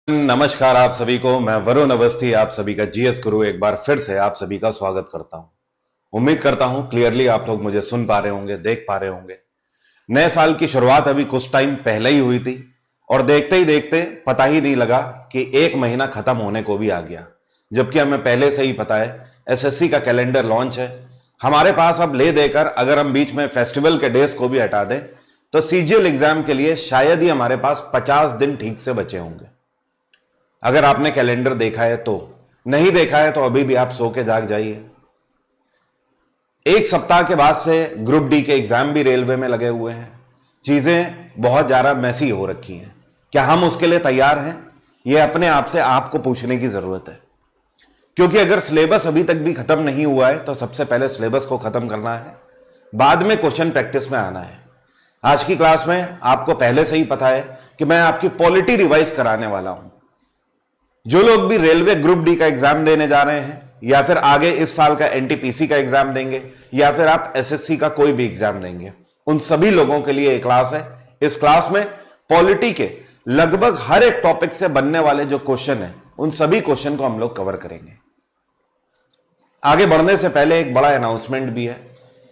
नमस्कार आप सभी को। मैं वरुण अवस्थी आप सभी का जीएस गुरु एक बार फिर से आप सभी का स्वागत करता हूं। उम्मीद करता हूं क्लियरली आप लोग मुझे सुन पा रहे होंगे, देख पा रहे होंगे। नए साल की शुरुआत अभी कुछ टाइम पहले ही हुई थी और देखते ही देखते पता ही नहीं लगा कि एक महीना खत्म होने को भी आ गया, जबकि हमें पहले से ही पता है एसएससी का कैलेंडर लॉन्च है हमारे पास। अब ले देकर अगर हम बीच में फेस्टिवल के डेज को भी हटा दें तो सीजीएल एग्जाम के लिए शायद ही हमारे पास 50 दिन ठीक से बचे होंगे। अगर आपने कैलेंडर देखा है तो, नहीं देखा है तो अभी भी आप सो के जाग जाइए। एक सप्ताह के बाद से ग्रुप डी के एग्जाम भी रेलवे में लगे हुए हैं। चीजें बहुत ज्यादा मैसी हो रखी हैं। क्या हम उसके लिए तैयार हैं? यह अपने आप से आपको पूछने की जरूरत है, क्योंकि अगर सिलेबस अभी तक भी खत्म नहीं हुआ है तो सबसे पहले सिलेबस को खत्म करना है, बाद में क्वेश्चन प्रैक्टिस में आना है। आज की क्लास में आपको पहले से ही पता है कि मैं आपकी पॉलिटी रिवाइज कराने वाला हूं। जो लोग भी रेलवे ग्रुप डी का एग्जाम देने जा रहे हैं या फिर आगे इस साल का एनटीपीसी का एग्जाम देंगे या फिर आप एसएससी का कोई भी एग्जाम देंगे, उन सभी लोगों के लिए एक क्लास है। इस क्लास में पॉलिटी के लगभग हर एक टॉपिक से बनने वाले जो क्वेश्चन है उन सभी क्वेश्चन को हम लोग कवर करेंगे। आगे बढ़ने से पहले एक बड़ा अनाउंसमेंट भी है।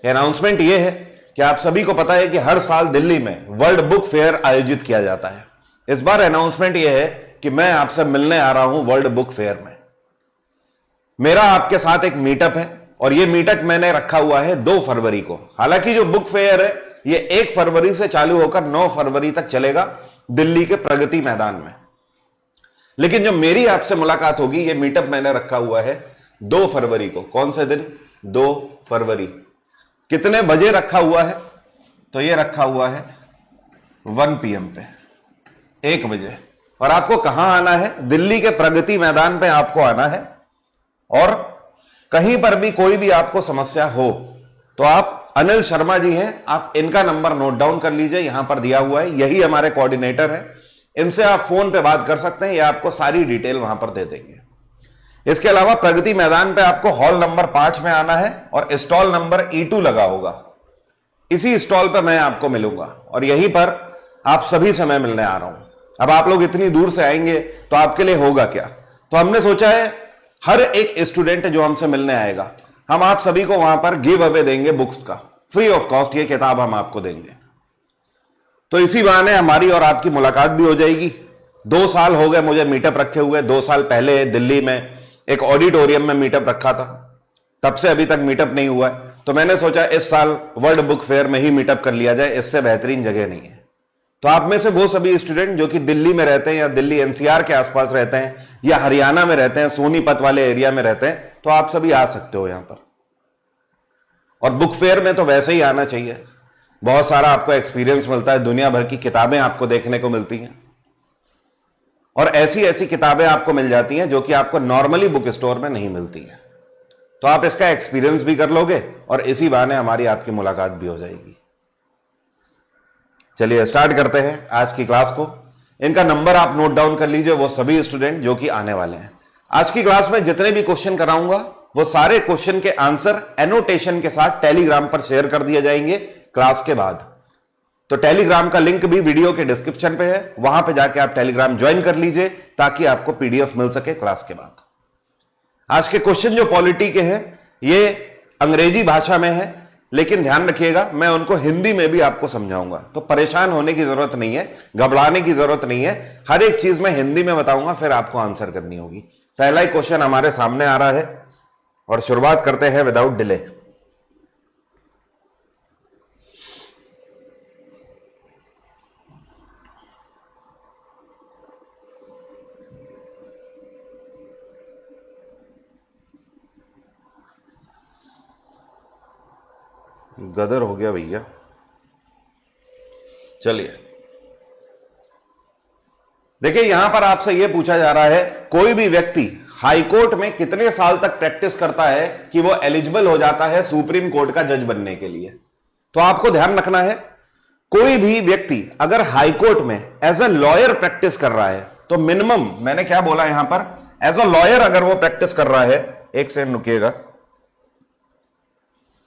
अनाउंसमेंट यह है कि आप सभी को पता है कि हर साल दिल्ली में वर्ल्ड बुक फेयर आयोजित किया जाता है। इस बार अनाउंसमेंट यह है कि मैं आपसे मिलने आ रहा हूं वर्ल्ड बुक फेयर में। मेरा आपके साथ एक मीटअप है और यह मीटअप मैंने रखा हुआ है 2 फरवरी को। हालांकि जो बुक फेयर है यह 1 फरवरी से चालू होकर 9 फरवरी तक चलेगा दिल्ली के प्रगति मैदान में, लेकिन जो मेरी आपसे मुलाकात होगी यह मीटअप मैंने रखा हुआ है 2 फरवरी को। कौन से दिन? 2 फरवरी। कितने बजे रखा हुआ है? तो यह रखा हुआ है 1 PM पे, 1 बजे। और आपको कहां आना है? दिल्ली के प्रगति मैदान पे आपको आना है। और कहीं पर भी कोई भी आपको समस्या हो तो आप अनिल शर्मा जी हैं, आप इनका नंबर नोट डाउन कर लीजिए, यहां पर दिया हुआ है। यही हमारे कोऑर्डिनेटर हैं, इनसे आप फोन पे बात कर सकते हैं या आपको सारी डिटेल वहां पर दे देंगे। इसके अलावा प्रगति मैदान पे आपको हॉल नंबर 5 में आना है और स्टॉल नंबर E2 लगा होगा। इसी स्टॉल पर मैं आपको मिलूंगा और यहीं पर आप सभी से मैं मिलने आ रहा हूं। अब आप लोग इतनी दूर से आएंगे तो आपके लिए होगा क्या? तो हमने सोचा है हर एक स्टूडेंट जो हमसे मिलने आएगा हम आप सभी को वहां पर गिव अवे देंगे बुक्स का, फ्री ऑफ कॉस्ट ये किताब हम आपको देंगे। तो इसी बहाने हमारी और आपकी मुलाकात भी हो जाएगी। 2 साल हो गए मुझे मीटअप रखे हुए। 2 साल पहले दिल्ली में एक ऑडिटोरियम में मीटअप रखा था, तब से अभी तक मीटअप नहीं हुआ है। तो मैंने सोचा इस साल वर्ल्ड बुक फेयर में ही मीटअप कर लिया जाए, इससे बेहतरीन जगह नहीं है। तो आप में से वो सभी स्टूडेंट जो कि दिल्ली में रहते हैं या दिल्ली एनसीआर के आसपास रहते हैं या हरियाणा में रहते हैं, सोनीपत वाले एरिया में रहते हैं, तो आप सभी आ सकते हो यहां पर। और बुक फेयर में तो वैसे ही आना चाहिए, बहुत सारा आपको एक्सपीरियंस मिलता है, दुनिया भर की किताबें आपको देखने को मिलती हैं और ऐसी ऐसी किताबें आपको मिल जाती हैं जो कि आपको नॉर्मली बुक स्टोर में नहीं मिलती हैं। तो आप इसका एक्सपीरियंस भी कर लोगे और इसी बहाने हमारी आपकी मुलाकात भी हो जाएगी। चलिए स्टार्ट करते हैं आज की क्लास को। इनका नंबर आप नोट डाउन कर लीजिए, वो सभी स्टूडेंट जो कि आने वाले हैं। आज की क्लास में जितने भी क्वेश्चन कराऊंगा वो सारे क्वेश्चन के आंसर एनोटेशन के साथ टेलीग्राम पर शेयर कर दिए जाएंगे क्लास के बाद। तो टेलीग्राम का लिंक भी वीडियो के डिस्क्रिप्शन पे है, वहां पे जाके आप टेलीग्राम ज्वाइन कर लीजिए ताकि आपको पीडीएफ मिल सके क्लास के बाद। आज के क्वेश्चन जो पॉलिटी के हैं ये अंग्रेजी भाषा में है, लेकिन ध्यान रखिएगा मैं उनको हिंदी में भी आपको समझाऊंगा, तो परेशान होने की जरूरत नहीं है, घबराने की जरूरत नहीं है। हर एक चीज मैं हिंदी में बताऊंगा, फिर आपको आंसर करनी होगी। पहला ही क्वेश्चन हमारे सामने आ रहा है और शुरुआत करते हैं विदाउट डिले। गदर हो गया भैया। चलिए देखिए, यहां पर आपसे यह पूछा जा रहा है कोई भी व्यक्ति हाईकोर्ट में कितने साल तक प्रैक्टिस करता है कि वो एलिजिबल हो जाता है सुप्रीम कोर्ट का जज बनने के लिए। तो आपको ध्यान रखना है कोई भी व्यक्ति अगर हाईकोर्ट में एज अ लॉयर प्रैक्टिस कर रहा है तो मिनिमम, मैंने क्या बोला यहां पर, एज अ लॉयर अगर वो प्रैक्टिस कर रहा है, एक सेकंड रुकिएगा,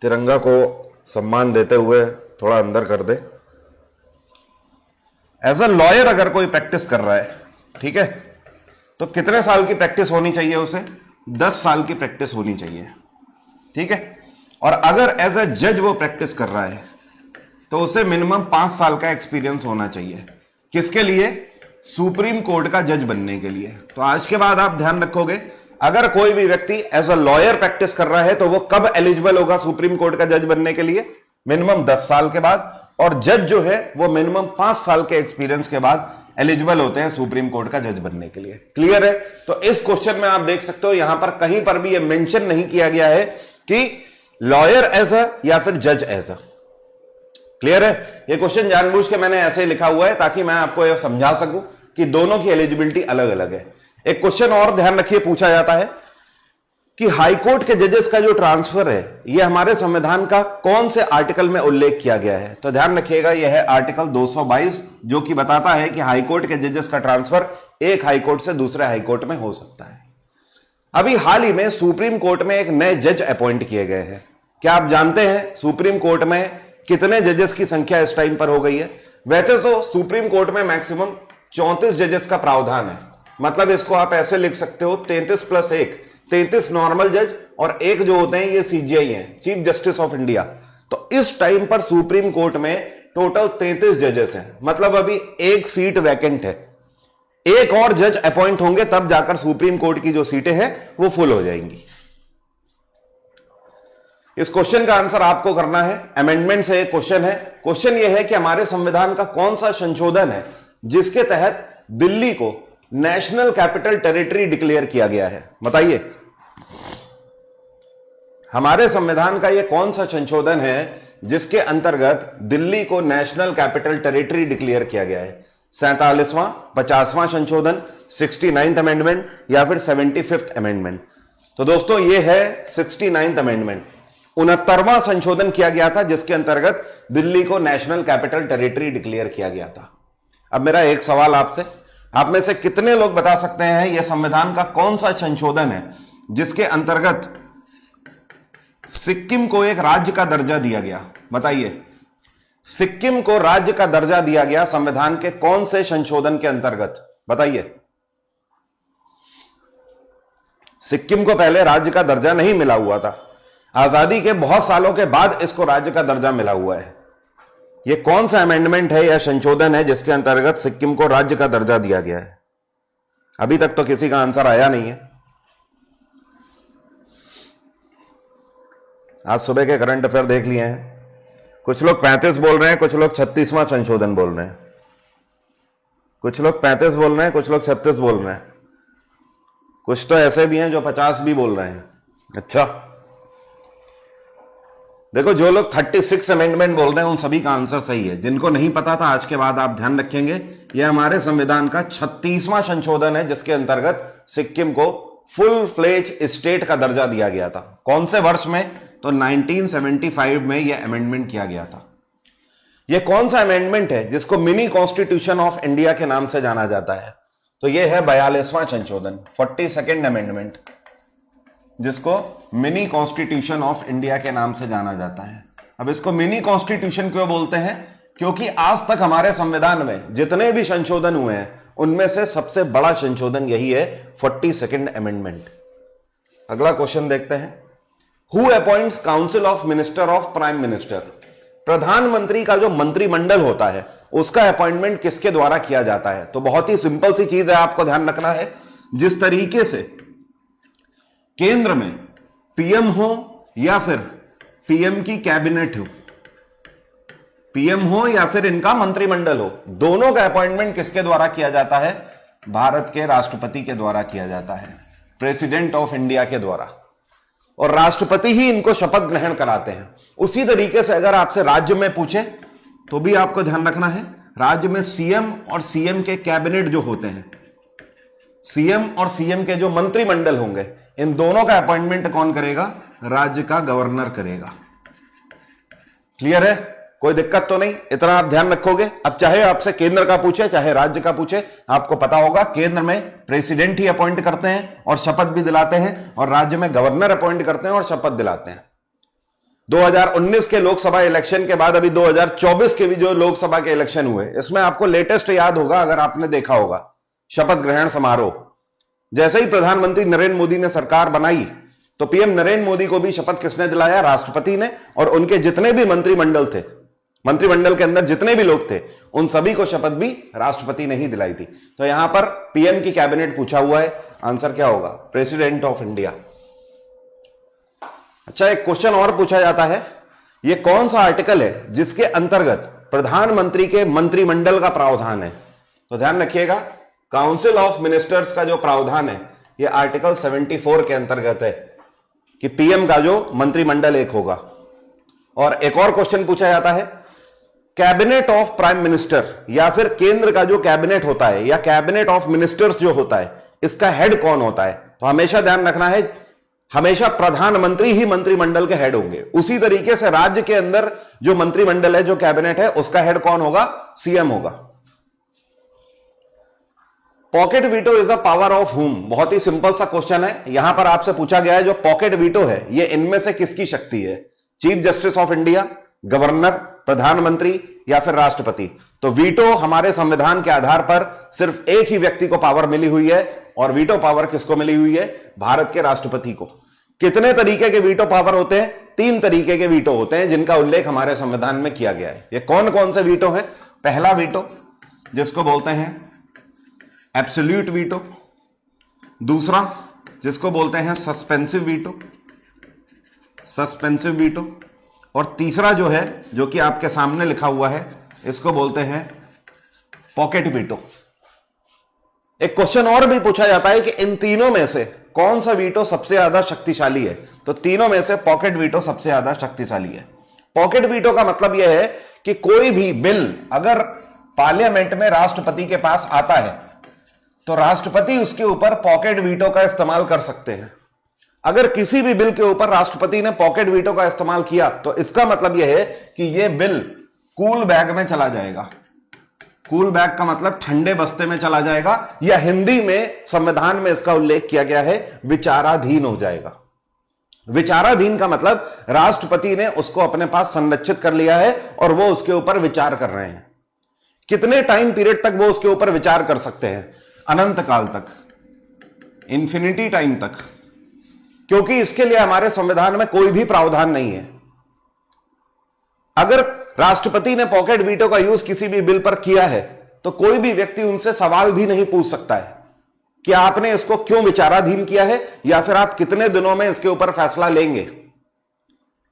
तिरंगा को सम्मान देते हुए थोड़ा अंदर कर दे। एज अ लॉयर अगर कोई प्रैक्टिस कर रहा है, ठीक है, तो कितने साल की प्रैक्टिस होनी चाहिए उसे? 10 साल की प्रैक्टिस होनी चाहिए, ठीक है। और अगर एज अ जज वो प्रैक्टिस कर रहा है तो उसे मिनिमम 5 साल का एक्सपीरियंस होना चाहिए। किसके लिए? सुप्रीम कोर्ट का जज बनने के लिए। तो आज के बाद आप ध्यान रखोगे, अगर कोई भी व्यक्ति एज अ लॉयर प्रैक्टिस कर रहा है तो वो कब एलिजिबल होगा सुप्रीम कोर्ट का जज बनने के लिए? मिनिमम 10 साल के बाद। और जज जो है वो मिनिमम 5 साल के एक्सपीरियंस के बाद एलिजिबल होते हैं सुप्रीम कोर्ट का जज बनने के लिए। क्लियर है? तो इस क्वेश्चन में आप देख सकते हो यहां पर कहीं पर भी ये मेंशन नहीं किया गया है कि लॉयर एज अ या फिर जज एज अ। क्लियर है? ये क्वेश्चन जानबूझ के मैंने ऐसे लिखा हुआ है ताकि मैं आपको यह समझा सकूं कि दोनों की एलिजिबिलिटी अलग अलग है। एक क्वेश्चन और ध्यान रखिए, पूछा जाता है कि हाईकोर्ट के जजेस का जो ट्रांसफर है यह हमारे संविधान का कौन से आर्टिकल में उल्लेख किया गया है? तो ध्यान रखिएगा, यह है आर्टिकल 222, जो कि बताता है कि हाईकोर्ट के जजेस का ट्रांसफर एक हाईकोर्ट से दूसरे हाईकोर्ट में हो सकता है। अभी हाल ही में सुप्रीम कोर्ट में एक नए जज अपॉइंट किए गए हैं। क्या आप जानते हैं सुप्रीम कोर्ट में कितने जजेस की संख्या इस टाइम पर हो गई है? वैसे तो सुप्रीम कोर्ट में मैक्सिमम 34 जजेस का प्रावधान है। मतलब इसको आप ऐसे लिख सकते हो 33 + 1, 33 नॉर्मल जज और एक जो होते हैं ये सीजीआई हैं, चीफ जस्टिस ऑफ इंडिया। तो इस टाइम पर सुप्रीम कोर्ट में टोटल 33 जजेस हैं। मतलब अभी एक सीट वैकेंट है। एक और जज अपॉइंट होंगे तब जाकर सुप्रीम कोर्ट की जो सीटें हैं वो फुल हो जाएंगी। इस क्वेश्चन का आंसर आपको करना है। अमेंडमेंट से एक क्वेश्चन है। क्वेश्चन यह है कि हमारे संविधान का कौन सा संशोधन है जिसके तहत दिल्ली को नेशनल कैपिटल टेरिटरी डिक्लेयर किया गया है? बताइए, हमारे संविधान का यह कौन सा संशोधन है जिसके अंतर्गत दिल्ली को नेशनल कैपिटल टेरिटरी डिक्लेयर किया गया है? 47वां, 50वां संशोधन, 69th अमेंडमेंट या फिर 75th अमेंडमेंट? तो दोस्तों यह है 69th अमेंडमेंट। 69वां संशोधन किया गया था जिसके अंतर्गत दिल्ली को नेशनल कैपिटल टेरिटरी डिक्लेयर किया गया था। अब मेरा एक सवाल आपसे, आप में से कितने लोग बता सकते हैं यह संविधान का कौन सा संशोधन है जिसके अंतर्गत सिक्किम को एक राज्य का दर्जा दिया गया? बताइए, सिक्किम को राज्य का दर्जा दिया गया संविधान के कौन से संशोधन के अंतर्गत? बताइए। सिक्किम को पहले राज्य का दर्जा नहीं मिला हुआ था, आजादी के बहुत सालों के बाद इसको राज्य का दर्जा मिला हुआ है। यह कौन सा अमेंडमेंट है या संशोधन है जिसके अंतर्गत सिक्किम को राज्य का दर्जा दिया गया है? अभी तक तो किसी का आंसर आया नहीं है। आज सुबह के करंट अफेयर देख लिए हैं, कुछ लोग 35 बोल रहे हैं, कुछ लोग 36वां संशोधन बोल रहे हैं, कुछ लोग 35 बोल रहे हैं, कुछ लोग 36 बोल रहे हैं, कुछ तो ऐसे भी हैं जो 50 भी बोल रहे हैं। अच्छा, देखो जो लोग 36 अमेंडमेंट बोल रहे हैं उन सभी का आंसर सही है। जिनको नहीं पता था आज के बाद आप ध्यान रखेंगे, यह हमारे संविधान का 36वां संशोधन है जिसके अंतर्गत सिक्किम को फुल फ्लेज स्टेट का दर्जा दिया गया था। कौन से वर्ष में? तो 1975 में यह अमेंडमेंट किया गया था। यह कौन सा अमेंडमेंट है जिसको मिनी कॉन्स्टिट्यूशन ऑफ इंडिया के नाम से जाना जाता है? तो यह है 42वां संशोधन, 42nd अमेंडमेंट, जिसको मिनी कॉन्स्टिट्यूशन ऑफ इंडिया के नाम से जाना जाता है। अब इसको मिनी कॉन्स्टिट्यूशन क्यों बोलते हैं? क्योंकि आज तक हमारे संविधान में जितने भी संशोधन हुए हैं उनमें से सबसे बड़ा संशोधन यही है 42nd अमेंडमेंट। अगला क्वेश्चन देखते हैं। Who appoints council of minister of prime minister? प्रधानमंत्री का जो मंत्रिमंडल होता है उसका अपॉइंटमेंट किसके द्वारा किया जाता है? तो बहुत ही सिंपल सी चीज है, आपको ध्यान रखना है। जिस तरीके से केंद्र में पीएम हो या फिर पीएम की कैबिनेट हो, पीएम हो या फिर इनका मंत्रिमंडल हो, दोनों का अपॉइंटमेंट किसके द्वारा किया जाता है? भारत के राष्ट्रपति के द्वारा किया जाता है, प्रेसिडेंट ऑफ इंडिया के द्वारा। और राष्ट्रपति ही इनको शपथ ग्रहण कराते हैं। उसी तरीके से अगर आपसे राज्य में पूछे तो भी आपको ध्यान रखना है, राज्य में सीएम और सीएम के कैबिनेट जो होते हैं, सीएम और सीएम के जो मंत्रिमंडल होंगे, इन दोनों का अपॉइंटमेंट कौन करेगा? राज्य का गवर्नर करेगा। क्लियर है? कोई दिक्कत तो नहीं? इतना आप ध्यान रखोगे। अब चाहे आपसे केंद्र का पूछे चाहे राज्य का पूछे, आपको पता होगा केंद्र में प्रेसिडेंट ही अपॉइंट करते हैं और शपथ भी दिलाते हैं, और राज्य में गवर्नर अपॉइंट करते हैं और शपथ दिलाते हैं। 2019 के लोकसभा इलेक्शन के बाद अभी 2024 के भी जो लोकसभा के इलेक्शन हुए, इसमें आपको लेटेस्ट याद होगा, अगर आपने देखा होगा, शपथ ग्रहण समारोह जैसे ही प्रधानमंत्री नरेंद्र मोदी ने सरकार बनाई तो पीएम नरेंद्र मोदी को भी शपथ किसने दिलाया? राष्ट्रपति ने। और उनके जितने भी मंत्रिमंडल थे, मंत्रिमंडल के अंदर जितने भी लोग थे, उन सभी को शपथ भी राष्ट्रपति ने ही दिलाई थी। तो यहां पर पीएम की कैबिनेट पूछा हुआ है, आंसर क्या होगा? President of India. अच्छा, एक क्वेश्चन और पूछा जाता है, यह कौन सा आर्टिकल है जिसके अंतर्गत प्रधानमंत्री के मंत्रिमंडल का प्रावधान है? तो ध्यान रखिएगा, काउंसिल ऑफ मिनिस्टर्स का जो प्रावधान है यह आर्टिकल 74 के अंतर्गत है कि पीएम का जो मंत्रिमंडल एक होगा। और एक और क्वेश्चन पूछा जाता है, कैबिनेट ऑफ प्राइम मिनिस्टर या फिर केंद्र का जो कैबिनेट होता है या कैबिनेट ऑफ मिनिस्टर्स जो होता है, इसका हेड कौन होता है? तो हमेशा ध्यान रखना है, हमेशा प्रधानमंत्री ही मंत्रिमंडल के हेड होंगे। उसी तरीके से राज्य के अंदर जो मंत्रिमंडल है, जो कैबिनेट है, उसका हेड कौन होगा? सीएम होगा। Pocket veto is a power of हुम? बहुत ही सिंपल सा क्वेश्चन है। यहां पर आपसे पूछा गया है जो पॉकेट वीटो है ये इनमें से किसकी शक्ति है? Chief justice of India, governor, प्रधानमंत्री या फिर राष्ट्रपति? तो वीटो हमारे संविधान के आधार पर सिर्फ एक ही व्यक्ति को पावर मिली हुई है, और वीटो पावर किसको मिली हुई है? भारत के राष्ट्रपति को। कितने तरीके के वीटो पावर होते हैं? 3 तरीके के वीटो होते हैं जिनका उल्लेख हमारे संविधान में किया गया है। ये कौन कौन से वीटो है? पहला वीटो जिसको बोलते हैं एब्सोल्यूट वीटो, दूसरा जिसको बोलते हैं सस्पेंसिव वीटो, सस्पेंसिव वीटो, और तीसरा जो है, जो कि आपके सामने लिखा हुआ है, इसको बोलते हैं पॉकेट वीटो। एक क्वेश्चन और भी पूछा जाता है कि इन तीनों में से कौन सा वीटो सबसे ज्यादा शक्तिशाली है? तो तीनों में से पॉकेट वीटो सबसे ज्यादा शक्तिशाली है। पॉकेट वीटो का मतलब यह है कि कोई भी बिल अगर पार्लियामेंट में राष्ट्रपति के पास आता है तो राष्ट्रपति उसके ऊपर पॉकेट वीटो का इस्तेमाल कर सकते हैं। अगर किसी भी बिल के ऊपर राष्ट्रपति ने पॉकेट वीटो का इस्तेमाल किया तो इसका मतलब यह है कि यह बिल कूल बैग में चला जाएगा। कूल बैग का मतलब ठंडे बस्ते में चला जाएगा, या हिंदी में संविधान में इसका उल्लेख किया गया है विचाराधीन हो जाएगा। विचाराधीन का मतलब राष्ट्रपति ने उसको अपने पास संरक्षित कर लिया है और वो उसके ऊपर विचार कर रहे हैं। कितने टाइम पीरियड तक वो उसके ऊपर विचार कर सकते हैं? अनंत काल तक, इंफिनिटी टाइम तक, क्योंकि इसके लिए हमारे संविधान में कोई भी प्रावधान नहीं है। अगर राष्ट्रपति ने पॉकेट वीटो का यूज किसी भी बिल पर किया है तो कोई भी व्यक्ति उनसे सवाल भी नहीं पूछ सकता है कि आपने इसको क्यों विचाराधीन किया है या फिर आप कितने दिनों में इसके ऊपर फैसला लेंगे।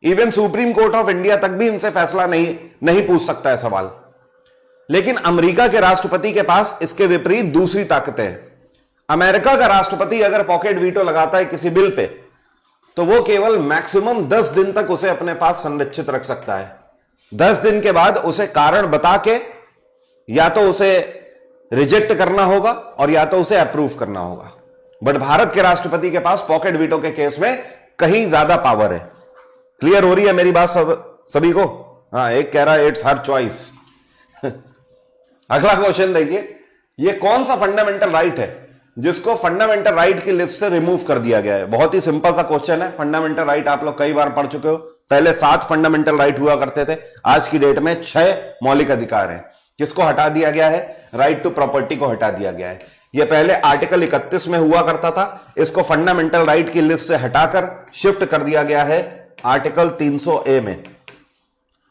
Even supreme court of India तक भी इनसे फैसला नहीं पूछ सकता है सवाल। लेकिन अमेरिका के राष्ट्रपति के पास इसके विपरीत दूसरी ताकतें हैं। अमेरिका का राष्ट्रपति अगर पॉकेट वीटो लगाता है किसी बिल पे तो वो केवल मैक्सिमम 10 दिन तक उसे अपने पास संरक्षित रख सकता है। 10 दिन के बाद उसे कारण बता के या तो उसे रिजेक्ट करना होगा और या तो उसे अप्रूव करना होगा। बट भारत के राष्ट्रपति के पास पॉकेट वीटो के केस में कहीं ज्यादा पावर है। क्लियर हो रही है मेरी बात सभी को? हाँ, एक कह रहा है इट्स हर चॉइस। अगला क्वेश्चन देखिए, ये कौन सा फंडामेंटल राइट है जिसको फंडामेंटल राइट की लिस्ट से रिमूव कर दिया गया है? बहुत ही सिंपल सा क्वेश्चन है। फंडामेंटल राइट आप लोग कई बार पढ़ चुके हो। पहले 7 फंडामेंटल राइट हुआ करते थे, आज की डेट में 6 मौलिक अधिकार हैं। किसको हटा दिया गया है? राइट टू प्रॉपर्टी को हटा दिया गया है। यह पहले आर्टिकल 31 में हुआ करता था, इसको फंडामेंटल राइट की लिस्ट से हटाकर शिफ्ट कर दिया गया है आर्टिकल 300A में।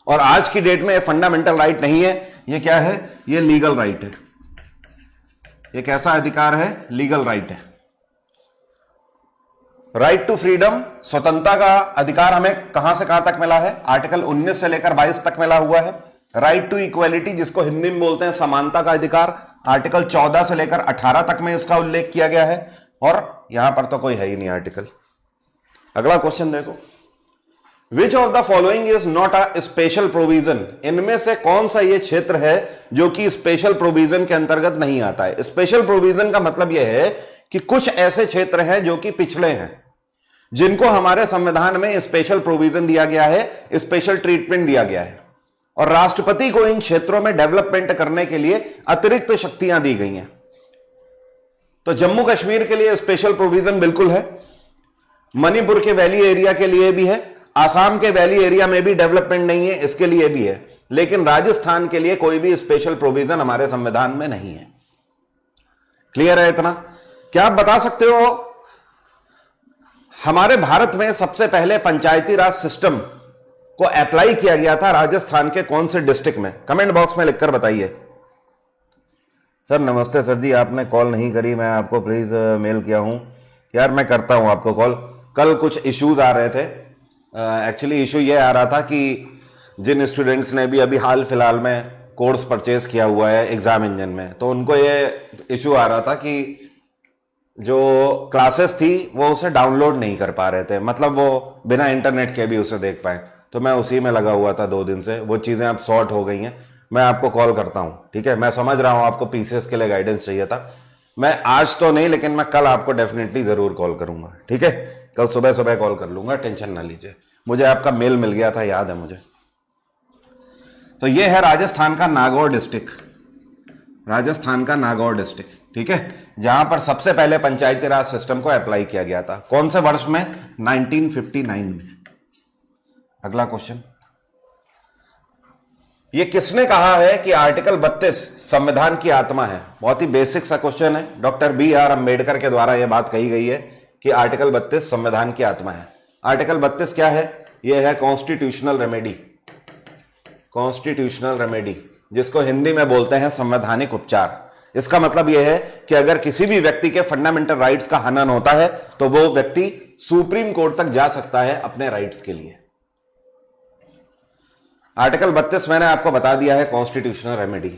और आज की डेट में यह फंडामेंटल राइट नहीं है, यह क्या है? यह लीगल राइट है। यह कैसा अधिकार है? लीगल राइट है। राइट टू फ्रीडम, स्वतंत्रता का अधिकार हमें कहां से कहां तक मिला है? आर्टिकल 19 से लेकर 22 तक मिला हुआ है। राइट टू इक्वलिटी, जिसको हिंदी में बोलते हैं समानता का अधिकार, आर्टिकल 14 से लेकर 18 तक में इसका उल्लेख किया गया है। और यहां पर तो कोई है ही नहीं आर्टिकल। अगला क्वेश्चन देखो, विच of the following is not a special provision? इनमें से कौन सा यह क्षेत्र है जो कि स्पेशल प्रोविजन के अंतर्गत नहीं आता है? स्पेशल प्रोविजन का मतलब यह है कि कुछ ऐसे क्षेत्र हैं जो कि पिछड़े हैं, जिनको हमारे संविधान में स्पेशल प्रोविजन दिया गया है, स्पेशल ट्रीटमेंट दिया गया है, और राष्ट्रपति को इन क्षेत्रों में डेवलपमेंट करने के लिए अतिरिक्त शक्तियां दी गई हैं। तो जम्मू कश्मीर के लिए स्पेशल प्रोविजन बिल्कुल है, मणिपुर के वैली एरिया के लिए भी है, आसाम के वैली एरिया में भी डेवलपमेंट नहीं है, इसके लिए भी है। लेकिन राजस्थान के लिए कोई भी स्पेशल प्रोविजन हमारे संविधान में नहीं है। क्लियर है इतना? क्या आप बता सकते हो हमारे भारत में सबसे पहले पंचायती राज सिस्टम को अप्लाई किया गया था राजस्थान के कौन से डिस्ट्रिक्ट में? कमेंट बॉक्स में लिखकर बताइए। सर नमस्ते सर जी, आपने कॉल नहीं करी, मैं आपको प्लीज मेल किया हूं। यार मैं करता हूं आपको कॉल। कल कुछ इश्यूज आ रहे थे। एक्चुअली इशू ये आ रहा था कि जिन स्टूडेंट्स ने भी अभी हाल फिलहाल में कोर्स परचेज किया हुआ है एग्जाम इंजन में, तो उनको ये इशू आ रहा था कि जो क्लासेस थी वो उसे डाउनलोड नहीं कर पा रहे थे, मतलब वो बिना इंटरनेट के भी उसे देख पाए। तो मैं उसी में लगा हुआ था 2 दिन से। वो चीजें अब सॉर्ट हो गई हैं। मैं आपको कॉल करता हूं, ठीक है? मैं समझ रहा हूं आपको पीसीएस के लिए गाइडेंस चाहिए था। मैं आज तो नहीं, लेकिन मैं कल आपको डेफिनेटली जरूर कॉल करूंगा, ठीक है? कल सुबह सुबह कॉल कर लूंगा, टेंशन ना लीजिए। मुझे आपका मेल मिल गया था, याद है मुझे। तो ये है राजस्थान का नागौर डिस्ट्रिक्ट, राजस्थान का नागौर डिस्ट्रिक्ट, ठीक है, जहां पर सबसे पहले पंचायती राज सिस्टम को अप्लाई किया गया था। कौन से वर्ष में? 1959 में। अगला क्वेश्चन, ये किसने कहा है कि आर्टिकल 32 संविधान की आत्मा है? बहुत ही बेसिक सा क्वेश्चन है। डॉक्टर BR अम्बेडकर के द्वारा यह बात कही गई है कि आर्टिकल 32 संविधान की आत्मा है। आर्टिकल 32 क्या है? यह है कॉन्स्टिट्यूशनल रेमेडी, कॉन्स्टिट्यूशनल रेमेडी, जिसको हिंदी में बोलते हैं संवैधानिक उपचार। इसका मतलब यह है कि अगर किसी भी व्यक्ति के फंडामेंटल राइट्स का हनन होता है तो वो व्यक्ति सुप्रीम कोर्ट तक जा सकता है अपने राइट्स के लिए। आर्टिकल 32 मैंने आपको बता दिया है, कॉन्स्टिट्यूशनल रेमेडी।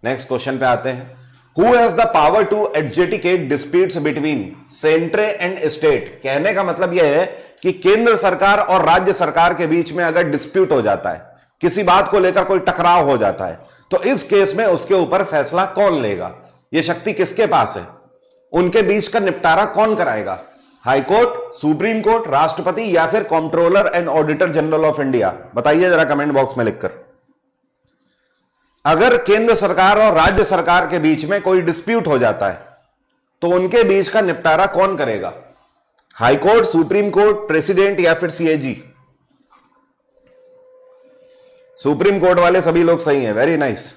नेक्स्ट क्वेश्चन पे आते हैं। Who has the power to adjudicate disputes between centre and state? कहने का मतलब यह है कि केंद्र सरकार और राज्य सरकार के बीच में अगर डिस्प्यूट हो जाता है, किसी बात को लेकर कोई टकराव हो जाता है, तो इस केस में उसके ऊपर फैसला कौन लेगा? यह शक्ति किसके पास है? उनके बीच का निपटारा कौन कराएगा? हाई कोर्ट, सुप्रीम कोर्ट, राष्ट्रपति या फिर controller and auditor general of India? बताइए जरा कमेंट बॉक्स में लिखकर। अगर केंद्र सरकार और राज्य सरकार के बीच में कोई डिस्प्यूट हो जाता है तो उनके बीच का निपटारा कौन करेगा? High court, supreme court, president या फिर CAG? सुप्रीम कोर्ट वाले सभी लोग सही हैं, वेरी नाइस।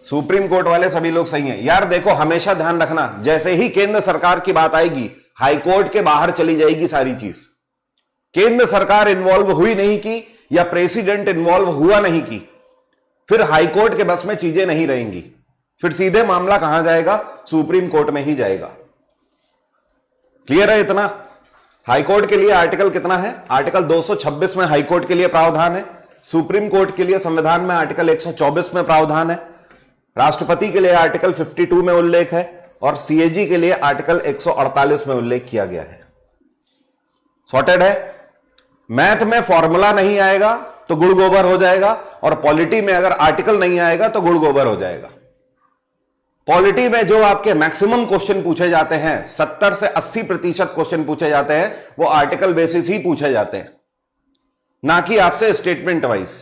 सुप्रीम कोर्ट वाले सभी लोग सही हैं। यार देखो, हमेशा ध्यान रखना, जैसे ही केंद्र सरकार की बात आएगी हाई कोर्ट के बाहर चली जाएगी सारी चीज। केंद्र सरकार इन्वॉल्व हुई नहीं की या प्रेसिडेंट इन्वॉल्व हुआ नहीं की, फिर हाई कोर्ट के बस में चीजें नहीं रहेंगी, फिर सीधे मामला कहां जाएगा? सुप्रीम कोर्ट में ही जाएगा। क्लियर है इतना? हाई कोर्ट के लिए आर्टिकल कितना है? आर्टिकल 226 में हाई कोर्ट के लिए प्रावधान है। सुप्रीम कोर्ट के लिए संविधान में आर्टिकल 124 में प्रावधान है। राष्ट्रपति के लिए आर्टिकल 52 में उल्लेख है और CAG के लिए आर्टिकल 148 में उल्लेख किया गया है। सॉर्टेड है? मैथ में फॉर्मूला नहीं आएगा तो गुड़ गोबर हो जाएगा, और पॉलिटी में अगर आर्टिकल नहीं आएगा तो गुड़ गोबर हो जाएगा। पॉलिटी में जो आपके मैक्सिमम क्वेश्चन पूछे जाते हैं, 70 से 80% क्वेश्चन पूछे जाते हैं, वो आर्टिकल बेसिस ही पूछे जाते हैं, ना कि आपसे स्टेटमेंट वाइज।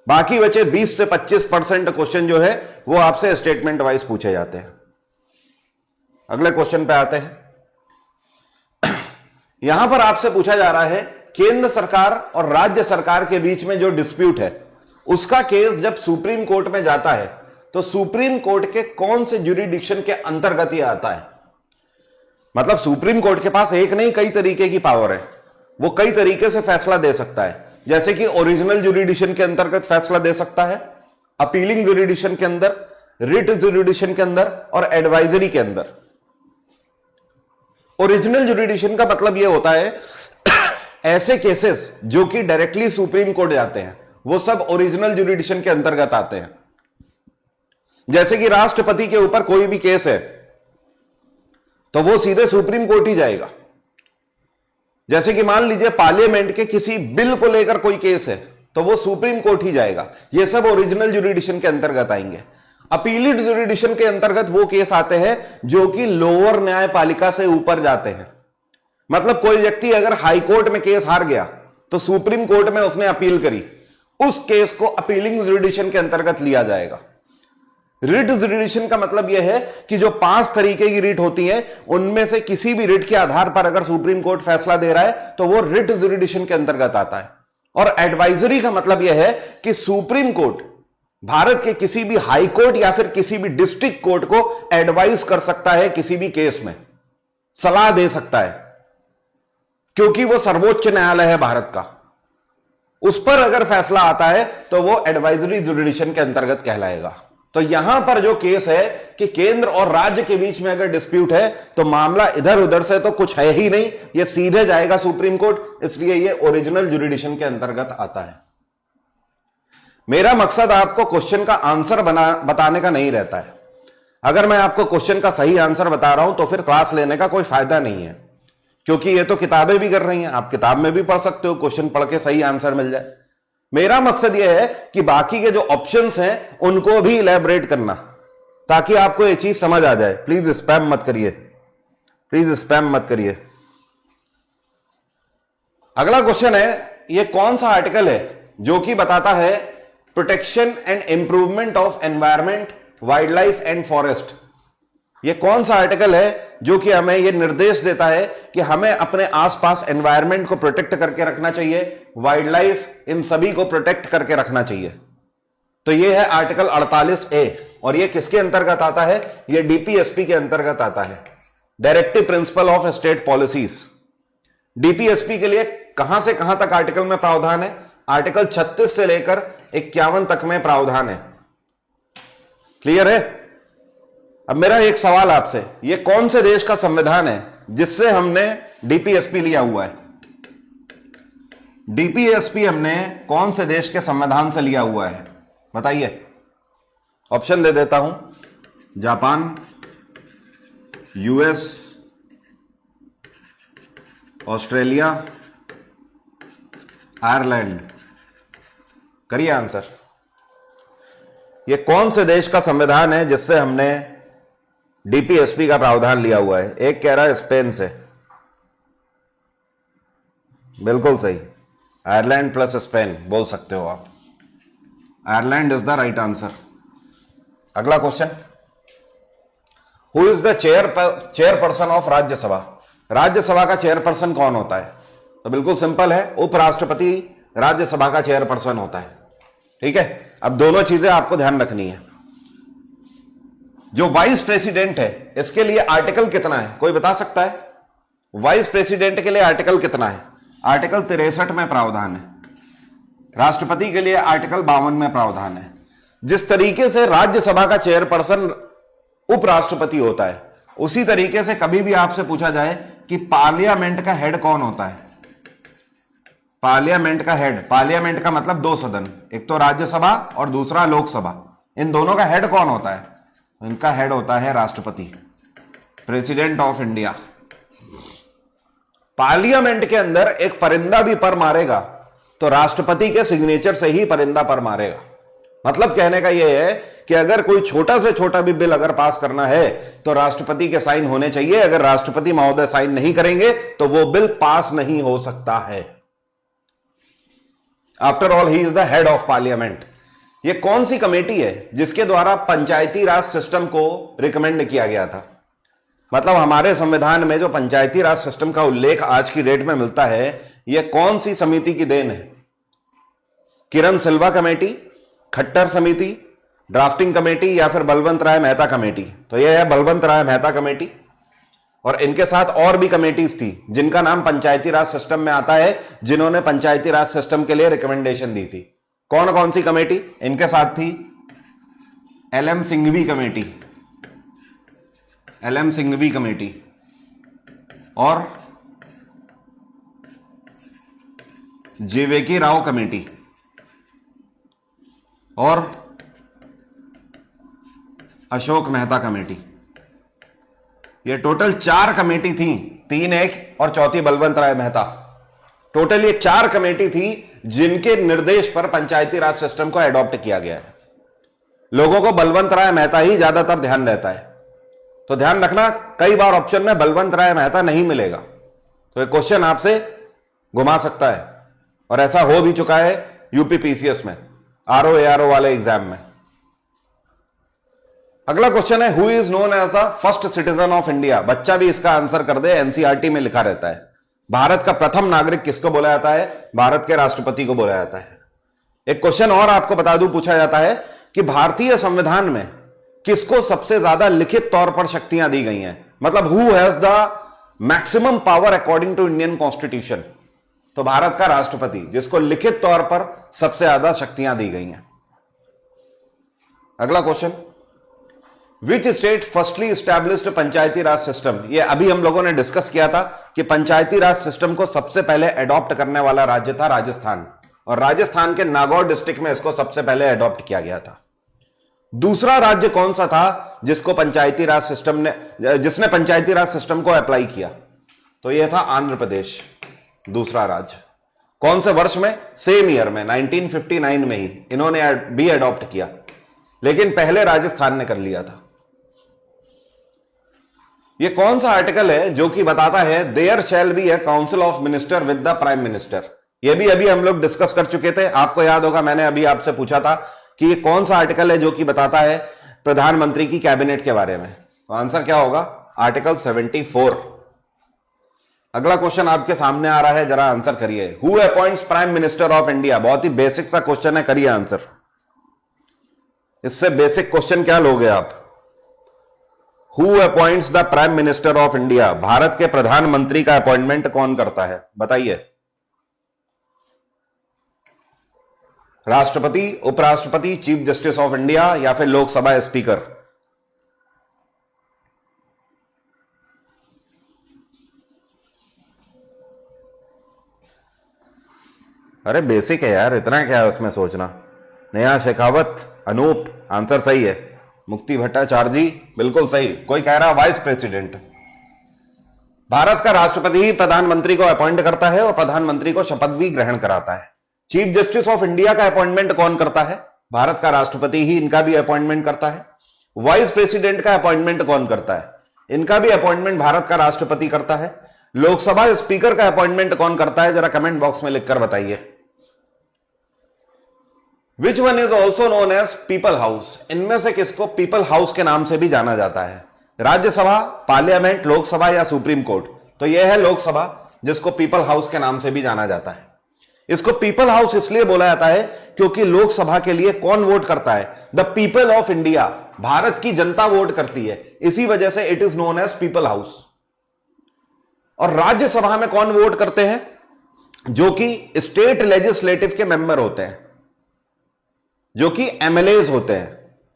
बाकी बचे 20 से 25% क्वेश्चन जो है वो आपसे स्टेटमेंट वाइज पूछे जाते हैं। अगले क्वेश्चन पे आते हैं। यहां पर आपसे पूछा जा रहा है, केंद्र सरकार और राज्य सरकार के बीच में जो डिस्प्यूट है उसका केस जब सुप्रीम कोर्ट में जाता है तो सुप्रीम कोर्ट के कौन से ज्यूरिडिक्शन के अंतर्गत यह आता है? मतलब सुप्रीम कोर्ट के पास एक नहीं कई तरीके की पावर है, वो कई तरीके से फैसला दे सकता है। जैसे कि ओरिजिनल ज्यूरिडिक्शन के अंतर्गत फैसला दे सकता है, अपीलिंग ज्यूरिडिक्शन के अंदर, रिट ज्यूरिडिक्शन के अंदर और एडवाइजरी के अंदर। ओरिजिनल ज्यूरिडिक्शन का मतलब यह होता है ऐसे केसेस जो कि डायरेक्टली सुप्रीम कोर्ट जाते हैं वो सब ओरिजिनल ज्यूरिडिक्शन के अंतर्गत आते हैं। जैसे कि राष्ट्रपति के ऊपर कोई भी केस है तो वो सीधे सुप्रीम कोर्ट ही जाएगा। जैसे कि मान लीजिए पार्लियामेंट के किसी बिल को लेकर कोई केस है तो वो सुप्रीम कोर्ट ही जाएगा। ये सब ओरिजिनल ज्यूरिडिक्शन के अंतर्गत आएंगे। अपीलेट ज्यूरिडिक्शन के अंतर्गत वो केस आते हैं जो कि लोअर न्यायपालिका से ऊपर जाते हैं। मतलब कोई व्यक्ति अगर हाई कोर्ट में केस हार गया तो सुप्रीम कोर्ट में उसने अपील करी, उस केस को अपीलिंग ज्यूरिडिक्शन के अंतर्गत लिया जाएगा। रिट ज्यूरिडिक्शन का मतलब यह है कि जो 5 तरीके की रिट होती हैं उनमें से किसी भी रिट के आधार पर अगर सुप्रीम कोर्ट फैसला दे रहा है तो वो रिट ज्यूरिडिक्शन के अंतर्गत आता है। और एडवाइजरी का मतलब यह है कि सुप्रीम कोर्ट भारत के किसी भी हाई कोर्ट या फिर किसी भी डिस्ट्रिक्ट कोर्ट को एडवाइस कर सकता है, किसी भी केस में सलाह दे सकता है, क्योंकि वो सर्वोच्च न्यायालय है भारत का। उस पर अगर फैसला आता है तो वो एडवाइजरी जुरिडिक्शन के अंतर्गत कहलाएगा। तो यहां पर जो केस है कि केंद्र और राज्य के बीच में अगर डिस्प्यूट है तो मामला इधर उधर से तो कुछ है ही नहीं, ये सीधे जाएगा सुप्रीम कोर्ट, इसलिए ये ओरिजिनल जुरिडिक्शन के अंतर्गत आता है। मेरा मकसद आपको क्वेश्चन का आंसर बताने का नहीं रहता है। अगर मैं आपको क्वेश्चन का सही आंसर बता रहा हूं तो फिर क्लास लेने का कोई फायदा नहीं है, क्योंकि ये तो किताबें भी कर रही हैं, आप किताब में भी पढ़ सकते हो, क्वेश्चन पढ़ के सही आंसर मिल जाए। मेरा मकसद यह है कि बाकी के जो ऑप्शंस हैं उनको भी इलैबोरेट करना, ताकि आपको ये चीज समझ आ जाए। प्लीज स्पैम मत करिए, प्लीज स्पैम मत करिए। अगला क्वेश्चन है, ये कौन सा आर्टिकल है जो कि बताता है protection and improvement of environment, wild life and forest. ये कौन सा आर्टिकल है जो कि हमें ये निर्देश देता है कि हमें अपने आसपास एनवायरमेंट को प्रोटेक्ट करके रखना चाहिए, वाइल्ड लाइफ, इन सभी को प्रोटेक्ट करके रखना चाहिए। तो ये है आर्टिकल 48A, और ये किसके अंतर्गत आता है? ये डीपीएसपी के अंतर्गत आता है, directive principle of state policies. DPSP के लिए कहां से कहां तक आर्टिकल में प्रावधान है? आर्टिकल 36 से लेकर 51 तक में प्रावधान है। क्लियर है? अब मेरा एक सवाल आपसे, ये कौन से देश का संविधान है जिससे हमने डीपीएसपी लिया हुआ है? डीपीएसपी हमने कौन से देश के संविधान से लिया हुआ है? बताइए। ऑप्शन दे देता हूं, जापान, यूएस, ऑस्ट्रेलिया, आयरलैंड। करिए आंसर। ये कौन से देश का संविधान है जिससे हमने डीपीएसपी का प्रावधान लिया हुआ है? एक कह रहा है स्पेन से, बिल्कुल सही, आयरलैंड प्लस स्पेन बोल सकते हो आप। Ireland is the right answer. अगला question, who is the chairperson of Rajya Sabha? Rajya Sabha का चेयरपर्सन कौन होता है? तो बिल्कुल सिंपल है, उपराष्ट्रपति राज्यसभा का चेयरपर्सन होता है। ठीक है, अब दोनों चीजें आपको ध्यान रखनी है। जो वाइस प्रेसिडेंट है, इसके लिए आर्टिकल कितना है? कोई बता सकता है? वाइस प्रेसिडेंट के लिए आर्टिकल कितना है? आर्टिकल 63 में प्रावधान है। राष्ट्रपति के लिए आर्टिकल 52 में प्रावधान है। जिस तरीके से राज्यसभा का चेयरपर्सन उपराष्ट्रपति होता है, उसी तरीके से कभी भी आपसे पूछा जाए कि पार्लियामेंट का हेड कौन होता है? पार्लियामेंट का हेड, पार्लियामेंट का मतलब दो सदन, एक तो राज्यसभा और दूसरा लोकसभा, इन दोनों का हेड कौन होता है? इनका हेड होता है राष्ट्रपति, प्रेसिडेंट ऑफ इंडिया। पार्लियामेंट के अंदर एक परिंदा भी पर मारेगा तो राष्ट्रपति के सिग्नेचर से ही परिंदा पर मारेगा। मतलब कहने का यह है कि अगर कोई छोटा से छोटा भी बिल अगर पास करना है तो राष्ट्रपति के साइन होने चाहिए। अगर राष्ट्रपति महोदय साइन नहीं करेंगे तो वो बिल पास नहीं हो सकता है। After all he is the head of parliament. ये कौन सी कमेटी है जिसके द्वारा पंचायती राज सिस्टम को रिकमेंड किया गया था? मतलब हमारे संविधान में जो पंचायती राज सिस्टम का उल्लेख आज की डेट में मिलता है, यह कौन सी समिति की देन है? किरण सिल्वा कमेटी, खट्टर समिति, ड्राफ्टिंग कमेटी या फिर बलवंत राय मेहता कमेटी? तो यह है बलवंत राय मेहता कमेटी। और इनके साथ और भी कमेटीज थी जिनका नाम पंचायती राज सिस्टम में आता है, जिन्होंने पंचायती राज सिस्टम के लिए रिकमेंडेशन दी थी। कौन कौन सी कमेटी? इनके साथ थी LM Singhvi committee, LM Singhvi committee, और जेवेकी राव कमेटी, और अशोक मेहता कमेटी। ये टोटल 4 कमेटी थी, 3 एक और चौथी बलवंत राय मेहता। टोटल ये 4 कमेटी थी जिनके निर्देश पर पंचायती राज सिस्टम को एडॉप्ट किया गया है। लोगों को बलवंत राय मेहता ही ज्यादातर ध्यान रहता है, तो ध्यान रखना कई बार ऑप्शन में बलवंत राय मेहता नहीं मिलेगा, तो ये क्वेश्चन आपसे घुमा सकता है। और ऐसा हो भी चुका है यूपी पीसीएस में, आरओ एआरओ वाले एग्जाम में। अगला क्वेश्चन है, who is known as the first citizen of India? बच्चा भी इसका आंसर कर दे, एनसीईआरटी में लिखा रहता है। भारत का प्रथम नागरिक किसको बोला जाता है? भारत के राष्ट्रपति को बोला जाता है। एक क्वेश्चन और आपको बता दूं, पूछा जाता है कि भारतीय संविधान में किसको सबसे ज्यादा लिखित तौर पर शक्तियां दी गई हैं, मतलब who has the maximum power according to Indian constitution, तो भारत का राष्ट्रपति, जिसको लिखित तौर पर सबसे ज्यादा शक्तियां दी गई हैं। अगला question, which state firstly established Panchayati raj system. ये अभी हम लोगों ने डिस्कस किया था कि पंचायती राज सिस्टम को सबसे पहले एडॉप्ट करने वाला राज्य था राजस्थान, और राजस्थान के नागौर डिस्ट्रिक्ट में इसको सबसे पहले एडॉप्ट किया गया था। दूसरा राज्य कौन सा था जिसको पंचायती राज सिस्टम ने जिसने पंचायती राज सिस्टम को अप्लाई किया, तो यह था आंध्र प्रदेश, दूसरा राज्य। कौन से वर्ष में? सेम ईयर में, 1959 में ही इन्होंने भी एडॉप्ट किया, लेकिन पहले राजस्थान ने कर लिया था। यह कौन सा आर्टिकल है जो कि बताता है there shall be a council of minister with the prime minister. यह भी अभी हम लोग डिस्कस कर चुके थे, आपको याद होगा, मैंने अभी आपसे पूछा था कि ये कौन सा आर्टिकल है जो कि बताता है प्रधानमंत्री की कैबिनेट के बारे में। तो आंसर क्या होगा? आर्टिकल 74। अगला क्वेश्चन आपके सामने आ रहा है, जरा आंसर करिए। Who appoints prime minister of India. बहुत ही बेसिक सा क्वेश्चन है, करिए आंसर। इससे बेसिक क्वेश्चन क्या लोगे आप? Who appoints the prime minister of India. Bharat के प्रधानमंत्री का अपॉइंटमेंट कौन करता है, बताइए। राष्ट्रपति, उपराष्ट्रपति, चीफ जस्टिस ऑफ इंडिया या फिर लोकसभा स्पीकर? अरे बेसिक है यार, इतना क्या है उसमें सोचना। नेहा शेखावत, अनूप, आंसर सही है। मुक्ति भट्टाचार्य जी, बिल्कुल सही। कोई कह रहा वाइस प्रेसिडेंट। भारत का राष्ट्रपति ही प्रधानमंत्री को अपॉइंट करता है और प्रधानमंत्री को शपथ भी ग्रहण कराता है। चीफ जस्टिस ऑफ इंडिया का अपॉइंटमेंट कौन करता है? भारत का राष्ट्रपति ही इनका भी अपॉइंटमेंट करता है। वाइस प्रेसिडेंट का अपॉइंटमेंट कौन करता है? इनका भी अपॉइंटमेंट भारत का राष्ट्रपति करता है। लोकसभा स्पीकर का अपॉइंटमेंट कौन करता है, जरा कमेंट बॉक्स में लिखकर बताइए। Which one is also known as people house. इनमें से किसको पीपल हाउस के नाम से भी जाना जाता है? राज्यसभा, पार्लियामेंट, लोकसभा या सुप्रीम कोर्ट? तो यह है लोकसभा, जिसको पीपल हाउस के नाम से भी जाना जाता है। इसको पीपल हाउस इसलिए बोला जाता है क्योंकि लोकसभा के लिए कौन वोट करता है? The people of India, Bharat की जनता वोट करती है, इसी वजह से it is known as people house. और राज्यसभा में कौन वोट करते हैं? जो कि स्टेट लेजिस्लेटिव के मेंबर होते हैं, जो कि एमएलएज होते हैं।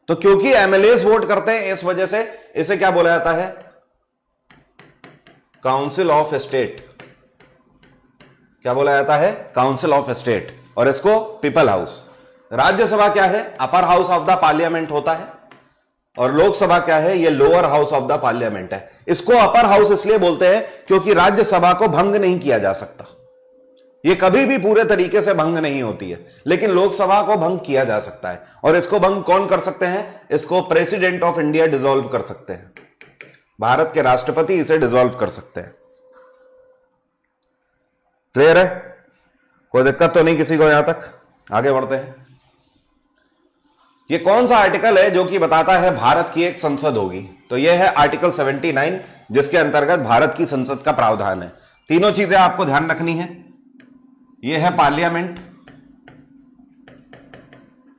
तो क्योंकि एमएलएज वोट करते हैं, इस वजह से इसे क्या बोला जाता है? Council of state. क्या बोला जाता है? Council of state. और इसको पीपल हाउस। राज्यसभा क्या है? Upper house of the parliament होता है। और लोकसभा क्या है? ये lower house of the parliament है। इसको अपर हाउस इसलिए बोलते हैं क्योंकि राज्यसभा को भंग नहीं किया जा सकता, ये कभी भी पूरे तरीके से भंग नहीं होती है, लेकिन लोकसभा को भंग किया जा सकता है। और इसको भंग कौन कर सकते हैं? इसको प्रेसिडेंट ऑफ इंडिया डिसॉल्व कर सकते हैं। भारत के राष्ट्रपति इसे डिसॉल्व कर सकते हैं। क्लियर है? कोई दिक्कत तो नहीं किसी को यहां तक? आगे बढ़ते हैं। ये कौन सा आर्टिकल है जो कि बताता है भारत की एक संसद होगी? तो यह है आर्टिकल 79, जिसके अंतर्गत भारत की संसद का प्रावधान है। तीनों चीजें आपको ध्यान रखनी है। यह है पार्लियामेंट,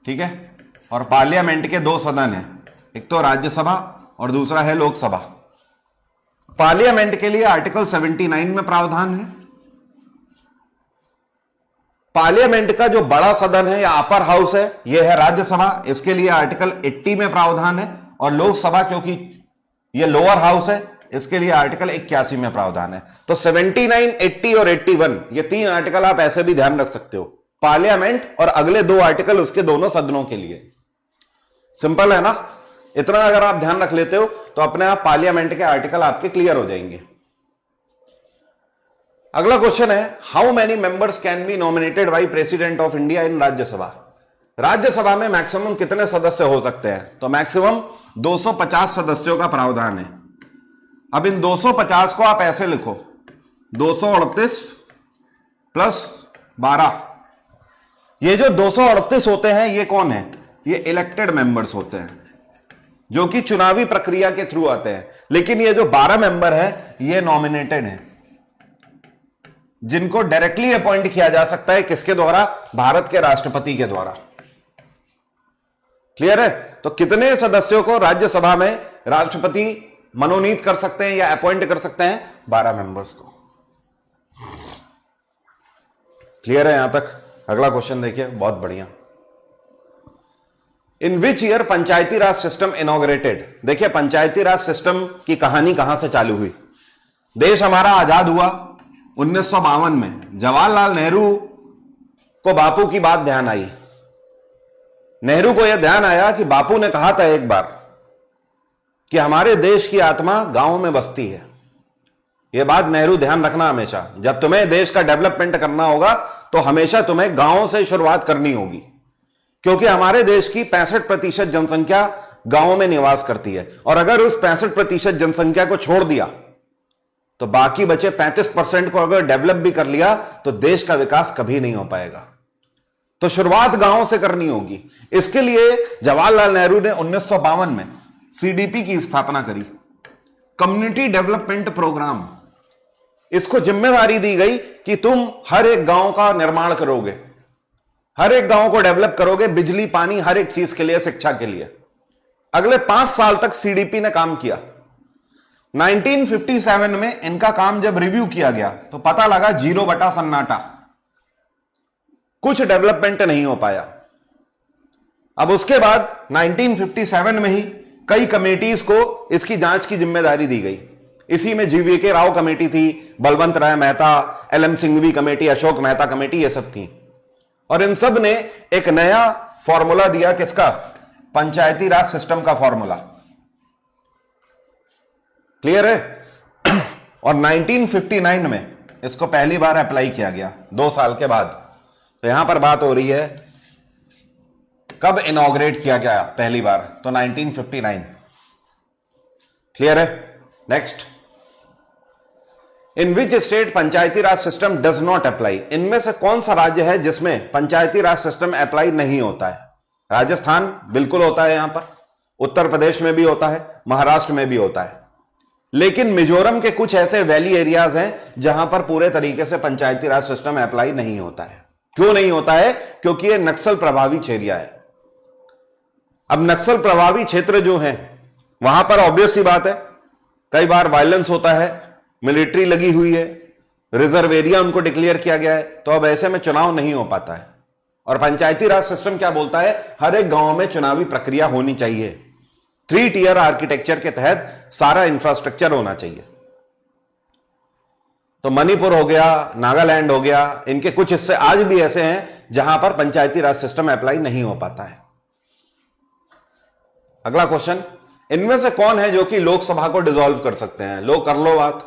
ठीक है, और पार्लियामेंट के दो सदन हैं, एक तो राज्यसभा और दूसरा है लोकसभा। पार्लियामेंट के लिए आर्टिकल 79 में प्रावधान है। पार्लियामेंट का जो बड़ा सदन है या अपर हाउस है, यह है राज्यसभा, इसके लिए आर्टिकल 80 में प्रावधान है। और लोकसभा, क्योंकि यह लोअर हाउस है, इसके लिए आर्टिकल 81 में प्रावधान है। तो 79, 80 और 81, ये तीन आर्टिकल आप ऐसे भी ध्यान रख सकते हो। पार्लियामेंट और अगले दो आर्टिकल उसके दोनों सदनों के लिए। सिंपल है ना? इतना अगर आप ध्यान रख लेते हो तो अपने आप पार्लियामेंट के आर्टिकल आपके क्लियर हो जाएंगे। अगला क्वेश्चन है, how many members can be nominated by president of India in Rajya Sabha. Rajya Sabha में मैक्सिमम कितने सदस्य हो सकते हैं? तो मैक्सिमम 250 सदस्यों का प्रावधान है। अब इन 250 को आप ऐसे लिखो, 238 प्लस 12। ये जो 238 होते हैं, ये कौन है? ये इलेक्टेड मेंबर्स होते हैं, जो कि चुनावी प्रक्रिया के थ्रू आते हैं। लेकिन ये जो 12 मेंबर है, ये नॉमिनेटेड है, जिनको डायरेक्टली अपॉइंट किया जा सकता है। किसके द्वारा? भारत के राष्ट्रपति के द्वारा। क्लियर है? तो कितने सदस्यों को राज्यसभा में राष्ट्रपति मनोनीत कर सकते हैं या अपॉइंट कर सकते हैं? 12 मेंबर्स को। क्लियर है यहां तक? अगला क्वेश्चन देखिए, बहुत बढ़िया। In which year panchayati raj system inaugurated? देखिए पंचायती राज सिस्टम की कहानी कहां से चालू हुई। देश हमारा आजाद हुआ 1952 में। जवाहरलाल नेहरू को बापू की बात ध्यान आई। नेहरू को यह ध्यान आया कि बापू ने कहा था एक बार कि हमारे देश की आत्मा गांव में बसती है। यह बात नेहरू ध्यान रखना हमेशा। जब तुम्हें देश का डेवलपमेंट करना होगा तो हमेशा तुम्हें गांव से शुरुआत करनी होगी, क्योंकि हमारे देश की 65% जनसंख्या गांव में निवास करती है। और अगर उस 65% जनसंख्या को छोड़ दिया तो बाकी बचे 35% को अगर डेवलप भी कर लिया तो देश का विकास कभी नहीं हो पाएगा। तो शुरुआत गांव से करनी होगी। इसके लिए जवाहरलाल नेहरू ने 1952 में सीडीपी की स्थापना करी, कम्युनिटी डेवलपमेंट प्रोग्राम। इसको जिम्मेदारी दी गई कि तुम हर एक गांव का निर्माण करोगे, हर एक गांव को डेवलप करोगे, बिजली पानी हर एक चीज के लिए, शिक्षा के लिए। अगले 5 साल तक सीडीपी ने काम किया। 1957 में इनका काम जब रिव्यू किया गया तो पता लगा 0 बटा सन्नाटा, कुछ डेवलपमेंट नहीं हो पाया। अब उसके बाद 1957 में ही कई कमेटीज को इसकी जांच की जिम्मेदारी दी गई। इसी में जीवीके राव कमेटी थी, Balwant Rai Mehta, LM Singhvi committee, Ashok Mehta committee, ये सब थी। और इन सब ने एक नया फॉर्मूला दिया, किसका? पंचायती राज सिस्टम का फॉर्मूला। क्लियर है? और 1959 में इसको पहली बार अप्लाई किया गया, 2 साल के बाद। तो यहां पर बात हो रही है कब इनॉग्रेट किया गया पहली बार? तो 1959। क्लियर है? Next, in which state Panchayati raj system does not apply? इनमें से कौन सा राज्य है जिसमें पंचायती राज सिस्टम अप्लाई नहीं होता है? राजस्थान बिल्कुल होता है, यहां पर उत्तर प्रदेश में भी होता है, महाराष्ट्र में भी होता है। लेकिन मिजोरम के कुछ ऐसे वैली एरियाज हैं जहां पर पूरे तरीके से पंचायती राज सिस्टम अप्लाई नहीं होता है। क्यों नहीं होता है? क्योंकि यह नक्सल प्रभावित एरिया है। अब नक्सल प्रभावी क्षेत्र जो है वहां पर ऑब्वियस सी बात है, कई बार वायलेंस होता है, मिलिट्री लगी हुई है, रिजर्व एरिया उनको डिक्लेयर किया गया है। तो अब ऐसे में चुनाव नहीं हो पाता है। और पंचायती राज सिस्टम क्या बोलता है? हर एक गांव में चुनावी प्रक्रिया होनी चाहिए। 3 टियर आर्किटेक्चर के तहत सारा इंफ्रास्ट्रक्चर होना चाहिए। तो मणिपुर हो गया, नागालैंड हो गया, इनके कुछ हिस्से आज भी ऐसे हैं जहां पर पंचायती राज सिस्टम अप्लाई नहीं हो पाता है। अगला क्वेश्चन, इनमें से कौन है जो कि लोकसभा को डिसॉल्व कर सकते हैं? लो कर लो बात,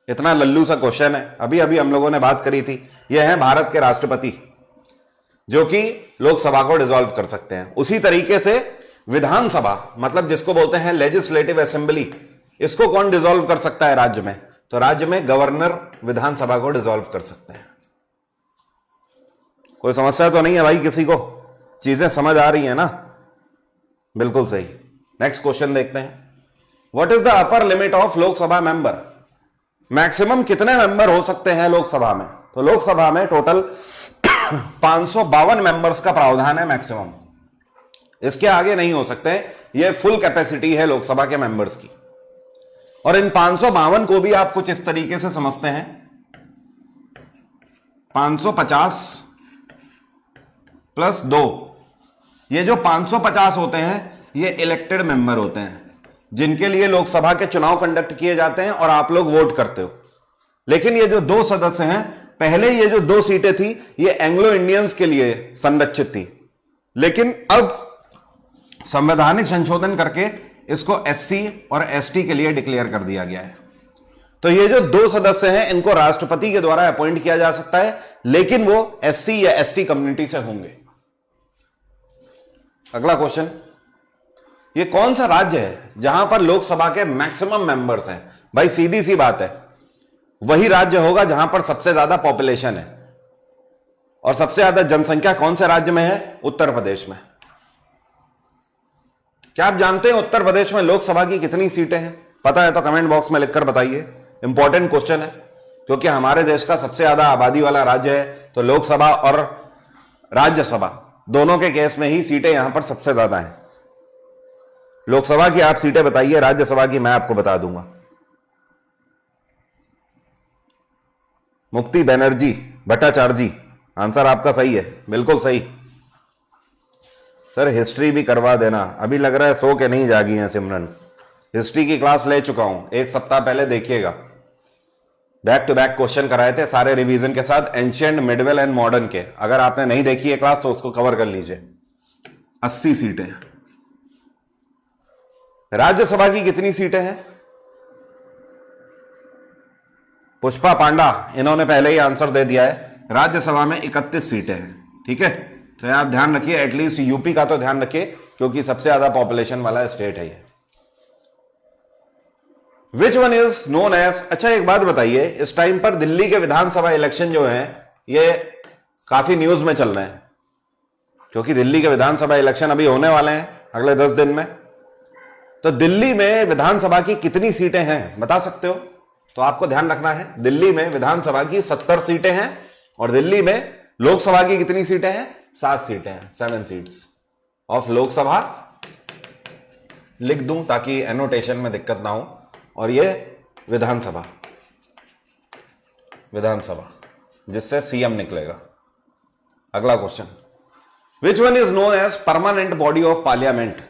इतना लल्लू सा क्वेश्चन है। अभी अभी हम लोगों ने बात करी थी। यह है भारत के राष्ट्रपति जो कि लोकसभा को डिसॉल्व कर सकते हैं। उसी तरीके से विधानसभा, मतलब जिसको बोलते हैं लेजिस्लेटिव असेंबली, इसको कौन डिसॉल्व कर सकता है राज्य में? तो राज्य में गवर्नर विधानसभा को डिसॉल्व कर सकते हैं। कोई समस्या तो नहीं है भाई किसी को? चीजें समझ आ रही है ना? बिल्कुल सही। नेक्स्ट क्वेश्चन देखते हैं। What is the upper limit of Lok Sabha member? Maximum कितने मेंबर हो सकते हैं लोकसभा में? तो लोकसभा में टोटल 552 मेंबर्स का प्रावधान है मैक्सिमम। इसके आगे नहीं हो सकते। यह फुल कैपेसिटी है लोकसभा के मेंबर्स की। और इन 552 को भी आप कुछ इस तरीके से समझते हैं, 550 प्लस 2। ये जो 550 होते हैं ये इलेक्टेड मेंबर होते हैं, जिनके लिए लोकसभा के चुनाव कंडक्ट किए जाते हैं और आप लोग वोट करते हो। लेकिन ये जो 2 सदस्य हैं, पहले ये जो 2 सीटें थी ये एंग्लो इंडियंस के लिए संरक्षित थी, लेकिन अब संवैधानिक संशोधन करके इसको एससी और एसटी के लिए डिक्लेयर कर दिया गया है। तो ये जो 2 सदस्य हैं इनको राष्ट्रपति के द्वारा अपॉइंट किया जा सकता है, लेकिन वो एससी या एसटी कम्युनिटी से होंगे। अगला क्वेश्चन, ये कौन सा राज्य है जहां पर लोकसभा के मैक्सिमम मेंबर्स हैं? भाई सीधी सी बात है, वही राज्य होगा जहां पर सबसे ज्यादा पॉपुलेशन है। और सबसे ज्यादा जनसंख्या कौन से राज्य में है? उत्तर प्रदेश में। क्या आप जानते हैं उत्तर प्रदेश में लोकसभा की कितनी सीटें हैं? पता है तो कमेंट बॉक्स में लिखकर बताइए। इंपॉर्टेंट क्वेश्चन है, क्योंकि हमारे देश का सबसे ज्यादा आबादी वाला राज्य है। तो लोकसभा और राज्यसभा दोनों के केस में ही सीटें यहां पर सबसे ज्यादा हैं। लोकसभा की आप सीटें बताइए, राज्यसभा की मैं आपको बता दूंगा। मुक्ति बनर्जी भट्टाचार्य जी, आंसर आपका सही है, बिल्कुल सही। सर हिस्ट्री भी करवा देना, अभी लग रहा है सो के नहीं जागी हैं सिमरन। हिस्ट्री की क्लास ले चुका हूं, एक सप्ताह पहले देखिएगा, बैक टू बैक क्वेश्चन कराए थे सारे रिवीजन के साथ, एंशिएंट, मिडवेल एंड मॉडर्न के। अगर आपने नहीं देखी है क्लास तो उसको कवर कर लीजिए। 80 सीटें। राज्यसभा की कितनी सीटें हैं? पुष्पा पांडा, इन्होंने पहले ही आंसर दे दिया है, राज्यसभा में 31 सीटें हैं। ठीक है, तो आप ध्यान रखिए, एटलीस्ट यूपी का तो ध्यान रखिए क्योंकि सबसे ज्यादा पॉपुलेशन वाला स्टेट है ये। Which one is known as, अच्छा एक बात बताइए, इस टाइम पर दिल्ली के विधानसभा इलेक्शन जो है ये काफी न्यूज में चल रहे हैं क्योंकि दिल्ली के विधानसभा इलेक्शन अभी होने वाले हैं अगले 10 दिन में। तो दिल्ली में विधानसभा की कितनी सीटें हैं बता सकते हो? तो आपको ध्यान रखना है, दिल्ली में विधानसभा की 70 सीटें हैं और दिल्ली में लोकसभा की कितनी सीटें हैं? 7 सीटें हैं, 7 सीट्स ऑफ लोकसभा। लिख दूं ताकि एनोटेशन में दिक्कत ना हो। और ये विधानसभा, विधानसभा जिससे सीएम निकलेगा। अगला question, which one is known as permanent body of parliament?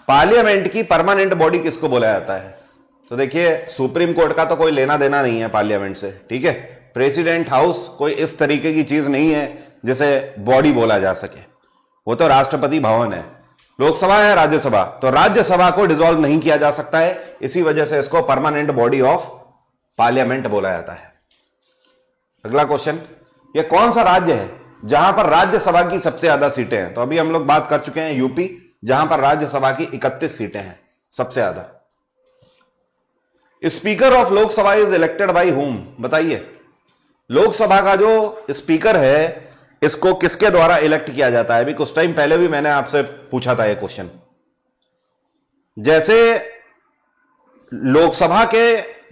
Parliament की परमानेंट बॉडी किसको बोला जाता है? तो देखिए, सुप्रीम कोर्ट का तो कोई लेना देना नहीं है पार्लियामेंट से, ठीक है। प्रेसिडेंट हाउस कोई इस तरीके की चीज नहीं है जिसे बॉडी बोला जा सके, वो तो राष्ट्रपति भवन है। लोकसभा है, राज्यसभा, तो राज्यसभा को डिसॉल्व नहीं किया जा सकता है, इसी वजह से इसको परमानेंट बॉडी ऑफ पार्लियामेंट बोला जाता है। अगला क्वेश्चन, ये कौन सा राज्य है जहां पर राज्यसभा की सबसे ज्यादा सीटें हैं? तो अभी हम लोग बात कर चुके हैं यूपी, जहां पर राज्यसभा की 31 सीटें हैं, सबसे ज्यादा। Speaker of Lok Sabha is elected by whom? बताइए, लोकसभा का जो स्पीकर है इसको किसके द्वारा इलेक्ट किया जाता है? अभी कुछ टाइम पहले भी मैंने आपसे पूछा था ये क्वेश्चन। जैसे लोकसभा के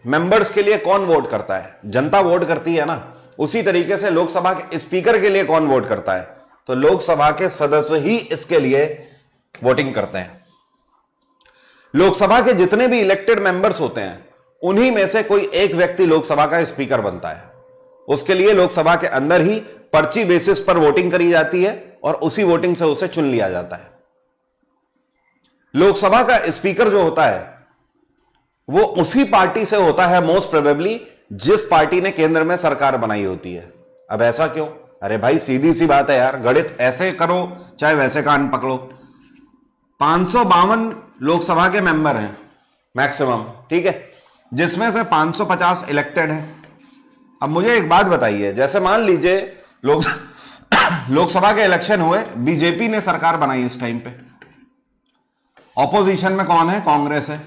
मेंबर्स के लिए कौन वोट करता है? जनता वोट करती है ना, उसी तरीके से लोकसभा के स्पीकर के लिए कौन वोट करता है? तो लोकसभा के सदस्य ही इसके लिए वोटिंग करते हैं। लोकसभा के जितने भी इलेक्टेड मेंबर्स होते हैं उन्हीं में से कोई एक व्यक्ति लोकसभा का स्पीकर बनता है। उसके लिए लोकसभा के अंदर ही पर्ची बेसिस पर वोटिंग करी जाती है और उसी वोटिंग से उसे चुन लिया जाता है। लोकसभा का स्पीकर जो होता है वो उसी पार्टी से होता है मोस्ट प्रोबेबली जिस पार्टी ने केंद्र में सरकार बनाई होती है। अब ऐसा क्यों? अरे भाई सीधी सी बात है यार, गणित ऐसे करो चाहे वैसे कान पकड़ो। 552 लोकसभा के मेंबर हैं मैक्सिमम, ठीक है, जिसमें से 550 इलेक्टेड हैं। अब मुझे एक बात बताइए, जैसे मान लीजिए लोकसभा के इलेक्शन हुए, बीजेपी ने सरकार बनाई, इस टाइम पे ऑपोजिशन में कौन है? कांग्रेस है,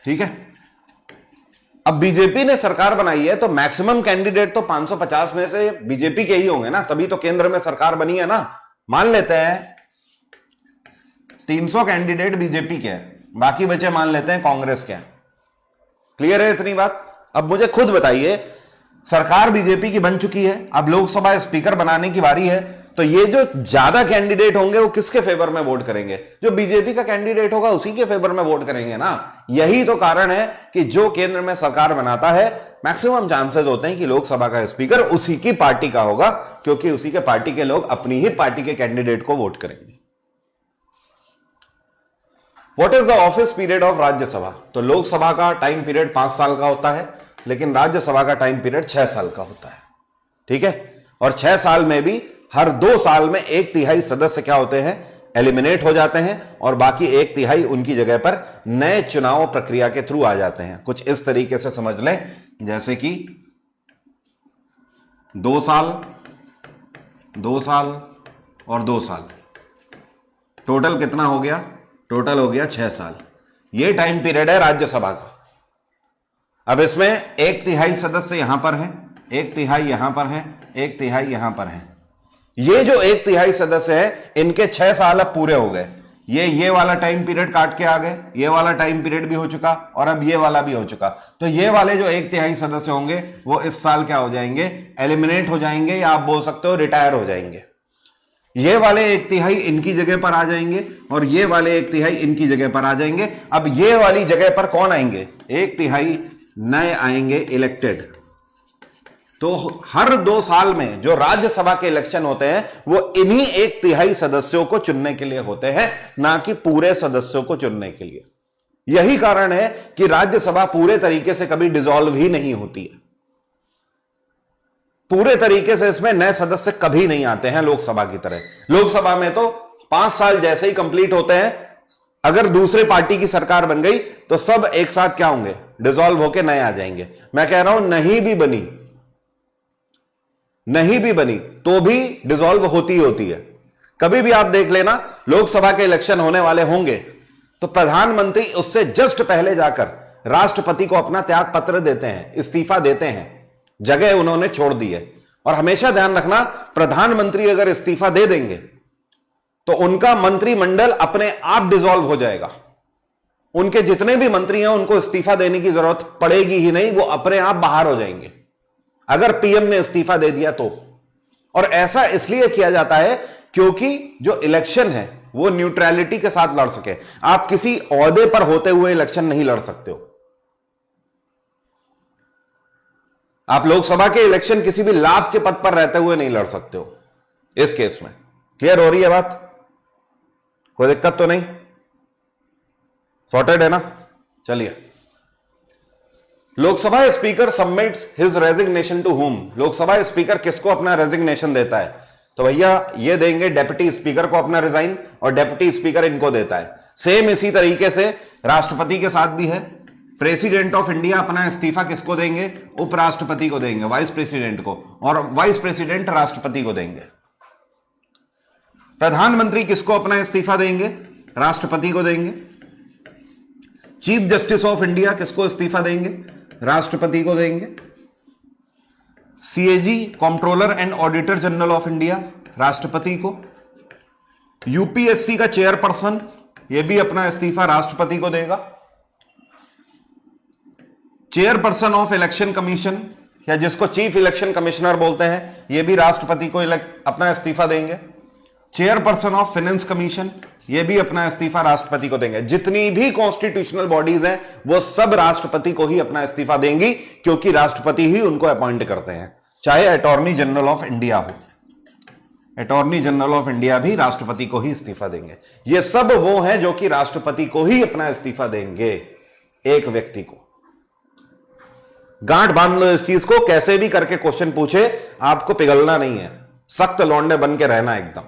ठीक है। अब बीजेपी ने सरकार बनाई है तो मैक्सिमम कैंडिडेट तो 550 में से बीजेपी के ही होंगे ना, तभी तो केंद्र में सरकार बनी है ना। मान लेते हैं 300 कैंडिडेट बीजेपी के हैं, बाकी बचे मान लेते हैं कांग्रेस के। क्लियर है इतनी बात? अब मुझे खुद बताइए, सरकार बीजेपी की बन चुकी है, अब लोकसभा स्पीकर बनाने की बारी है, तो ये जो ज्यादा कैंडिडेट होंगे वो किसके फेवर में वोट करेंगे? जो बीजेपी का कैंडिडेट होगा उसी के फेवर में वोट करेंगे ना। यही तो कारण है कि जो केंद्र में सरकार बनाता है मैक्सिमम चांसेस होते हैं कि लोकसभा का स्पीकर उसी की पार्टी का होगा, क्योंकि उसी के पार्टी के लोग अपनी ही पार्टी के कैंडिडेट को वोट करेंगे। What is the office period of Rajya Sabha? तो लोकसभा का टाइम पीरियड 5 साल का होता है, लेकिन राज्यसभा का टाइम पीरियड 6 साल का होता है, ठीक है। और 6 साल में भी हर 2 साल में 1/3 सदस्य क्या होते हैं? एलिमिनेट हो जाते हैं, और बाकी 1/3 उनकी जगह पर नए चुनाव प्रक्रिया के थ्रू आ जाते हैं। कुछ इस तरीके से समझ लें, जैसे कि 2 साल, 2 साल और 2 साल, टोटल कितना हो गया? टोटल हो गया 6 साल। यह टाइम पीरियड है राज्यसभा का। अब इसमें 1/3 सदस्य यहां पर हैं, 1/3 यहां पर हैं, 1/3 यहां पर हैं। ये जो 1/3 सदस्य है इनके 6 साल अब पूरे हो गए। ये वाला टाइम पीरियड काट के आ गए, ये वाला टाइम पीरियड भी हो चुका और अब ये वाला भी हो चुका। तो ये वाले जो 1/3 सदस्य होंगे वो इस साल क्या हो जाएंगे? एलिमिनेट हो जाएंगे, या आप बोल सकते हो रिटायर हो जाएंगे। ये वाले 1/3 इनकी जगह पर आ जाएंगे और ये वाले 1/3 इनकी जगह पर आ जाएंगे। अब ये वाली जगह पर कौन आएंगे? 1/3 नए आएंगे इलेक्टेड। तो हर 2 साल में जो राज्यसभा के इलेक्शन होते हैं वो इन्हीं 1/3 सदस्यों को चुनने के लिए होते हैं, ना कि पूरे सदस्यों को चुनने के लिए। यही कारण है कि राज्यसभा पूरे तरीके से कभी डिसॉल्व ही नहीं होती है। पूरे तरीके से इसमें नए सदस्य कभी नहीं आते हैं लोकसभा की तरह। लोकसभा में तो 5 साल जैसे ही कंप्लीट होते हैं, अगर दूसरी पार्टी की सरकार बन गई तो सब एक साथ क्या होंगे? डिसॉल्व होकर नए आ जाएंगे। मैं कह रहा हूं नहीं भी बनी तो भी डिसॉल्व होती ही होती है। कभी भी आप देख लेना, लोकसभा के इलेक्शन होने वाले होंगे तो प्रधानमंत्री उससे जस्ट पहले जाकर राष्ट्रपति को अपना त्याग पत्र देते हैं, इस्तीफा देते हैं। जगह उन्होंने छोड़ दी है। और हमेशा ध्यान रखना, प्रधानमंत्री अगर इस्तीफा दे देंगे तो उनका मंत्रिमंडल अपने आप डिसॉल्व हो जाएगा। उनके जितने भी मंत्री हैं उनको इस्तीफा देने की जरूरत पड़ेगी ही नहीं, वो अपने आप बाहर हो जाएंगे अगर पीएम ने इस्तीफा दे दिया तो। और ऐसा इसलिए किया जाता है क्योंकि जो इलेक्शन है वो न्यूट्रलिटी के साथ लड़ सके। आप किसी ओहदे पर होते हुए इलेक्शन नहीं लड़ सकते हो। आप लोकसभा के इलेक्शन किसी भी लाभ के पद पर रहते हुए नहीं लड़ सकते हो इस केस में। क्लियर हो रही है बात? कोई दिक्कत तो नहीं? सॉर्टेड है ना? चलिए, Lok Sabha speaker submits his resignation to whom. Lok Sabha speaker किसको अपना रेजिग्नेशन देता है? तो भैया ये देंगे डेप्यूटी स्पीकर को अपना रिजाइन, और डेप्यूटी स्पीकर इनको देता है। सेम इसी तरीके से राष्ट्रपति के साथ भी है। प्रेसिडेंट ऑफ इंडिया अपना इस्तीफा किसको देंगे? उपराष्ट्रपति को देंगे, वाइस प्रेसिडेंट को, और वाइस प्रेसिडेंट राष्ट्रपति को देंगे। प्रधानमंत्री किसको अपना इस्तीफा देंगे? राष्ट्रपति को देंगे। चीफ जस्टिस ऑफ इंडिया किसको इस्तीफा देंगे? राष्ट्रपति को देंगे। CAG controller and auditor general of India राष्ट्रपति को। यूपीएससी का चेयरपर्सन यह भी अपना इस्तीफा राष्ट्रपति को देगा। चेयरपर्सन ऑफ इलेक्शन कमीशन, या जिसको चीफ इलेक्शन कमिश्नर बोलते हैं, यह भी राष्ट्रपति को अपना इस्तीफा देंगे। चेयरपर्सन ऑफ फाइनेंस कमीशन, यह भी अपना इस्तीफा राष्ट्रपति को देंगे। जितनी भी कॉन्स्टिट्यूशनल बॉडीज हैं वो सब राष्ट्रपति को ही अपना इस्तीफा देंगी, क्योंकि राष्ट्रपति ही उनको अपॉइंट करते हैं। चाहे अटॉर्नी जनरल ऑफ इंडिया हो, अटॉर्नी जनरल ऑफ इंडिया भी राष्ट्रपति को ही इस्तीफा देंगे। ये सब वो हैं जो कि राष्ट्रपति को ही अपना इस्तीफा देंगे, एक व्यक्ति को। गांठ बांध लो इस चीज को, कैसे भी करके क्वेश्चन पूछे आपको पिघलना नहीं है, सख्त लौंडे बन के रहना एकदम।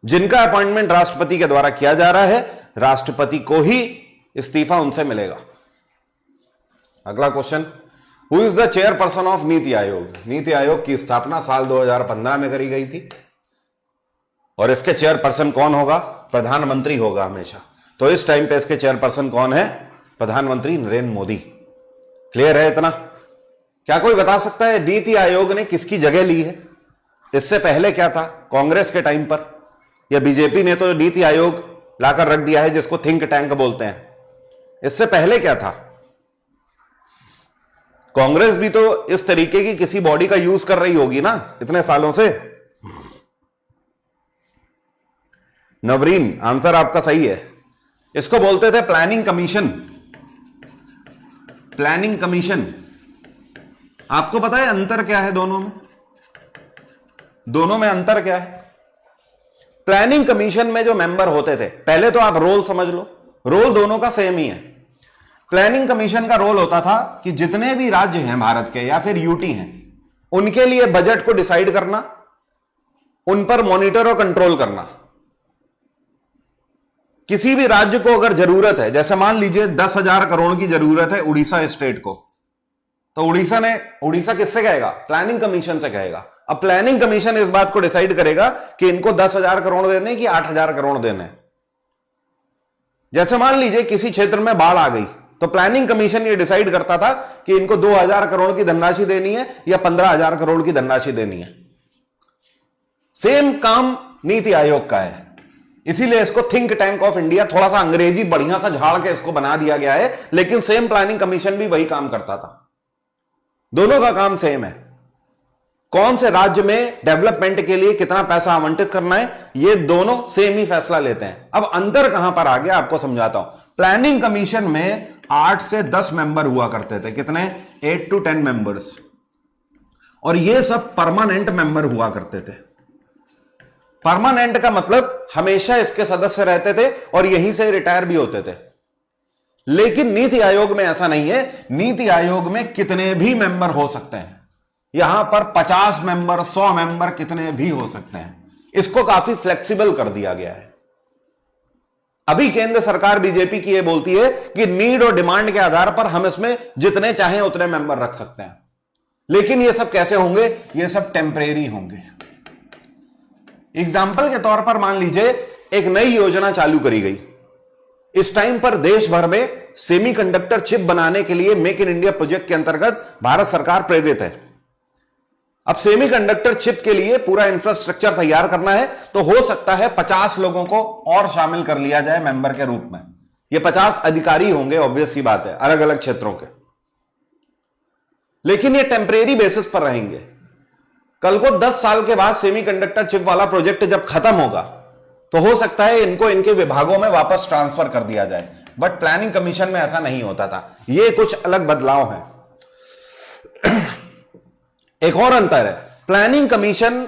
जिनका अपॉइंटमेंट राष्ट्रपति के द्वारा किया जा रहा है, राष्ट्रपति को ही इस्तीफा उनसे मिलेगा। अगला question, who is the chairperson of NITI Aayog? NITI Aayog की स्थापना साल 2015 में करी गई थी, और इसके चेयरपर्सन कौन होगा? प्रधानमंत्री होगा हमेशा। तो इस टाइम पे इसके चेयरपर्सन कौन है? प्रधानमंत्री नरेंद्र मोदी। क्लियर है इतना? क्या कोई बता सकता है नीति आयोग ने किसकी जगह ली है? इससे पहले क्या था? कांग्रेस के टाइम पर या बीजेपी ने तो नीति आयोग लाकर रख दिया है, जिसको थिंक टैंक बोलते हैं। इससे पहले क्या था? कांग्रेस भी तो इस तरीके की किसी बॉडी का यूज कर रही होगी ना इतने सालों से। नवरीन, आंसर आपका सही है। इसको बोलते थे प्लानिंग कमीशन। प्लानिंग कमीशन, आपको पता है अंतर क्या है दोनों में? दोनों में अंतर क्या है? प्लानिंग कमीशन में जो मेंबर होते थे, पहले तो आप रोल समझ लो, रोल दोनों का सेम ही है। प्लानिंग कमीशन का रोल होता था कि जितने भी राज्य हैं भारत के या फिर यूटी हैं, उनके लिए बजट को डिसाइड करना, उन पर मॉनिटर और कंट्रोल करना। किसी भी राज्य को अगर जरूरत है, जैसे मान लीजिए 10,000 करोड़ की जरूरत है उड़ीसा स्टेट को, तो उड़ीसा किससे कहेगा? प्लानिंग कमीशन से कहेगा। अब प्लानिंग कमीशन इस बात को डिसाइड करेगा कि इनको 10,000 करोड़ देने कि 8,000 करोड़ देने। जैसे मान लीजिए किसी क्षेत्र में बाढ़ आ गई, तो प्लानिंग कमीशन ये डिसाइड करता था कि इनको 2,000 करोड़ की धनराशि देनी है या 15,000 करोड़ की धनराशि देनी है। सेम काम नीति आयोग का है, इसीलिए इसको थिंक टैंक ऑफ इंडिया, थोड़ा सा अंग्रेजी बढ़िया सा झाड़ के इसको बना दिया गया है, लेकिन सेम प्लानिंग कमीशन भी वही काम करता था। दोनों का काम सेम है। कौन से राज्य में डेवलपमेंट के लिए कितना पैसा आवंटित करना है, ये दोनों सेम ही फैसला लेते हैं। अब अंतर कहां पर आ गया आपको समझाता हूं। प्लानिंग कमीशन में 8 से 10 मेंबर हुआ करते थे, कितने, 8 to 10 मेंबर्स, और ये सब परमानेंट मेंबर हुआ करते थे। परमानेंट का मतलब हमेशा इसके सदस्य रहते थे और यहीं से रिटायर भी होते थे। लेकिन नीति आयोग में ऐसा नहीं है। नीति आयोग में कितने भी मेंबर हो सकते हैं, यहां पर 50 मेंबर, 100 मेंबर, कितने भी हो सकते हैं। इसको काफी फ्लेक्सिबल कर दिया गया है। अभी केंद्र सरकार बीजेपी की यह बोलती है कि नीड और डिमांड के आधार पर हम इसमें जितने चाहें उतने मेंबर रख सकते हैं। लेकिन ये सब कैसे होंगे, ये सब टेम्परेरी होंगे। एग्जाम्पल के तौर पर मान लीजिए एक नई योजना चालू करी गई। इस टाइम पर देश भर में सेमीकंडक्टर चिप बनाने के लिए मेक इन इंडिया प्रोजेक्ट के अंतर्गत भारत सरकार प्रेरित है। अब सेमीकंडक्टर चिप के लिए पूरा इंफ्रास्ट्रक्चर तैयार करना है, तो हो सकता है 50 लोगों को और शामिल कर लिया जाए मेंबर के रूप में। ये 50 अधिकारी होंगे, ऑब्वियस सी बात है, अलग अलग क्षेत्रों के। लेकिन ये टेम्परेरी बेसिस पर रहेंगे। कल को 10 साल के बाद सेमीकंडक्टर चिप वाला प्रोजेक्ट जब खत्म होगा, तो हो सकता है इनको इनके विभागों में वापस ट्रांसफर कर दिया जाए। बट प्लानिंग कमीशन में ऐसा नहीं होता था। ये कुछ अलग बदलाव है। एक और अंतर है, प्लानिंग कमीशन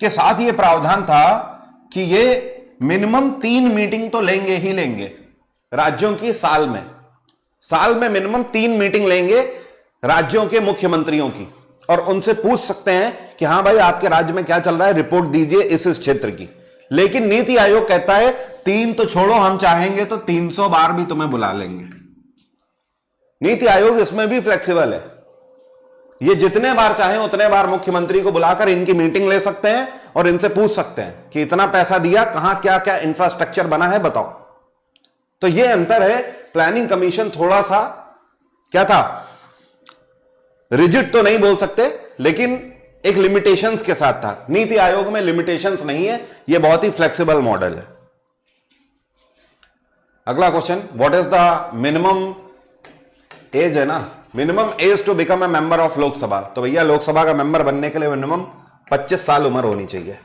के साथ यह प्रावधान था कि ये मिनिमम 3 मीटिंग तो लेंगे ही लेंगे राज्यों की साल में मिनिमम 3 मीटिंग लेंगे राज्यों के मुख्यमंत्रियों की, और उनसे पूछ सकते हैं कि हां भाई आपके राज्य में क्या चल रहा है, रिपोर्ट दीजिए इस क्षेत्र की। लेकिन नीति आयोग कहता है 3 तो छोड़ो, हम चाहेंगे तो 300 बार भी तुम्हें बुला लेंगे। नीति आयोग इसमें भी फ्लेक्सिबल है। ये जितने बार चाहें उतने बार मुख्यमंत्री को बुलाकर इनकी मीटिंग ले सकते हैं और इनसे पूछ सकते हैं कि इतना पैसा दिया, कहां क्या क्या इंफ्रास्ट्रक्चर बना है, बताओ। तो ये अंतर है। प्लानिंग कमीशन थोड़ा सा क्या था, रिजिड तो नहीं बोल सकते, लेकिन एक लिमिटेशंस के साथ था। नीति आयोग में लिमिटेशंस नहीं है, यह बहुत ही फ्लेक्सिबल मॉडल है। अगला question, what is the minimum age, है ना, minimum age to become a member of Lok Sabha. तो भैया लोकसभा का मेंबर बनने के लिए मिनिमम 25 साल उम्र होनी चाहिए।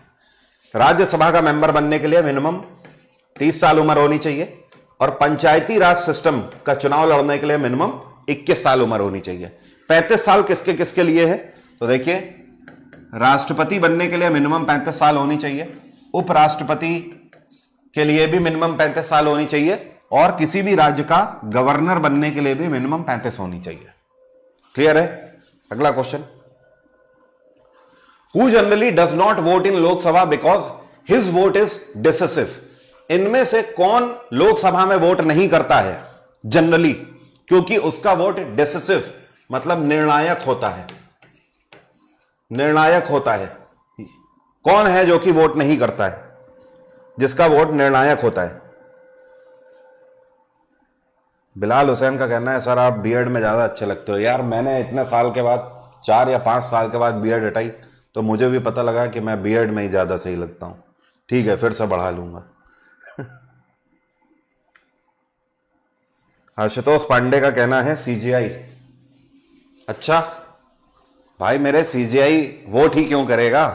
राज्यसभा का मेंबर बनने के लिए मिनिमम 30 साल उम्र होनी चाहिए, और पंचायती राज सिस्टम का चुनाव लड़ने के लिए मिनिमम 21 साल उम्र होनी चाहिए। 35 साल किसके किसके लिए है, तो देखिए राष्ट्रपति बनने के लिए मिनिमम 35 साल होनी चाहिए, उपराष्ट्रपति के लिए भी मिनिमम 35 साल होनी चाहिए, और किसी भी राज्य का गवर्नर बनने के लिए भी मिनिमम 35 होनी चाहिए। क्लियर है। अगला question, who generally does not vote in Lok Sabha because his vote is decisive. इनमें से कौन लोकसभा में वोट नहीं करता है जनरली, क्योंकि उसका वोट डिसिसिव मतलब निर्णायक होता है। निर्णायक होता है। कौन है जो कि वोट नहीं करता है, जिसका वोट निर्णायक होता है? बिलाल हुसैन का कहना है सर आप बीएड में ज्यादा अच्छे लगते हो। यार मैंने इतने साल के बाद, 4 या 5 साल के बाद बीएड हटाई, तो मुझे भी पता लगा कि मैं बीएड में ही ज्यादा सही लगता हूं। ठीक है, फिर से बढ़ा लूंगा। आशुतोष पांडे का कहना है सीजीआई। अच्छा भाई मेरे, सीजीआई वोट ही क्यों करेगा?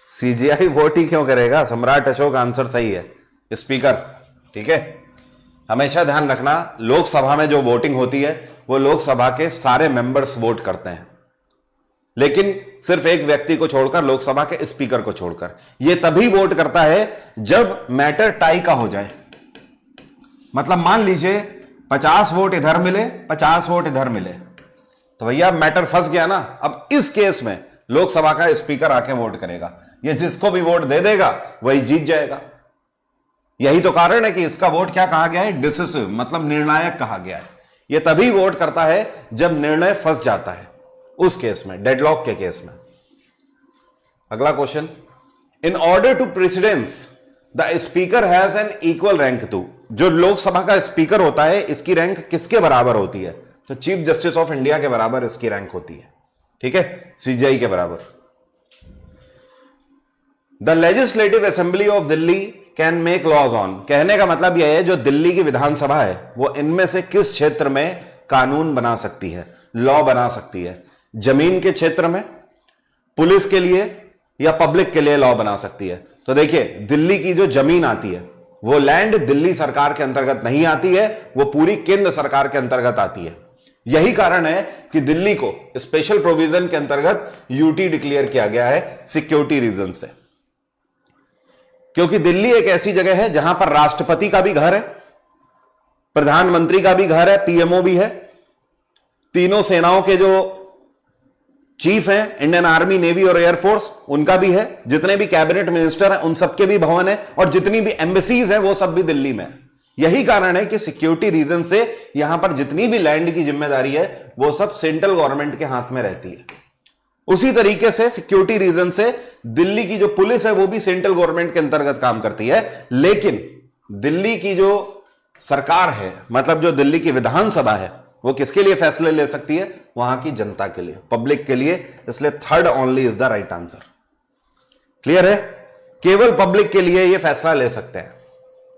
सीजीआई वोट ही क्यों करेगा? सम्राट अशोक आंसर सही है। स्पीकर, ठीक है। हमेशा ध्यान रखना, लोकसभा में जो वोटिंग होती है वो लोकसभा के सारे मेंबर्स वोट करते हैं, लेकिन सिर्फ एक व्यक्ति को छोड़कर, लोकसभा के स्पीकर को छोड़कर। यह तभी वोट करता है जब मैटर टाई का हो जाए। मतलब मान लीजिए 50 वोट इधर मिले, 50 वोट इधर मिले, तो भैया मैटर फंस गया ना। अब इस केस में लोकसभा का स्पीकर आके वोट करेगा। ये जिसको भी वोट दे देगा वही जीत जाएगा। यही तो कारण है कि इसका वोट क्या कहा गया है, डिसिसिव मतलब निर्णायक कहा गया है। यह तभी वोट करता है जब निर्णय फंस जाता है, उस केस में, डेडलॉक के केस में। अगला question, in order to precedence the speaker has an equal rank to. जो लोकसभा का स्पीकर होता है इसकी रैंक किसके बराबर होती है? तो चीफ जस्टिस ऑफ इंडिया के बराबर इसकी रैंक होती है। ठीक है, सीजीआई के बराबर। The legislative assembly of Delhi can make laws on. कहने का मतलब यह है जो दिल्ली की विधानसभा है वो इनमें से किस क्षेत्र में कानून बना सकती है, लॉ बना सकती है? जमीन के क्षेत्र में, पुलिस के लिए या पब्लिक के लिए लॉ बना सकती है। तो देखिए, दिल्ली की जो जमीन आती है वो लैंड दिल्ली सरकार के अंतर्गत नहीं आती है, वो पूरी केंद्र सरकार के अंतर्गत आती है। यही कारण है कि दिल्ली को स्पेशल प्रोविजन के अंतर्गत यूटी डिक्लेयर किया गया है सिक्योरिटी रीजन से, क्योंकि दिल्ली एक ऐसी जगह है जहां पर राष्ट्रपति का भी घर है, प्रधानमंत्री का भी घर है, पीएमओ भी है, तीनों सेनाओं के जो चीफ हैं, इंडियन आर्मी, नेवी और एयरफोर्स, उनका भी है, जितने भी कैबिनेट मिनिस्टर हैं उन सबके भी भवन है, और जितनी भी एम्बेसीज हैं वो सब भी दिल्ली में है। यही कारण है कि सिक्योरिटी रीजन से यहां पर जितनी भी लैंड की जिम्मेदारी है वो सब सेंट्रल गवर्नमेंट के हाथ में रहती है। उसी तरीके से सिक्योरिटी रीजन से दिल्ली की जो पुलिस है वो भी सेंट्रल गवर्नमेंट के अंतर्गत काम करती है, लेकिन दिल्ली की जो सरकार है, मतलब जो दिल्ली की विधानसभा है, वो किसके लिए फैसले ले सकती है? वहां की जनता के लिए, पब्लिक के लिए। इसलिए third only is the right answer. Clear है? केवल पब्लिक के लिए ये फैसला ले सकते हैं।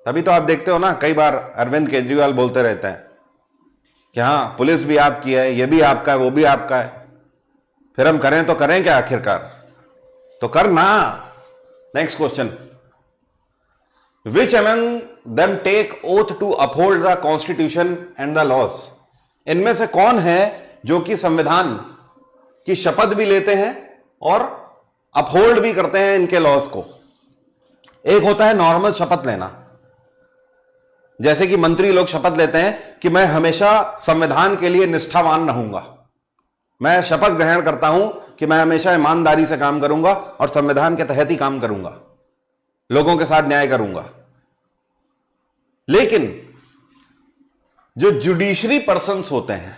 तभी तो आप देखते हो ना, कई बार अरविंद केजरीवाल बोलते रहते हैं कि हां पुलिस भी आपकी है, ये भी आपका है, वो भी आपका है, फिर हम करें तो करें क्या आखिरकार? तो करना। Next question, which among them take oath to uphold the constitution and the laws? इनमें से कौन है जो कि संविधान की शपथ भी लेते हैं और अपहोल्ड भी करते हैं इनके लॉज को? एक होता है नॉर्मल शपथ लेना, जैसे कि मंत्री लोग शपथ लेते हैं कि मैं हमेशा संविधान के लिए निष्ठावान रहूंगा, मैं शपथ ग्रहण करता हूं कि मैं हमेशा ईमानदारी से काम करूंगा और संविधान के तहत ही काम करूंगा, लोगों के साथ न्याय करूंगा। लेकिन जो जुडिशरी पर्सन्स होते हैं,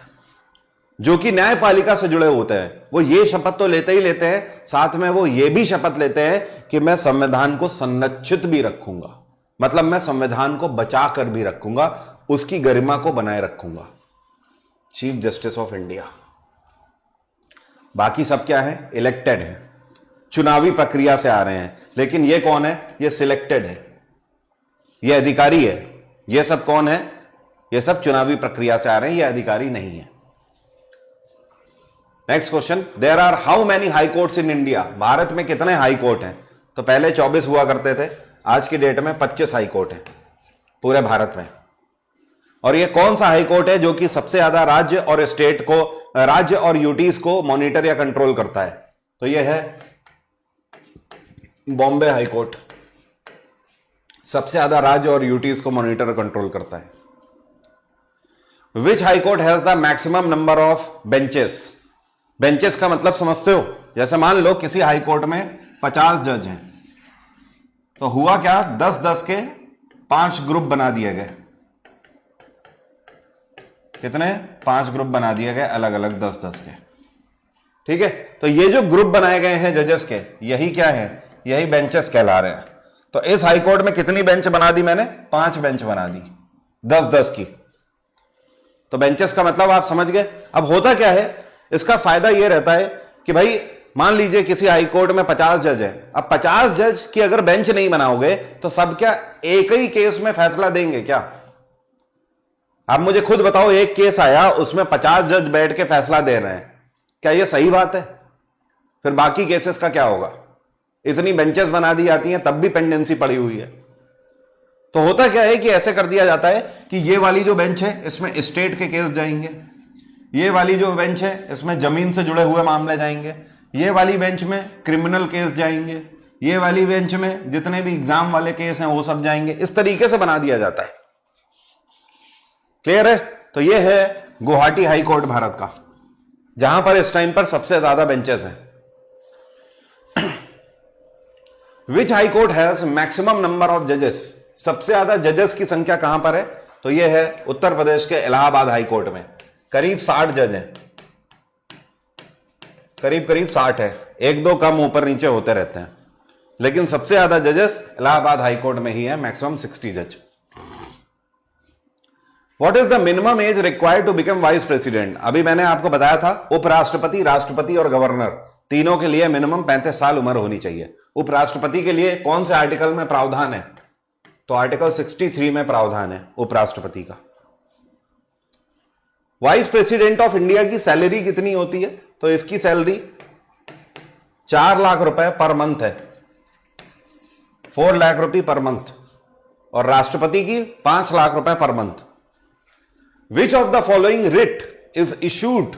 जो कि न्यायपालिका से जुड़े होते हैं, वो ये शपथ तो लेते ही लेते हैं, साथ में वो ये भी शपथ लेते हैं कि मैं संविधान को संरक्षित भी रखूंगा, मतलब मैं संविधान को बचा कर भी रखूंगा, उसकी गरिमा को बनाए रखूंगा। Chief justice of India. बाकी सब क्या है? इलेक्टेड है, चुनावी प्रक्रिया से आ रहे हैं। लेकिन ये कौन है? ये सिलेक्टेड है, ये अधिकारी है। ये सब कौन है? ये सब चुनावी प्रक्रिया से आ रहे हैं, ये अधिकारी नहीं है। Next question, there are how many high courts in India? Bharat में कितने हाई कोर्ट हैं? तो पहले 24 हुआ करते थे, आज की डेट में 25 हाई कोर्ट हैं पूरे भारत में। और ये कौन सा हाई कोर्ट है जो कि सबसे ज्यादा राज्य और स्टेट को, राज्य और यूटीज को मॉनिटर या कंट्रोल करता है? तो ये है बॉम्बे हाई कोर्ट, सबसे ज्यादा राज्य और यूटीज को मॉनिटर और कंट्रोल करता है। Which high court has the maximum number of benches? Benches का मतलब समझते हो? जैसे मान लो किसी हाई कोर्ट में 50 जज हैं, तो हुआ क्या, 10-10 के 5 ग्रुप बना दिए गए। कितने? 5 ग्रुप बना दिए गए, अलग अलग 10-10 के। ठीक है, तो ये जो ग्रुप बनाए गए हैं जजेस के, यही क्या है? यही बेंचेस कहला रहे हैं। तो इस हाई कोर्ट में कितनी बेंच बना दी मैंने? 5 बेंच बना दी, 10-10 की। तो बेंचेस का मतलब आप समझ गए। अब होता क्या है, इसका फायदा यह रहता है कि भाई मान लीजिए किसी हाई कोर्ट में 50 जज है, अब 50 जज की अगर बेंच नहीं बनाओगे तो सब क्या एक ही केस में फैसला देंगे क्या? आप मुझे खुद बताओ, एक केस आया उसमें 50 जज बैठ के फैसला दे रहे हैं, क्या यह सही बात है? फिर बाकी केसेस का क्या होगा? इतनी बेंचेस बना दी जाती हैं तब भी पेंडेंसी पड़ी हुई है। तो होता क्या है कि ऐसे कर दिया जाता है कि ये वाली जो बेंच है इसमें स्टेट के केस जाएंगे, ये वाली जो बेंच है इसमें जमीन से जुड़े हुए मामले जाएंगे, ये वाली बेंच में क्रिमिनल केस जाएंगे, ये वाली बेंच में जितने भी एग्जाम वाले केस हैं वो सब जाएंगे। इस तरीके से बना दिया जाता है। क्लियर है? तो ये है गुवाहाटी हाई कोर्ट भारत का, जहां पर इस टाइम पर सबसे ज्यादा बेंचेस हैं। Which high court has maximum number of जजेस? सबसे ज्यादा जजेस की संख्या कहां पर है? तो यह है उत्तर प्रदेश के इलाहाबाद हाई कोर्ट में, करीब 60 जज हैं, करीब 60 है, 1-2 कम ऊपर नीचे होते रहते हैं, लेकिन सबसे ज्यादा जजेस इलाहाबाद हाई कोर्ट में ही है, मैक्सिमम 60 जज। What is the minimum age required to become vice president? अभी मैंने आपको बताया था उपराष्ट्रपति, राष्ट्रपति और गवर्नर तीनों के लिए मिनिमम 35 साल उम्र होनी चाहिए। उपराष्ट्रपति के लिए कौन से आर्टिकल में प्रावधान है? तो आर्टिकल 63 में प्रावधान है उपराष्ट्रपति का। वाइस प्रेसिडेंट ऑफ इंडिया की सैलरी कितनी होती है? तो इसकी सैलरी 4 लाख रुपए पर मंथ है, 4 लाख रुपए पर मंथ, और राष्ट्रपति की 5 लाख रुपए per month. Which of the following writ is issued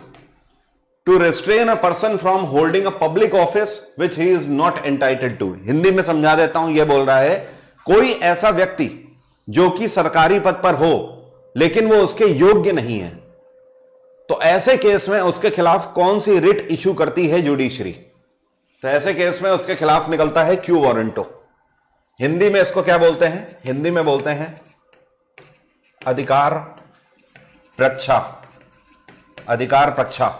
to restrain a person from holding a public office which he is not entitled to? Hindi में समझा देता हूं, यह बोल रहा है कोई ऐसा व्यक्ति जो कि सरकारी पद पर हो लेकिन वो उसके योग्य नहीं है, तो ऐसे केस में उसके खिलाफ कौन सी रिट इशू करती है जुडिशरी? तो ऐसे केस में उसके खिलाफ निकलता है क्यू वारंटो। हिंदी में इसको क्या बोलते हैं? हिंदी में बोलते हैं अधिकार प्रक्षा। अधिकार प्रक्षा,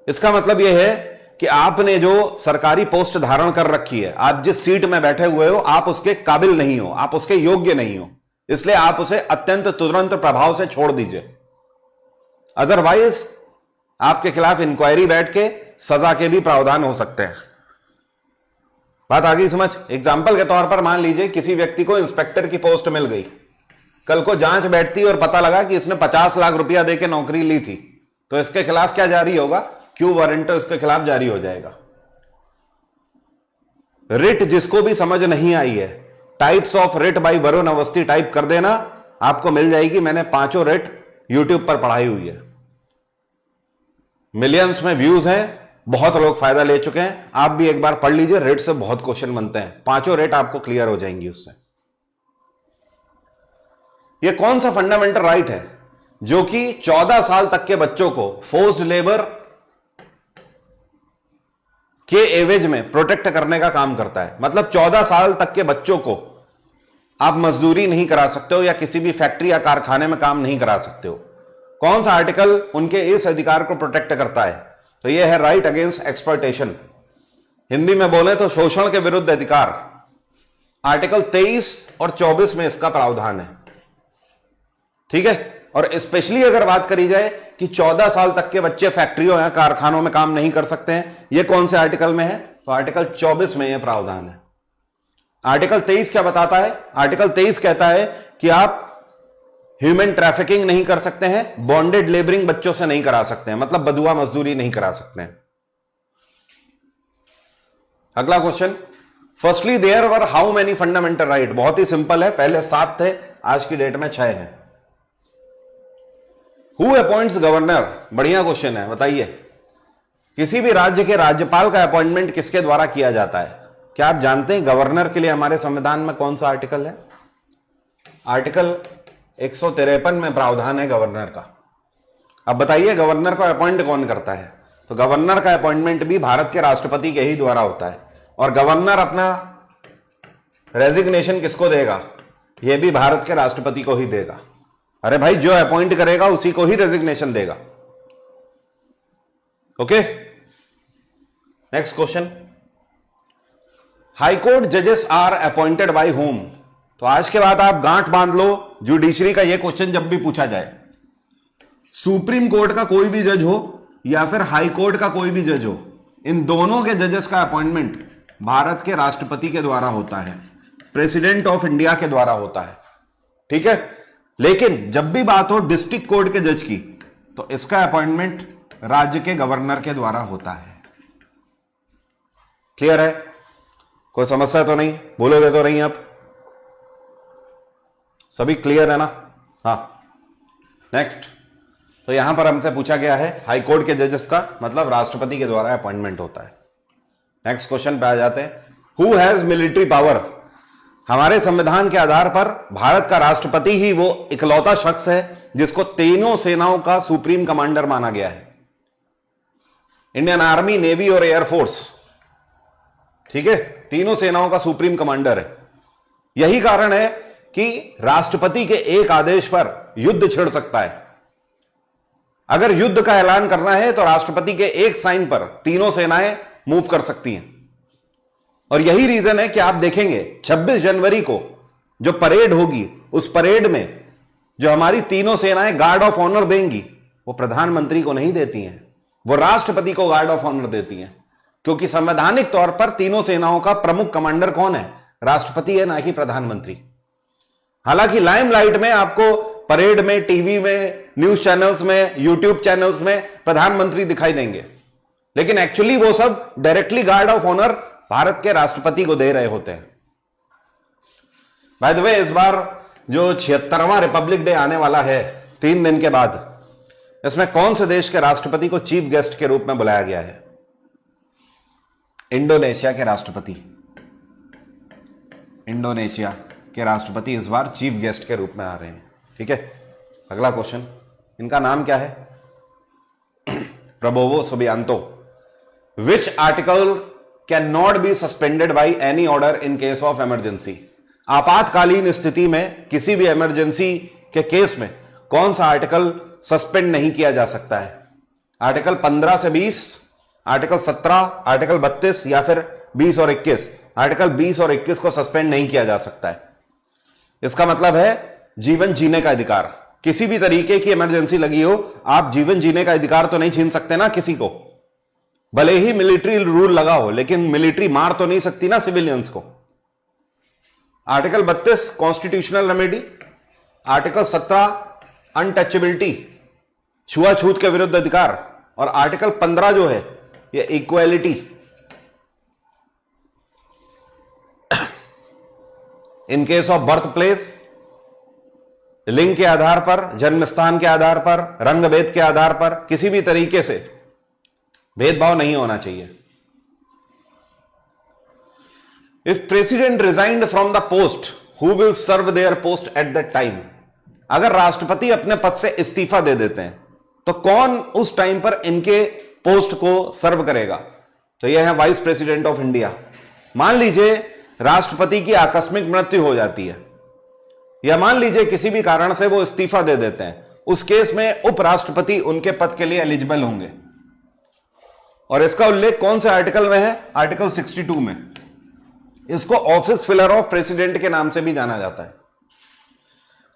इसका मतलब यह है कि आपने जो सरकारी पोस्ट धारण कर रखी है, आप जिस सीट में बैठे हुए हो, आप उसके काबिल नहीं हो, आप उसके योग्य नहीं हो, इसलिए आप उसे अत्यंत तुरंत प्रभाव से छोड़ दीजिए। अदरवाइज आपके खिलाफ इंक्वायरी बैठ के सजा के भी प्रावधान हो सकते हैं। बात आ गई समझ? एग्जाम्पल के तौर पर मान लीजिए किसी व्यक्ति को इंस्पेक्टर की पोस्ट मिल गई, कल को जांच बैठती और पता लगा कि इसने 50 लाख रुपया देकर नौकरी ली थी, तो इसके खिलाफ क्या जारी होगा? क्यू वारंटो इसके खिलाफ जारी हो जाएगा। रिट जिसको भी समझ नहीं आई है, types of writ by Varun Awasthi type कर देना, आपको मिल जाएगी। मैंने 5 रिट यूट्यूब पर पढ़ाई हुई है, मिलियंस में व्यूज हैं, बहुत लोग फायदा ले चुके हैं। आप भी एक बार पढ़ लीजिए, रिट से बहुत क्वेश्चन बनते हैं, 5 रिट आपको क्लियर हो जाएंगी उससे। यह कौन सा फंडामेंटल राइट है जो कि 14 साल तक के बच्चों को फोर्स्ड लेबर के एवज में प्रोटेक्ट करने का काम करता है? मतलब 14 साल तक के बच्चों को आप मजदूरी नहीं करा सकते हो या किसी भी फैक्ट्री या कारखाने में काम नहीं करा सकते हो। कौन सा आर्टिकल उनके इस अधिकार को प्रोटेक्ट करता है? तो यह है राइट अगेंस्ट एक्सप्लॉयटेशन। हिंदी में बोले तो शोषण के विरुद्ध अधिकार। आर्टिकल 23 और 24 में इसका प्रावधान है, ठीक है। और स्पेशली अगर बात करी जाए कि 14 साल तक के बच्चे फैक्ट्रियों या कारखानों में काम नहीं कर सकते हैं, यह कौन से आर्टिकल में है? तो आर्टिकल 24 में यह प्रावधान है। आर्टिकल 23 क्या बताता है? आर्टिकल 23 कहता है कि आप ह्यूमन ट्रैफिकिंग नहीं कर सकते हैं, बॉन्डेड लेबरिंग बच्चों से नहीं करा सकते हैं, मतलब बदुआ मजदूरी नहीं करा सकते हैं। अगला question, firstly there were how many fundamental right? बहुत ही सिंपल है, पहले 7 थे, आज की डेट में 6 है। Who appoints governor? बढ़िया क्वेश्चन है, बताइए। किसी भी राज्य के राज्यपाल का अपॉइंटमेंट किसके द्वारा किया जाता है? क्या आप जानते हैं गवर्नर के लिए हमारे संविधान में कौन सा आर्टिकल है? आर्टिकल 153 में प्रावधान है गवर्नर का। अब बताइए गवर्नर को अपॉइंट कौन करता है? तो गवर्नर का अपॉइंटमेंट भी भारत के राष्ट्रपति के ही द्वारा होता है। और गवर्नर अपना रेजिग्नेशन किसको देगा? यह भी भारत के राष्ट्रपति को ही देगा। अरे भाई, जो अपॉइंट करेगा उसी को ही रेजिग्नेशन देगा। ओके, नेक्स्ट क्वेश्चन, हाईकोर्ट जजेस आर अपॉइंटेड बाय होम? तो आज के बाद आप गांठ बांध लो, जुडिशरी का यह क्वेश्चन जब भी पूछा जाए, सुप्रीम कोर्ट का कोई भी जज हो या फिर हाई कोर्ट का कोई भी जज हो, इन दोनों के जजेस का अपॉइंटमेंट भारत के राष्ट्रपति के द्वारा होता है, प्रेसिडेंट ऑफ इंडिया के द्वारा होता है, ठीक है। लेकिन जब भी बात हो डिस्ट्रिक्ट कोर्ट के जज की, तो इसका अपॉइंटमेंट राज्य के गवर्नर के द्वारा होता है। क्लियर है? कोई समस्या तो नहीं? बोलोगे तो नहीं आप? सभी क्लियर है ना? हाँ, नेक्स्ट। तो यहां पर हमसे पूछा गया है हाईकोर्ट के जजेस का मतलब राष्ट्रपति के द्वारा अपॉइंटमेंट होता है। नेक्स्ट क्वेश्चन पे आ जाते हैं, हु हैज मिलिट्री पावर? हमारे संविधान के आधार पर भारत का राष्ट्रपति ही वो इकलौता शख्स है जिसको तीनों सेनाओं का सुप्रीम कमांडर माना गया है, इंडियन आर्मी, नेवी और एयरफोर्स, ठीक है, तीनों सेनाओं का सुप्रीम कमांडर है। यही कारण है कि राष्ट्रपति के एक आदेश पर युद्ध छिड़ सकता है। अगर युद्ध का ऐलान करना है तो राष्ट्रपति के एक साइन पर तीनों सेनाएं मूव कर सकती हैं। और यही रीजन है कि आप देखेंगे 26 जनवरी को जो परेड होगी, उस परेड में जो हमारी तीनों सेनाएं गार्ड ऑफ ऑनर देंगी, वो प्रधानमंत्री को नहीं देती हैं, वो राष्ट्रपति को गार्ड ऑफ ऑनर देती हैं, क्योंकि संवैधानिक तौर पर तीनों सेनाओं का प्रमुख कमांडर कौन है? राष्ट्रपति है, ना कि प्रधानमंत्री। हालांकि लाइमलाइट में आपको परेड में, टीवी में, न्यूज चैनल्स में, यूट्यूब चैनल्स में प्रधानमंत्री दिखाई देंगे, लेकिन एक्चुअली वो सब directly guard of honour Bharat के राष्ट्रपति को दे रहे होते हैं। बाय द वे, इस बार जो 76वां रिपब्लिक डे आने वाला है 3 दिन के बाद, इसमें कौन से देश के राष्ट्रपति को चीफ गेस्ट के रूप में बुलाया गया है? इंडोनेशिया के राष्ट्रपति। इंडोनेशिया के राष्ट्रपति इस बार चीफ गेस्ट के रूप में आ रहे हैं। ठीक है, अगला क्वेश्चन, इनका नाम क्या है? Prabowo Subianto. Which article can not be suspended by any order in case of emergency? आपातकालीन स्थिति में किसी भी इमरजेंसी के केस में कौन सा आर्टिकल सस्पेंड नहीं किया जा सकता है? आर्टिकल 15 से 20, आर्टिकल 17, आर्टिकल 32 या फिर 20 और 21? आर्टिकल 20 और 21 को सस्पेंड नहीं किया जा सकता है। इसका मतलब है जीवन जीने का अधिकार। किसी भी तरीके की इमरजेंसी लगी हो, आप जीवन जीने का अधिकार तो नहीं छीन सकते ना किसी को। भले ही मिलिट्री रूल लगा हो, लेकिन मिलिट्री मार तो नहीं सकती ना सिविलियंस को। Article 32 constitutional remedy, article 17 untouchability, छुआछूत के विरुद्ध अधिकार, और आर्टिकल 15 जो है ये equality. In case of birth place, लिंग के आधार पर, जन्म स्थान के आधार पर, रंग भेद के आधार पर किसी भी तरीके से भेदभाव नहीं होना चाहिए। If president resigned from the post, who will serve their post at that time? अगर राष्ट्रपति अपने पद से इस्तीफा दे देते हैं तो कौन उस टाइम पर इनके पोस्ट को सर्व करेगा? तो यह है वाइस प्रेसिडेंट ऑफ इंडिया। मान लीजिए राष्ट्रपति की आकस्मिक मृत्यु हो जाती है, या मान लीजिए किसी भी कारण से वो इस्तीफा दे देते हैं, उस केस में उपराष्ट्रपति उनके पद के लिए एलिजिबल होंगे। और इसका उल्लेख कौन से आर्टिकल में है? आर्टिकल 62 में। इसको ऑफिस फिलर ऑफ प्रेसिडेंट के नाम से भी जाना जाता है।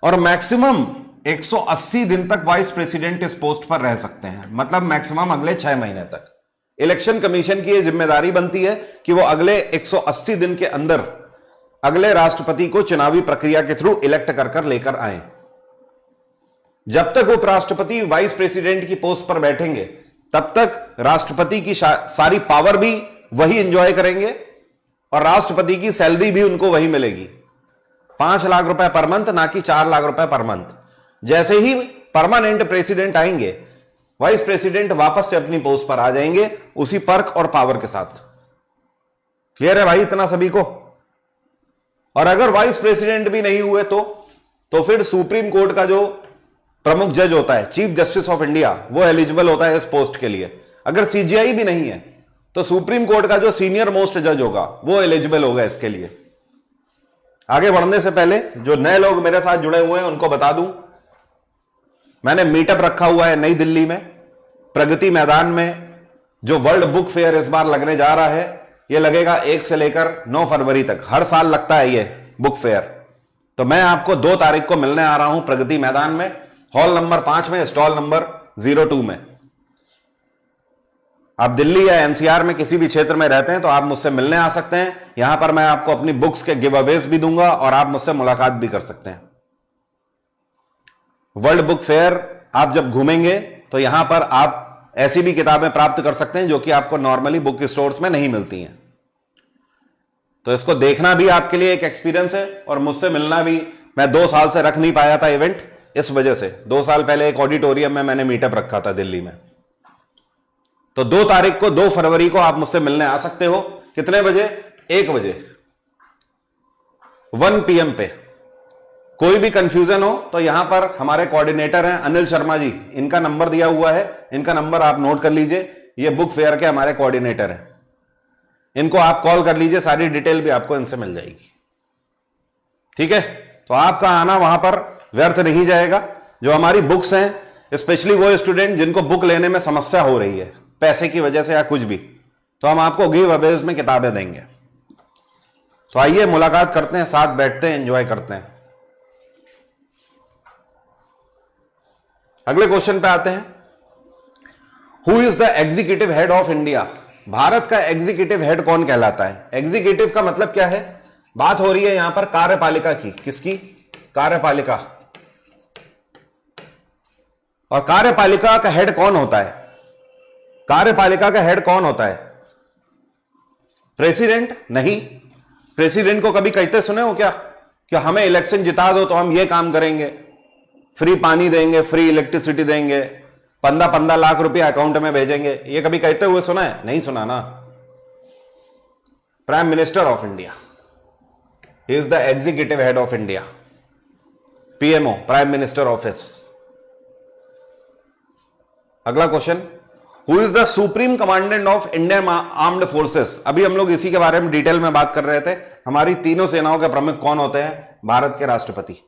और मैक्सिमम 180 दिन तक वाइस प्रेसिडेंट इस पोस्ट पर रह सकते हैं, मतलब मैक्सिमम अगले 6 महीने तक। इलेक्शन कमीशन की यह जिम्मेदारी बनती है कि वो अगले 180 दिन के अंदर अगले राष्ट्रपति को चुनावी प्रक्रिया के थ्रू इलेक्ट कर लेकर आए। जब तक उपराष्ट्रपति वाइस प्रेसिडेंट की पोस्ट पर बैठेंगे, तब तक राष्ट्रपति की सारी पावर भी वही एंजॉय करेंगे और राष्ट्रपति की सैलरी भी उनको वही मिलेगी, 5 लाख रुपए पर मंथ, ना कि 4 लाख रुपए पर मंथ। जैसे ही परमानेंट प्रेसिडेंट आएंगे, वाइस प्रेसिडेंट वापस से अपनी पोस्ट पर आ जाएंगे, उसी पर्क और पावर के साथ। क्लियर है भाई इतना सभी को? और अगर वाइस प्रेसिडेंट भी नहीं हुए तो फिर सुप्रीम कोर्ट का जो प्रमुख जज होता है, चीफ जस्टिस ऑफ इंडिया, वो एलिजिबल होता है इस पोस्ट के लिए। अगर सीजीआई भी नहीं है तो सुप्रीम कोर्ट का जो सीनियर मोस्ट जज होगा वो एलिजिबल होगा इसके लिए। आगे बढ़ने से पहले जो नए लोग मेरे साथ जुड़े हुए हैं उनको बता दूं, मैंने मीटअप रखा हुआ है नई दिल्ली में, प्रगति मैदान में। जो वर्ल्ड बुक फेयर इस बार लगने जा रहा है, यह लगेगा 1 से लेकर 9 फरवरी तक। हर साल लगता है यह बुक फेयर। तो मैं आपको 2 तारीख को मिलने आ रहा हूं प्रगति मैदान में, हॉल नंबर 5 में, स्टॉल नंबर 02 में। आप दिल्ली या एनसीआर में किसी भी क्षेत्र में रहते हैं तो आप मुझसे मिलने आ सकते हैं। यहां पर मैं आपको अपनी बुक्स के गिव अवेज भी दूंगा और आप मुझसे मुलाकात भी कर सकते हैं। वर्ल्ड बुक फेयर आप जब घूमेंगे तो यहां पर आप ऐसी भी किताबें प्राप्त कर सकते हैं जो कि आपको नॉर्मली बुक स्टोर्स में नहीं मिलती हैं। तो इसको देखना भी आपके लिए एक एक्सपीरियंस है और मुझसे मिलना भी। मैं 2 साल से रख नहीं पाया था इवेंट, इस वजह से 2 साल पहले एक ऑडिटोरियम में मैंने मीटअप रखा था दिल्ली में। तो 2 तारीख को, 2 फरवरी को आप मुझसे मिलने आ सकते हो। कितने बजे? 1 बजे, 1 PM पे। कोई भी कंफ्यूजन हो तो यहां पर हमारे कोऑर्डिनेटर हैं अनिल शर्मा जी, इनका नंबर दिया हुआ है, इनका नंबर आप नोट कर लीजिए। ये बुक फेयर के हमारे कोऑर्डिनेटर हैं, इनको आप कॉल कर लीजिए, सारी डिटेल भी आपको इनसे मिल जाएगी। ठीक है, तो आपका आना वहां पर व्यर्थ नहीं जाएगा। जो हमारी बुक्स हैं, स्पेशली वो स्टूडेंट जिनको बुक लेने में समस्या हो रही है पैसे की वजह से या कुछ भी, तो हम आपको गिव अवेज में किताबें देंगे। तो आइए मुलाकात करते हैं, साथ बैठते हैं, एंजॉय करते हैं। अगले क्वेश्चन पे आते हैं। Who is the executive head of India? Bharat का एग्जीक्यूटिव हेड कौन कहलाता है? एग्जीक्यूटिव का मतलब क्या है? बात हो रही है यहां पर कार्यपालिका की। किसकी? कार्यपालिका। और कार्यपालिका का हेड कौन होता है? कार्यपालिका का हेड कौन होता है? प्रेसिडेंट? नहीं। प्रेसिडेंट को कभी कहते सुने हो क्या कि हमें इलेक्शन जिता दो तो हम ये काम करेंगे, फ्री पानी देंगे, फ्री इलेक्ट्रिसिटी देंगे, 15-15 लाख रुपया अकाउंट में भेजेंगे? ये कभी कहते हुए सुना है? नहीं सुना ना। Prime minister of India is the executive head of India, PMO, prime minister office. अगला question, who is the supreme commandant of Indian armed forces? अभी हम लोग इसी के बारे में डिटेल में बात कर रहे थे। हमारी तीनों सेनाओं के प्रमुख कौन होते हैं? भारत के राष्ट्रपति।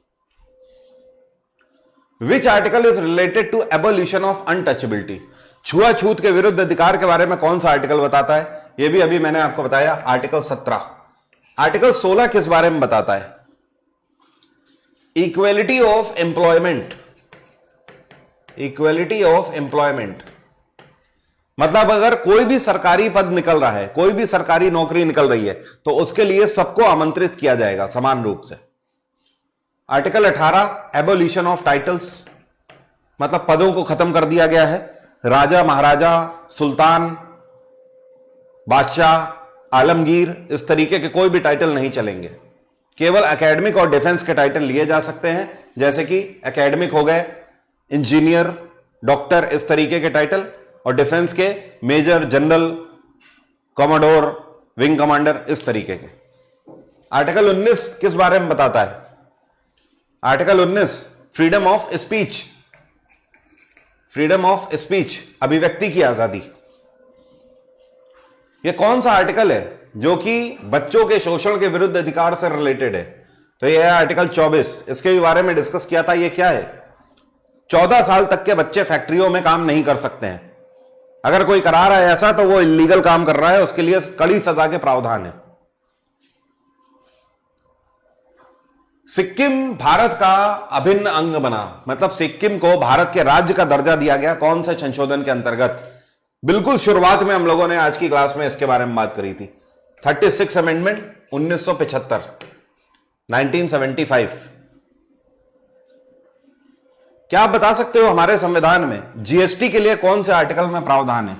Which article is related to abolition of untouchability? छुआछूत के विरुद्ध अधिकार के बारे में कौन सा आर्टिकल बताता है? यह भी अभी मैंने आपको बताया, आर्टिकल 17। आर्टिकल 16 किस बारे में बताता है? Equality of employment. Equality of employment मतलब अगर कोई भी सरकारी पद निकल रहा है, कोई भी सरकारी नौकरी निकल रही है, तो उसके लिए सबको आमंत्रित किया जाएगा समान रूप से। आर्टिकल 18, एबोल्यूशन ऑफ टाइटल्स मतलब पदों को खत्म कर दिया गया है। राजा, महाराजा, सुल्तान, बादशाह, आलमगीर, इस तरीके के कोई भी टाइटल नहीं चलेंगे। केवल एकेडमिक और डिफेंस के टाइटल लिए जा सकते हैं, जैसे कि एकेडमिक हो गए इंजीनियर, डॉक्टर, इस तरीके के टाइटल, और डिफेंस के major, general, commodore, wing commander, इस तरीके के। आर्टिकल 19 किस बारे में बताता है? Article 19 freedom of speech. Freedom of speech, अभिव्यक्ति की आजादी। यह कौन सा आर्टिकल है जो कि बच्चों के शोषण के विरुद्ध अधिकार से रिलेटेड है? तो यह है आर्टिकल 24। इसके भी बारे में डिस्कस किया था। यह क्या है? 14 साल तक के बच्चे फैक्ट्रियों में काम नहीं कर सकते हैं। अगर कोई करा रहा है ऐसा तो वो इलीगल काम कर रहा है, उसके लिए कड़ी सजा के प्रावधान है। सिक्किम भारत का अभिन्न अंग बना, मतलब सिक्किम को भारत के राज्य का दर्जा दिया गया। कौन से संशोधन के अंतर्गत? बिल्कुल शुरुआत में हम लोगों ने आज की क्लास में इसके बारे में बात करी थी। 36 अमेंडमेंट 1975, 1975। क्या आप बता सकते हो हमारे संविधान में जीएसटी के लिए कौन से आर्टिकल में प्रावधान है?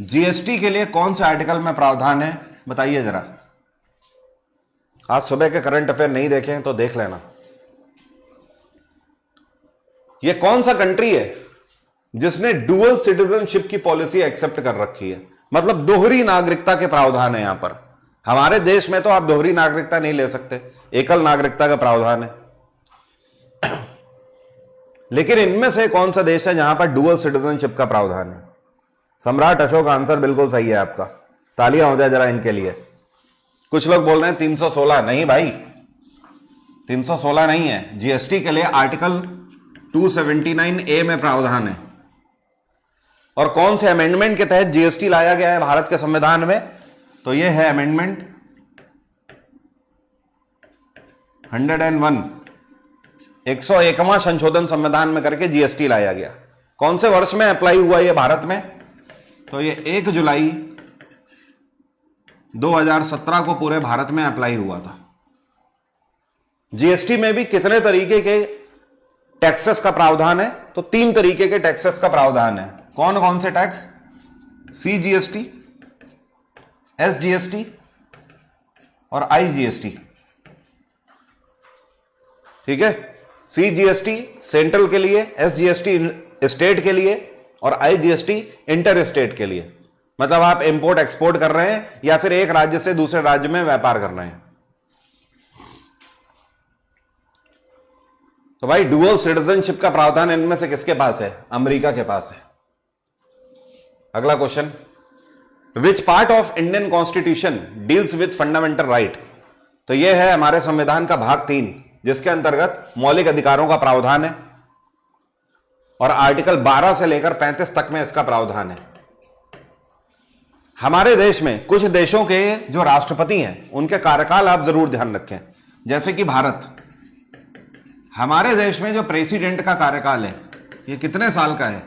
जीएसटी के लिए कौन से आर्टिकल में प्रावधान है, बताइए जरा। आज सुबह के करंट अफेयर नहीं देखे तो देख लेना। यह कौन सा कंट्री है जिसने डुअल सिटीजनशिप की पॉलिसी एक्सेप्ट कर रखी है? मतलब दोहरी नागरिकता के प्रावधान है यहां पर। हमारे देश में तो आप दोहरी नागरिकता नहीं ले सकते, एकल नागरिकता का प्रावधान है। लेकिन इनमें से कौन सा देश है जहां पर डुअल सिटीजनशिप का प्रावधान है? सम्राट अशोक, आंसर बिल्कुल सही है आपका। तालियां हो जाए जरा इनके लिए। कुछ लोग बोल रहे हैं 316। नहीं भाई, 316 नहीं है। जीएसटी के लिए आर्टिकल 279A में प्रावधान है। और कौन से अमेंडमेंट के तहत जीएसटी लाया गया है भारत के संविधान में? तो यह है अमेंडमेंट 101, 101वां संशोधन संविधान में करके जीएसटी लाया गया। कौन से वर्ष में अप्लाई हुआ यह भारत में? तो यह 1 जुलाई 2017 को पूरे भारत में अप्लाई हुआ था। जीएसटी में भी कितने तरीके के टैक्सेस का प्रावधान है? तो 3 तरीके के टैक्सेस का प्रावधान है। कौन कौन से टैक्स? सीजीएसटी, एसजीएसटी और आईजीएसटी। ठीक है, सीजीएसटी सेंट्रल के लिए, एसजीएसटी स्टेट के लिए और आईजीएसटी इंटर स्टेट के लिए। मतलब आप इंपोर्ट एक्सपोर्ट कर रहे हैं या फिर एक राज्य से दूसरे राज्य में व्यापार कर रहे हैं। तो भाई डुअल सिटीजनशिप का प्रावधान इनमें से किसके पास है? अमेरिका के पास है। अगला question, which part of Indian constitution deals with fundamental right? तो यह है हमारे संविधान का भाग 3, जिसके अंतर्गत मौलिक अधिकारों का प्रावधान है और आर्टिकल 12 से लेकर 35 तक में इसका प्रावधान है। हमारे देश में कुछ देशों के जो राष्ट्रपति हैं उनके कार्यकाल आप जरूर ध्यान रखें। जैसे कि भारत, हमारे देश में जो प्रेसिडेंट का कार्यकाल है ये कितने साल का है?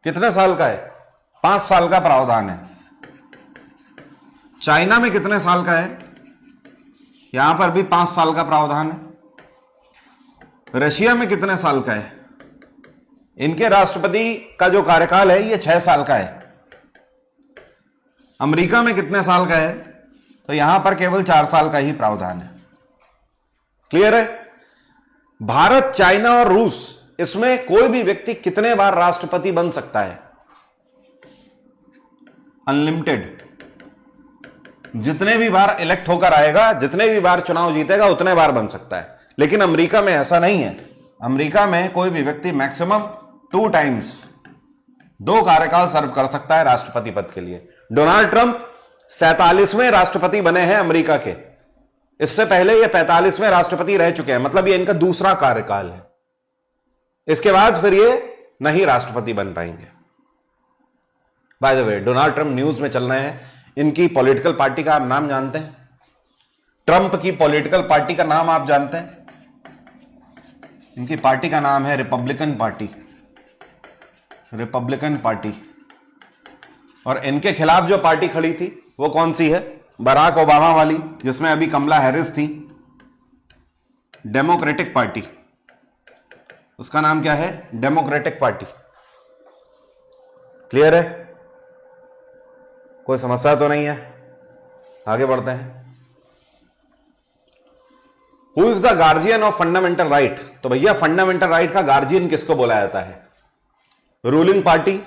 कितने साल का है? 5 साल का प्रावधान है। चाइना में कितने साल का है? यहां पर भी 5 साल का प्रावधान है। रशिया में कितने साल का है? इनके राष्ट्रपति का जो कार्यकाल है ये 6 साल का है। अमेरिका में कितने साल का है? तो यहां पर केवल 4 साल का ही प्रावधान है। क्लियर है? भारत, चाइना और रूस, इसमें कोई भी व्यक्ति कितने बार राष्ट्रपति बन सकता है? अनलिमिटेड। जितने भी बार इलेक्ट होकर आएगा, जितने भी बार चुनाव जीतेगा, उतने बार बन सकता है। लेकिन अमेरिका में ऐसा नहीं है। अमेरिका में कोई भी व्यक्ति मैक्सिमम 2 टाइम्स, 2 कार्यकाल सर्व कर सकता है राष्ट्रपति पद के लिए। डोनाल्ड ट्रंप 47वें राष्ट्रपति बने हैं अमेरिका के। इससे पहले ये 45वें राष्ट्रपति रह चुके हैं, मतलब ये इनका दूसरा कार्यकाल है। इसके बाद फिर ये नहीं राष्ट्रपति बन पाएंगे। By the way, Donald Trump news में चल रहे हैं। इनकी पॉलिटिकल पार्टी का आप नाम जानते हैं? ट्रंप की पॉलिटिकल पार्टी का नाम आप जानते हैं? इनकी पार्टी का नाम है रिपब्लिकन पार्टी। Republican party. और इनके खिलाफ जो पार्टी खड़ी थी वो कौन सी है? बराक ओबामा वाली, जिसमें अभी कमला हैरिस थी। डेमोक्रेटिक पार्टी, उसका नाम क्या है? Democratic party. क्लियर है? कोई समस्या तो नहीं है? आगे बढ़ते हैं। Who is the guardian of fundamental right? तो भैया फंडामेंटल राइट का गार्जियन किसको बोला जाता है? रूलिंग पार्टी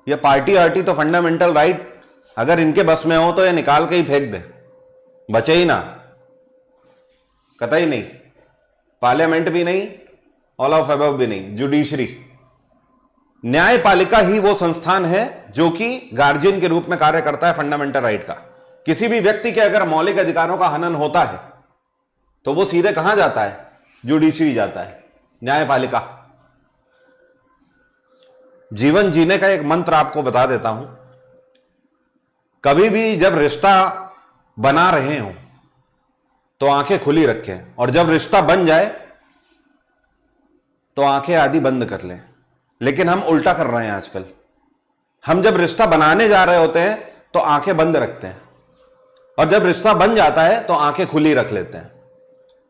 या पार्टी आर्टी? तो फंडामेंटल राइट अगर इनके बस में हो तो ये निकाल के ही फेंक दे, बचे ही ना, कतई नहीं। पार्लियामेंट भी नहीं, ऑल ऑफ अबव भी नहीं, जुडिशरी। न्यायपालिका ही वो संस्थान है जो कि गार्जियन के रूप में कार्य करता है फंडामेंटल राइट का। किसी भी व्यक्ति के अगर मौलिक अधिकारों का हनन होता है तो वो सीधे कहां जाता है? जुडिशरी जाता है, न्यायपालिका। जीवन जीने का एक मंत्र आपको बता देता हूं। कभी भी जब रिश्ता बना रहे हो तो आंखें खुली रखें, और जब रिश्ता बन जाए तो आंखें आधी बंद कर लें। लेकिन हम उल्टा कर रहे हैं आजकल। हम जब रिश्ता बनाने जा रहे होते हैं तो आंखें बंद रखते हैं, और जब रिश्ता बन जाता है तो आंखें खुली रख लेते हैं,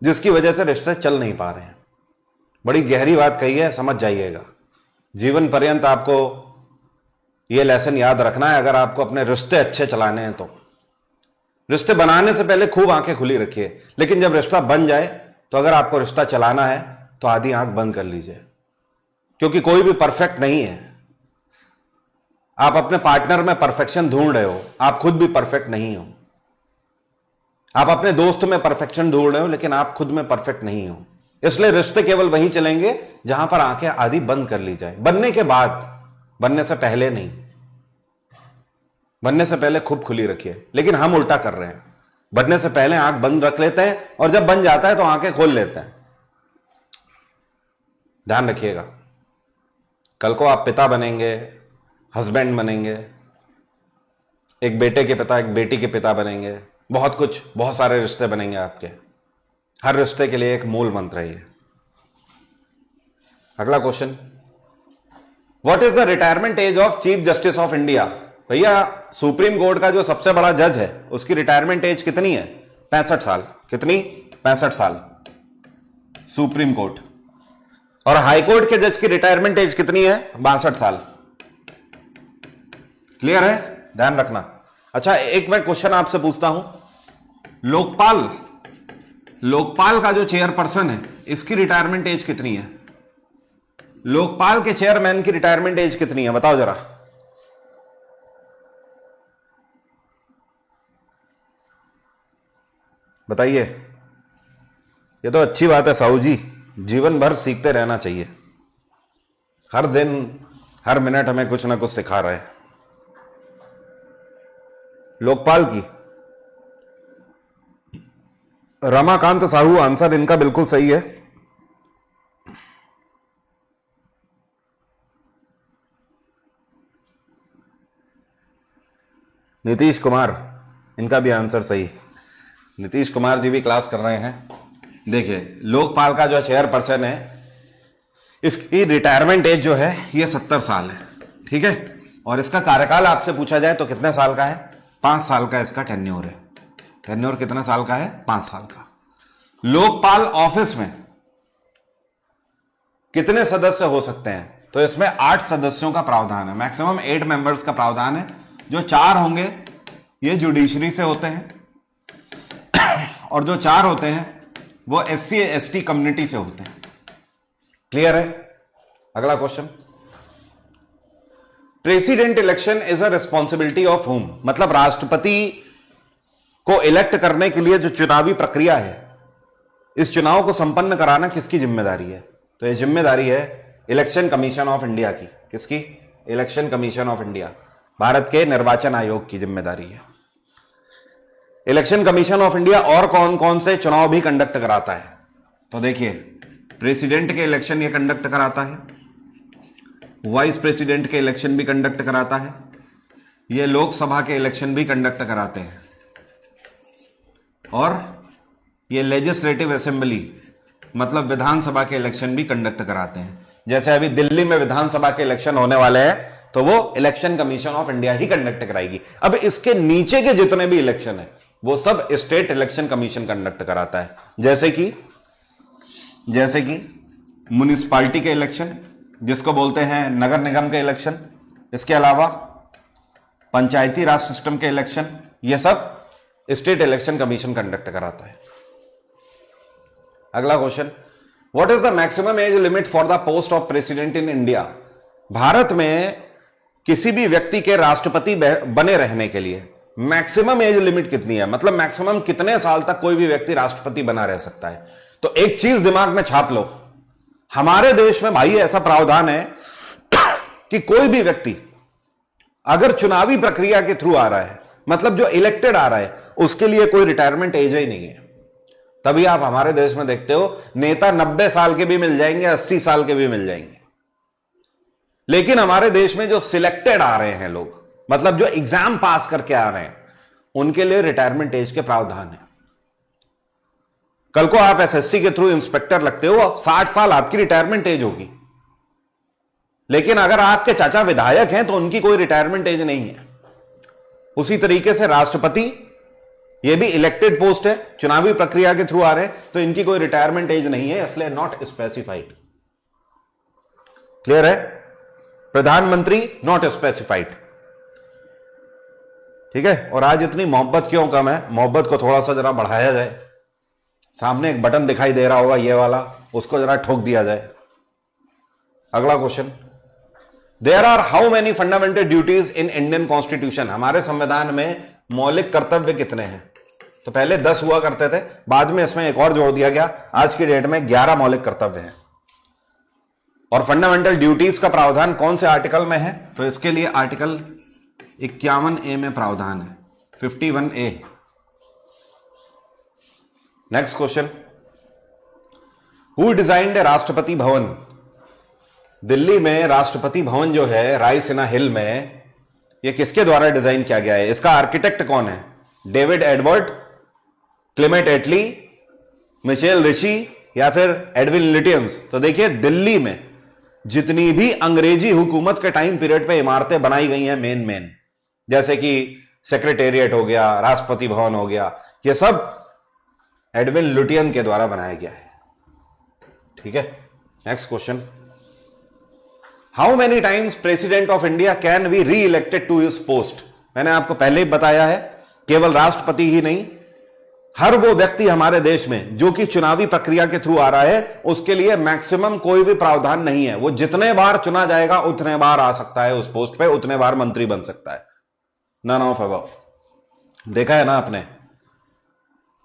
जिसकी वजह से रिश्ते चल नहीं पा रहे हैं। बड़ी गहरी बात कही है, समझ जाइएगा। जीवन पर्यंत आपको यह लेसन याद रखना है अगर आपको अपने रिश्ते अच्छे चलाने हैं तो। रिश्ते बनाने से पहले खूब आंखें खुली रखिए, लेकिन जब रिश्ता बन जाए तो अगर आपको रिश्ता चलाना है तो आधी आंख बंद कर लीजिए, क्योंकि कोई भी परफेक्ट नहीं है। आप अपने पार्टनर में परफेक्शन ढूंढ रहे हो, आप खुद भी परफेक्ट नहीं हो। आप अपने दोस्त में परफेक्शन ढूंढ रहे हो, लेकिन आप खुद में परफेक्ट नहीं हो। इसलिए रिश्ते केवल वहीं चलेंगे जहां पर आंखें आधी बंद कर ली जाए। बनने के बाद, बनने से पहले नहीं। बनने से पहले खूब खुली रखिए, लेकिन हम उल्टा कर रहे हैं। बनने से पहले आंख बंद रख लेते हैं, और जब बन जाता है तो आंखें खोल लेते हैं। ध्यान रखिएगा, कल को आप पिता बनेंगे, हस्बैंड बनेंगे, एक बेटे के पिता, एक बेटी के पिता बनेंगे, बहुत कुछ, बहुत सारे रिश्ते बनेंगे आपके। हर रिश्ते के लिए एक मूल मंत्र है ये। अगला question, what is the retirement age of chief justice of India? भैया सुप्रीम कोर्ट का जो सबसे बड़ा जज है उसकी रिटायरमेंट एज कितनी है? 65 साल। कितनी? 65 साल सुप्रीम कोर्ट। और हाई कोर्ट के जज की रिटायरमेंट एज कितनी है? 62 साल। क्लियर है? ध्यान रखना। अच्छा, एक मैं क्वेश्चन आपसे पूछता हूं, लोकपाल का जो चेयरपर्सन है इसकी रिटायरमेंट एज कितनी है? लोकपाल के चेयरमैन की रिटायरमेंट एज कितनी है? बताओ जरा। बताइए। ये तो अच्छी बात है साहू जी, जीवन भर सीखते रहना चाहिए। हर दिन, हर मिनट हमें कुछ ना कुछ सिखा रहे हैं। लोकपाल की रमाकांत साहू, आंसर इनका बिल्कुल सही है। नीतीश कुमार, इनका भी आंसर सही। नीतीश कुमार जी भी क्लास कर रहे हैं। देखिए, लोकपाल का जो चेयरपर्सन है इसकी रिटायरमेंट एज जो है ये 70 साल है। ठीक है, और इसका कार्यकाल आपसे पूछा जाए तो कितने साल का है? 5 साल का इसका टेन्योर है। टेन्योर कितने साल का है? 5 साल का। लोकपाल ऑफिस में कितने सदस्य हो सकते हैं? तो इसमें 8 सदस्यों का प्रावधान है, मैक्सिमम 8 मेंबर्स का प्रावधान है। जो 4 होंगे ये जुडिशरी से होते हैं और जो 4 होते हैं वो SC ST कम्युनिटी से होते हैं। क्लियर है? अगला question, president election is a responsibility of home, मतलब राष्ट्रपति को इलेक्ट करने के लिए जो चुनावी प्रक्रिया है, इस चुनाव को संपन्न कराना किसकी जिम्मेदारी है? तो यह जिम्मेदारी है इलेक्शन कमीशन ऑफ इंडिया की। किसकी? Election commission of India, Bharat के निर्वाचन आयोग की जिम्मेदारी है। इलेक्शन कमीशन ऑफ इंडिया और कौन कौन से चुनाव भी कंडक्ट कराता है? तो देखिए, प्रेसिडेंट के इलेक्शन ये कंडक्ट कराता है, वाइस प्रेसिडेंट के इलेक्शन भी कंडक्ट कराता है, ये लोकसभा के इलेक्शन भी कंडक्ट कराते हैं, और ये लेजिस्लेटिव असेंबली मतलब विधानसभा के इलेक्शन भी कंडक्ट कराते हैं। जैसे अभी दिल्ली में विधानसभा के इलेक्शन होने वाले हैं तो वो election commission of India he conduct कराएगी। अब इसके नीचे के जितने भी इलेक्शन है वो सब स्टेट इलेक्शन कमीशन कंडक्ट कराता है। जैसे कि म्युनिसिपैलिटी के इलेक्शन, जिसको बोलते हैं नगर निगम के इलेक्शन, इसके अलावा पंचायती राज सिस्टम के इलेक्शन, ये सब स्टेट इलेक्शन कमीशन कंडक्ट कराता है। अगला question, what is the maximum age limit for the post of president in India? Bharat में किसी भी व्यक्ति के राष्ट्रपति बने रहने के लिए मैक्सिमम एज लिमिट कितनी है, मतलब मैक्सिमम कितने साल तक कोई भी व्यक्ति राष्ट्रपति बना रह सकता है? तो एक चीज दिमाग में छाप लो, हमारे देश में भाई ऐसा प्रावधान है कि कोई भी व्यक्ति अगर चुनावी प्रक्रिया के थ्रू आ रहा है, मतलब जो इलेक्टेड आ रहा है, उसके लिए कोई रिटायरमेंट एज ही नहीं है। तभी आप हमारे देश में देखते हो नेता 90 साल के भी मिल जाएंगे, 80 साल के भी मिल जाएंगे। लेकिन हमारे देश में जो सिलेक्टेड आ रहे हैं लोग, मतलब जो एग्जाम पास करके आ रहे हैं, उनके लिए रिटायरमेंट एज के प्रावधान है। कल को आप SSC के थ्रू इंस्पेक्टर लगते हो, 60 साल आपकी रिटायरमेंट एज होगी। लेकिन अगर आपके चाचा विधायक हैं तो उनकी कोई रिटायरमेंट एज नहीं है। उसी तरीके से राष्ट्रपति, ये भी इलेक्टेड पोस्ट है, चुनावी प्रक्रिया के थ्रू आ रहे हैं, तो इनकी कोई रिटायरमेंट एज नहीं है, इसलिए नॉट स्पेसिफाइड। क्लियर है? प्रधानमंत्री नॉट स्पेसिफाइड। ठीक है? और आज इतनी मोहब्बत क्यों कम है? मोहब्बत को थोड़ा सा जरा बढ़ाया जाए। सामने एक बटन दिखाई दे रहा होगा ये वाला, उसको जरा ठोक दिया जाए। अगला question, there are how many fundamental duties in Indian constitution? हमारे संविधान में मौलिक कर्तव्य कितने हैं? तो पहले 10 हुआ करते थे, बाद में इसमें एक और जोड़ दिया गया। आज की डेट में 11 मौलिक कर्तव्य हैं। और फंडामेंटल ड्यूटीज का प्रावधान कौन से आर्टिकल में है? तो इसके लिए आर्टिकल 51A में प्रावधान है, 51A। Next question, who designed Rashtrapati Bhavan? Delhi में राष्ट्रपति भवन जो है रायसीना हिल में, यह किसके द्वारा डिजाइन किया गया है? इसका आर्किटेक्ट कौन है? डेविड एडवर्ड, क्लेमेंट एटली, मिचेल रिची या फिर एडविन लिटियंस? तो देखिए, दिल्ली में जितनी भी अंग्रेजी हुकूमत के टाइम पीरियड पे इमारतें बनाई गई हैं मेन, जैसे कि सेक्रेटेरिएट हो गया, राष्ट्रपति भवन हो गया, ये सब एडविन लुटियन के द्वारा बनाया गया है। ठीक है? Next question, how many times president of India can be re elected to his post? मैंने आपको पहले ही बताया है, केवल राष्ट्रपति ही नहीं, हर वो व्यक्ति हमारे देश में जो कि चुनावी प्रक्रिया के थ्रू आ रहा है, उसके लिए मैक्सिमम कोई भी प्रावधान नहीं है। वो जितने बार चुना जाएगा उतने बार आ सकता है उस पोस्ट पे, उतने बार मंत्री बन सकता है। None of above. देखा है ना आपने,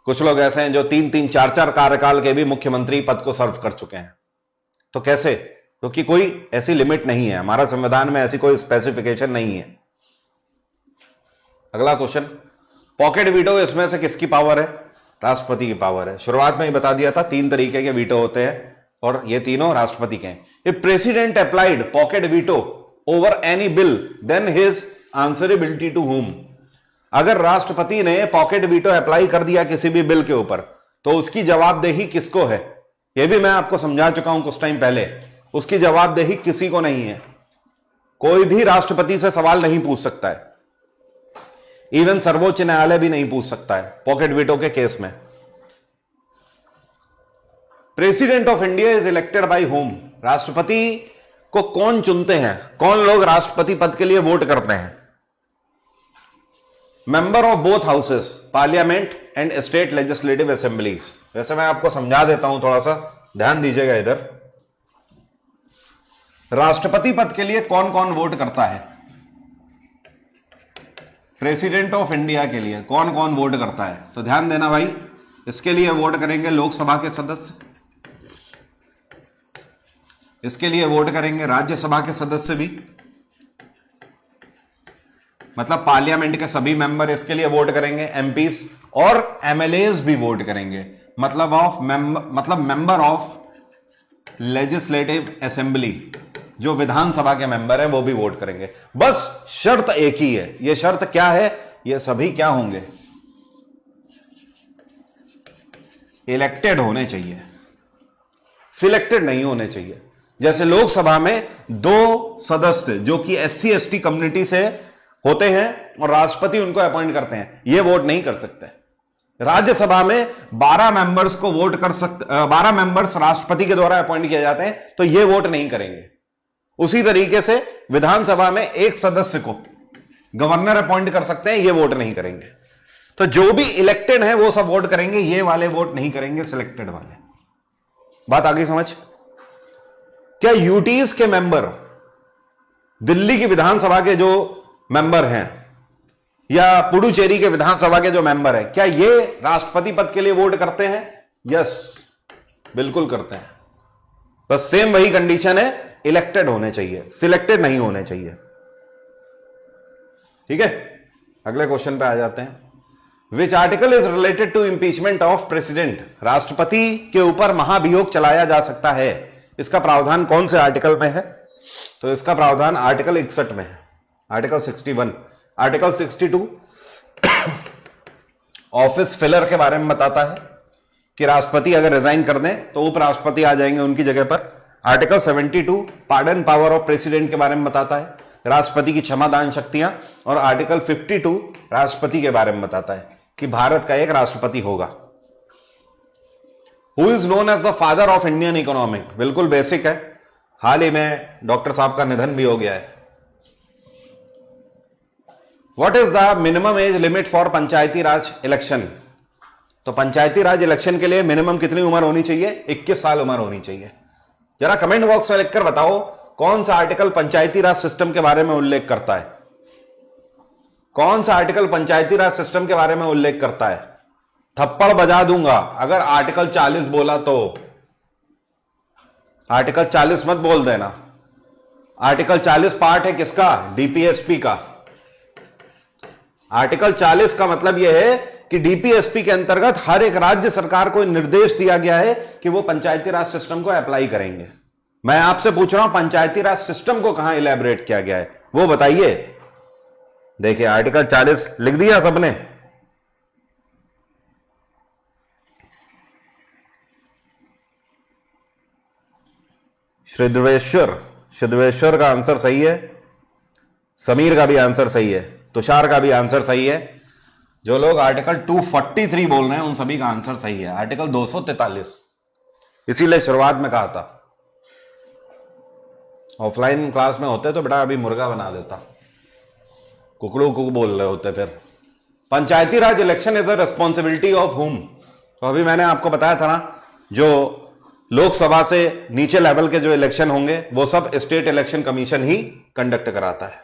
कुछ लोग ऐसे हैं जो 3-3, 4-4 कार्यकाल के भी मुख्यमंत्री पद को सर्व कर चुके हैं। तो कैसे? क्योंकि कोई ऐसी लिमिट नहीं है, हमारा संविधान में ऐसी कोई स्पेसिफिकेशन नहीं है। अगला क्वेश्चन, पॉकेट वीटो इसमें से किसकी पावर है? राष्ट्रपति की पावर है। शुरुआत में ही बता दिया था 3 तरीके के वीटो होते हैं और ये तीनों राष्ट्रपति के हैं। If president applied pocket veto over any bill then his answerability to whom? अगर राष्ट्रपति ने पॉकेट वीटो अप्लाई कर दिया किसी भी बिल के ऊपर, तो उसकी जवाबदेही किसको है? यह भी मैं आपको समझा चुका हूं कुछ टाइम पहले। उसकी जवाबदेही किसी को नहीं है, कोई भी राष्ट्रपति से सवाल नहीं पूछ सकता है, इवन सर्वोच्च न्यायालय भी नहीं पूछ सकता है पॉकेट वीटो के केस में। President of India is elected by home? राष्ट्रपति को कौन चुनते हैं, कौन लोग राष्ट्रपति पद के लिए वोट करते हैं? Member of both houses, parliament and state legislative assemblies. वैसे मैं आपको समझा देता हूं, थोड़ा सा ध्यान दीजिएगा इधर। राष्ट्रपति पद के लिए कौन कौन वोट करता है? प्रेसिडेंट ऑफ इंडिया के लिए कौन कौन वोट करता है? तो ध्यान देना भाई, इसके लिए वोट करेंगे लोकसभा के सदस्य, इसके लिए वोट करेंगे राज्यसभा के सदस्य भी, मतलब पार्लियामेंट के सभी मेंबर इसके लिए वोट करेंगे, एमपीस और एमएलएस भी वोट करेंगे, मतलब मेंबर ऑफ लेजिस्लेटिव असेंबली, जो विधानसभा के मेंबर हैं वो भी वोट करेंगे। बस शर्त एक ही है। यह शर्त क्या है? ये सभी क्या होंगे? इलेक्टेड होने चाहिए, सिलेक्टेड नहीं होने चाहिए। जैसे लोकसभा में 2 सदस्य जो कि SC ST कम्युनिटी से होते हैं और राष्ट्रपति उनको अपॉइंट करते हैं, ये वोट नहीं कर सकते। राज्यसभा में 12 मेंबर्स को वोट कर सकते, 12 मेंबर्स राष्ट्रपति के द्वारा अपॉइंट किए जाते हैं, तो ये वोट नहीं करेंगे। उसी तरीके से विधानसभा में 1 सदस्य को गवर्नर अपॉइंट कर सकते हैं, ये वोट नहीं करेंगे। तो जो भी इलेक्टेड है वो सब वोट करेंगे, ये वाले वोट नहीं करेंगे, सिलेक्टेड वाले। बात आ गई समझ? क्या यूटीज के मेंबर, दिल्ली की विधानसभा के जो मेंबर हैं या पुडुचेरी के विधानसभा के जो मेंबर हैं, क्या ये राष्ट्रपति पद के लिए वोट करते हैं? यस, बिल्कुल करते हैं। बस सेम वही कंडीशन है, इलेक्टेड होने चाहिए, सिलेक्टेड नहीं होने चाहिए। ठीक है, अगले क्वेश्चन पे आ जाते हैं। Which article is related to impeachment of president? राष्ट्रपति के ऊपर महाभियोग चलाया जा सकता है, इसका प्रावधान कौन से आर्टिकल में है? तो इसका प्रावधान आर्टिकल 61 में है, आर्टिकल 61। आर्टिकल 62 ऑफिस फिलर के बारे में बताता है कि राष्ट्रपति अगर रिजाइन कर दें तो उपराष्ट्रपति आ जाएंगे उनकी जगह पर। Article 72 pardon power of president के बारे में बताता है, राष्ट्रपति की क्षमादान शक्तियां। और आर्टिकल 52 राष्ट्रपति के बारे में बताता है कि भारत का एक राष्ट्रपति होगा। Who is known as the father of Indian economic? बिल्कुल बेसिक है, हाल ही में डॉक्टर साहब का निधन भी हो गया है। What is the minimum age limit for Panchayati raj election? तो पंचायती राज इलेक्शन के लिए मिनिमम कितनी उम्र होनी चाहिए? 21 साल उम्र होनी चाहिए। जरा कमेंट बॉक्स में लिखकर बताओ कौन सा आर्टिकल पंचायती राज सिस्टम के बारे में उल्लेख करता है? कौन सा आर्टिकल पंचायती राज सिस्टम के बारे में उल्लेख करता है? थप्पड़ बजा दूंगा अगर आर्टिकल 40 बोला तो। आर्टिकल 40 मत बोल देना। आर्टिकल 40 पार्ट है किसका? डीपीएसपी का। आर्टिकल 40 का मतलब यह है कि डीपीएसपी के अंतर्गत हर एक राज्य सरकार को निर्देश दिया गया है कि वो पंचायती राज सिस्टम को अप्लाई करेंगे। मैं आपसे पूछ रहा हूं पंचायती राज सिस्टम को कहां इलैबोरेट किया गया है, वो बताइए। देखिए आर्टिकल 40 लिख दिया सबने। श्रीध्वेश्वर का आंसर सही है, समीर का भी आंसर सही है, तुषार का भी आंसर सही है। जो लोग आर्टिकल 243 बोल रहे हैं उन सभी का आंसर सही है, आर्टिकल 243। इसीलिए शुरुआत में कहा था ऑफलाइन क्लास में होते तो बेटा अभी मुर्गा बना देता, कुकड़ू कुक बोल रहे होते। फिर panchayati raj election is a responsibility of whom? तो अभी मैंने आपको बताया था ना, जो लोकसभा से नीचे लेवल के जो इलेक्शन होंगे वो सब स्टेट इलेक्शन कमीशन ही कंडक्ट कराता है।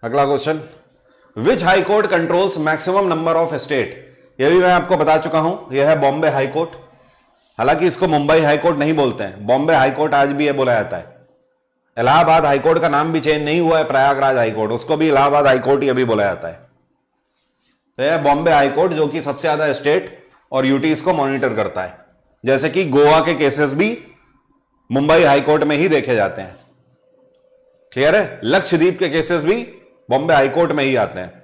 अगला question, which high court controls maximum number of state? यह भी मैं आपको बता चुका हूं, यह है बॉम्बे हाई कोर्ट। हालांकि इसको मुंबई हाई कोर्ट नहीं बोलते हैं, बॉम्बे हाई कोर्ट आज भी यह बोला जाता है। इलाहाबाद हाई कोर्ट का नाम भी चेंज नहीं हुआ है, प्रयागराज हाई कोर्ट, उसको भी इलाहाबाद हाई कोर्ट ही अभी बोला जाता है। तो यह बॉम्बे हाई कोर्ट जो कि सबसे ज्यादा स्टेट और यूटीज को मॉनिटर करता है। जैसे कि गोवा के केसेस भी मुंबई हाई कोर्ट में ही देखे जाते हैं। क्लियर है? लक्षद्वीप के केसेस भी बॉम्बे हाई कोर्ट में ही आते हैं।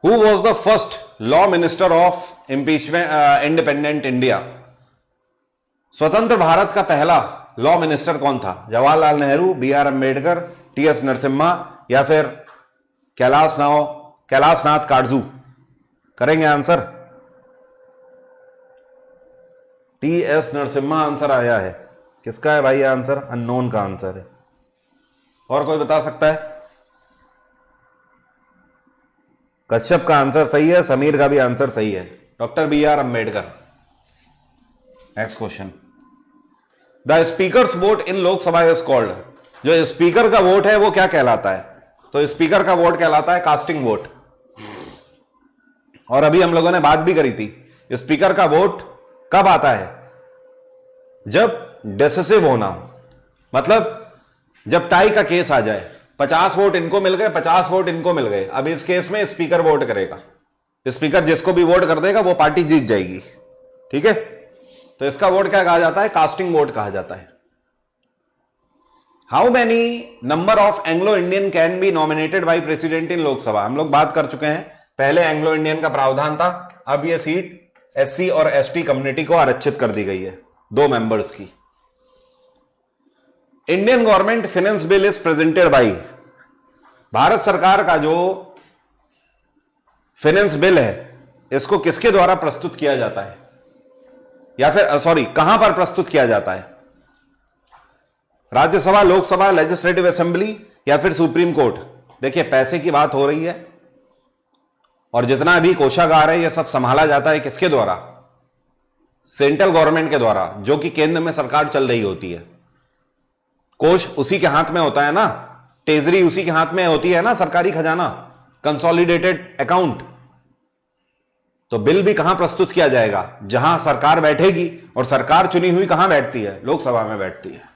Who was the first law minister of impeachment independent India? स्वतंत्र भारत का पहला लॉ मिनिस्टर कौन था? Jawaharlal Nehru, B R Ambedkar, T S. Narasimha या फिर कैलाशनाथ काटजू? करेंगे आंसर? टी.एस. नरसिम्हा आंसर आया है। किसका है भाई ये आंसर? अननोन का आंसर है। और कोई बता सकता है? कश्यप का आंसर सही है, समीर का भी आंसर सही है। Doctor B R. Ambedkar. Next question, the speaker's vote in Lok Sabha is called. जो स्पीकर का वोट है वो क्या कहलाता है? तो स्पीकर का वोट कहलाता है कास्टिंग वोट। और अभी हम लोगों ने बात भी करी थी, स्पीकर का वोट कब आता है? जब डिसिसिव होना हो, मतलब जब टाई का केस आ जाए, 50 वोट इनको मिल गए, 50 वोट इनको मिल गए। अब इस केस में स्पीकर वोट करेगा, स्पीकर जिसको भी वोट कर देगा वो पार्टी जीत जाएगी। ठीक है, तो इसका वोट क्या कहा जाता है? कास्टिंग वोट कहा जाता है। How many number of Anglo Indian can be nominated by president in Lok Sabha? हम लोग बात कर चुके हैं, पहले एंग्लो इंडियन का प्रावधान था, अब यह सीट एससी और एसटी कम्युनिटी को आरक्षित कर दी गई है 2 मेंबर्स की। Indian government finance bill is presented by, Bharat सरकार का जो फाइनेंस बिल है इसको किसके द्वारा प्रस्तुत किया जाता है? या फिर सॉरी, कहां पर प्रस्तुत किया जाता है? राज्यसभा, लोकसभा, लेजिस्लेटिव असेंबली या फिर सुप्रीम कोर्ट? देखिए पैसे की बात हो रही है और जितना भी कोषागार है यह सब संभाला जाता है किसके द्वारा? सेंट्रल गवर्नमेंट के द्वारा, जो कि केंद्र में सरकार चल रही होती है। कोष उसी के हाथ में होता है ना, ट्रेजरी उसी के हाथ में होती है ना, सरकारी खजाना, कंसोलिडेटेड अकाउंट। तो बिल भी कहां प्रस्तुत किया जाएगा? जहां सरकार बैठेगी, और सरकार चुनी हुई कहां बैठती है? लोकसभा में बैठती है।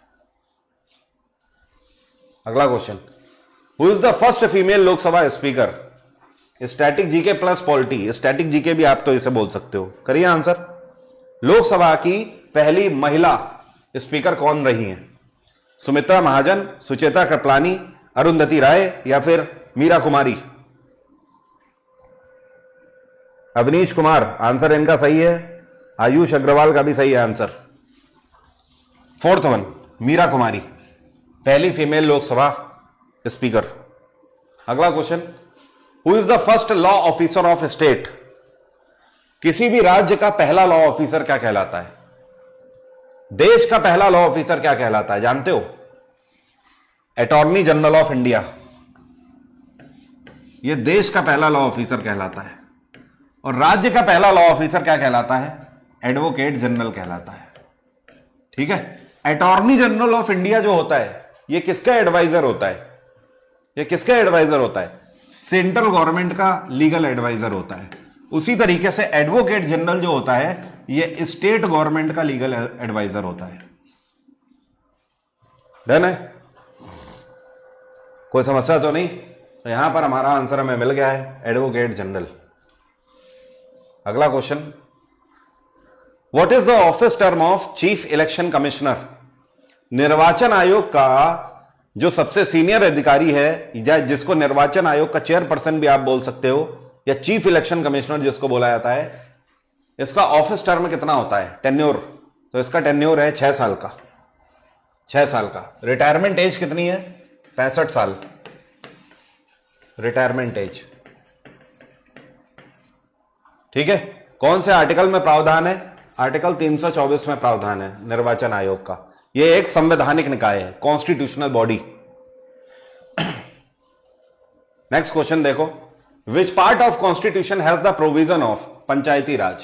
अगला question, who is the first female Lok Sabha speaker? Static GK plus polity, static GK भी आप तो इसे बोल सकते हो। करिए आंसर, लोकसभा की पहली महिला स्पीकर कौन रही हैं? सुमित्रा महाजन, सुचेता कृपलानी, अरुंधति राय या फिर मीरा कुमारी? अवनीश कुमार, आंसर इनका सही है। आयुष अग्रवाल का भी सही है आंसर। 4th वन, मीरा कुमारी, पहली फीमेल लोकसभा स्पीकर। अगला question, who is the first law officer of state? किसी भी राज्य का पहला लॉ ऑफिसर क्या कहलाता है? देश का पहला लॉ ऑफिसर क्या कहलाता है, जानते हो? अटॉर्नी जनरल ऑफ इंडिया, यह देश का पहला लॉ ऑफिसर कहलाता है। और राज्य का पहला लॉ ऑफिसर क्या कहलाता है? एडवोकेट जनरल कहलाता है। ठीक है, अटॉर्नी जनरल ऑफ इंडिया जो होता है यह किसका एडवाइजर होता है? यह किसका एडवाइजर होता है? सेंट्रल गवर्नमेंट का लीगल एडवाइजर होता है। उसी तरीके से एडवोकेट जनरल जो होता है यह स्टेट गवर्नमेंट का लीगल एडवाइजर होता है। डन है? कोई समस्या तो नहीं? तो यहां पर हमारा आंसर हमें मिल गया है, एडवोकेट जनरल। अगला question, what is the office term of chief election commissioner? निर्वाचन आयोग का जो सबसे सीनियर अधिकारी है, या जिसको निर्वाचन आयोग का चेयरपर्सन भी आप बोल सकते हो, या चीफ इलेक्शन कमिश्नर जिसको बोला जाता है, इसका ऑफिस टर्म कितना होता है? टेन्योर। तो इसका टेन्योर है 6 साल का। 6 साल का। रिटायरमेंट एज कितनी है? 65 साल रिटायरमेंट एज। ठीक है, कौन से आर्टिकल में प्रावधान है? आर्टिकल 324 में प्रावधान है निर्वाचन आयोग का। यह एक संवैधानिक निकाय है, कॉन्स्टिट्यूशनल बॉडी। नेक्स्ट क्वेश्चन देखो, which part of constitution has the provision of Panchayati Raj?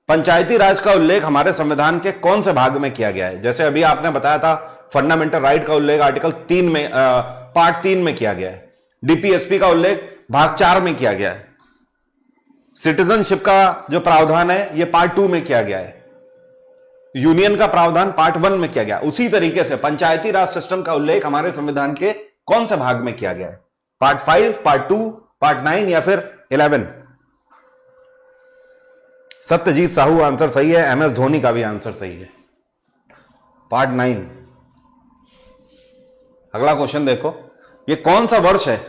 Panchayati Raj का उल्लेख हमारे संविधान के कौन से भाग में किया गया है? जैसे अभी आपने बताया था फंडामेंटल राइट का उल्लेख आर्टिकल 3 में, पार्ट 3 में किया गया है। डीपीएसपी का उल्लेख भाग 4 में किया गया है। सिटीजनशिप का जो प्रावधान है यह पार्ट 2 में किया गया है। यूनियन का प्रावधान पार्ट 1 में किया गया। उसी तरीके से पंचायती राज सिस्टम का उल्लेख हमारे संविधान के कौन से भाग में किया गया है? पार्ट 5, पार्ट 2, पार्ट 9 या फिर 11? सत्यजीत साहू आंसर सही है। एमएस धोनी का भी आंसर सही है, पार्ट 9। अगला क्वेश्चन देखो, यह कौन सा वर्ष है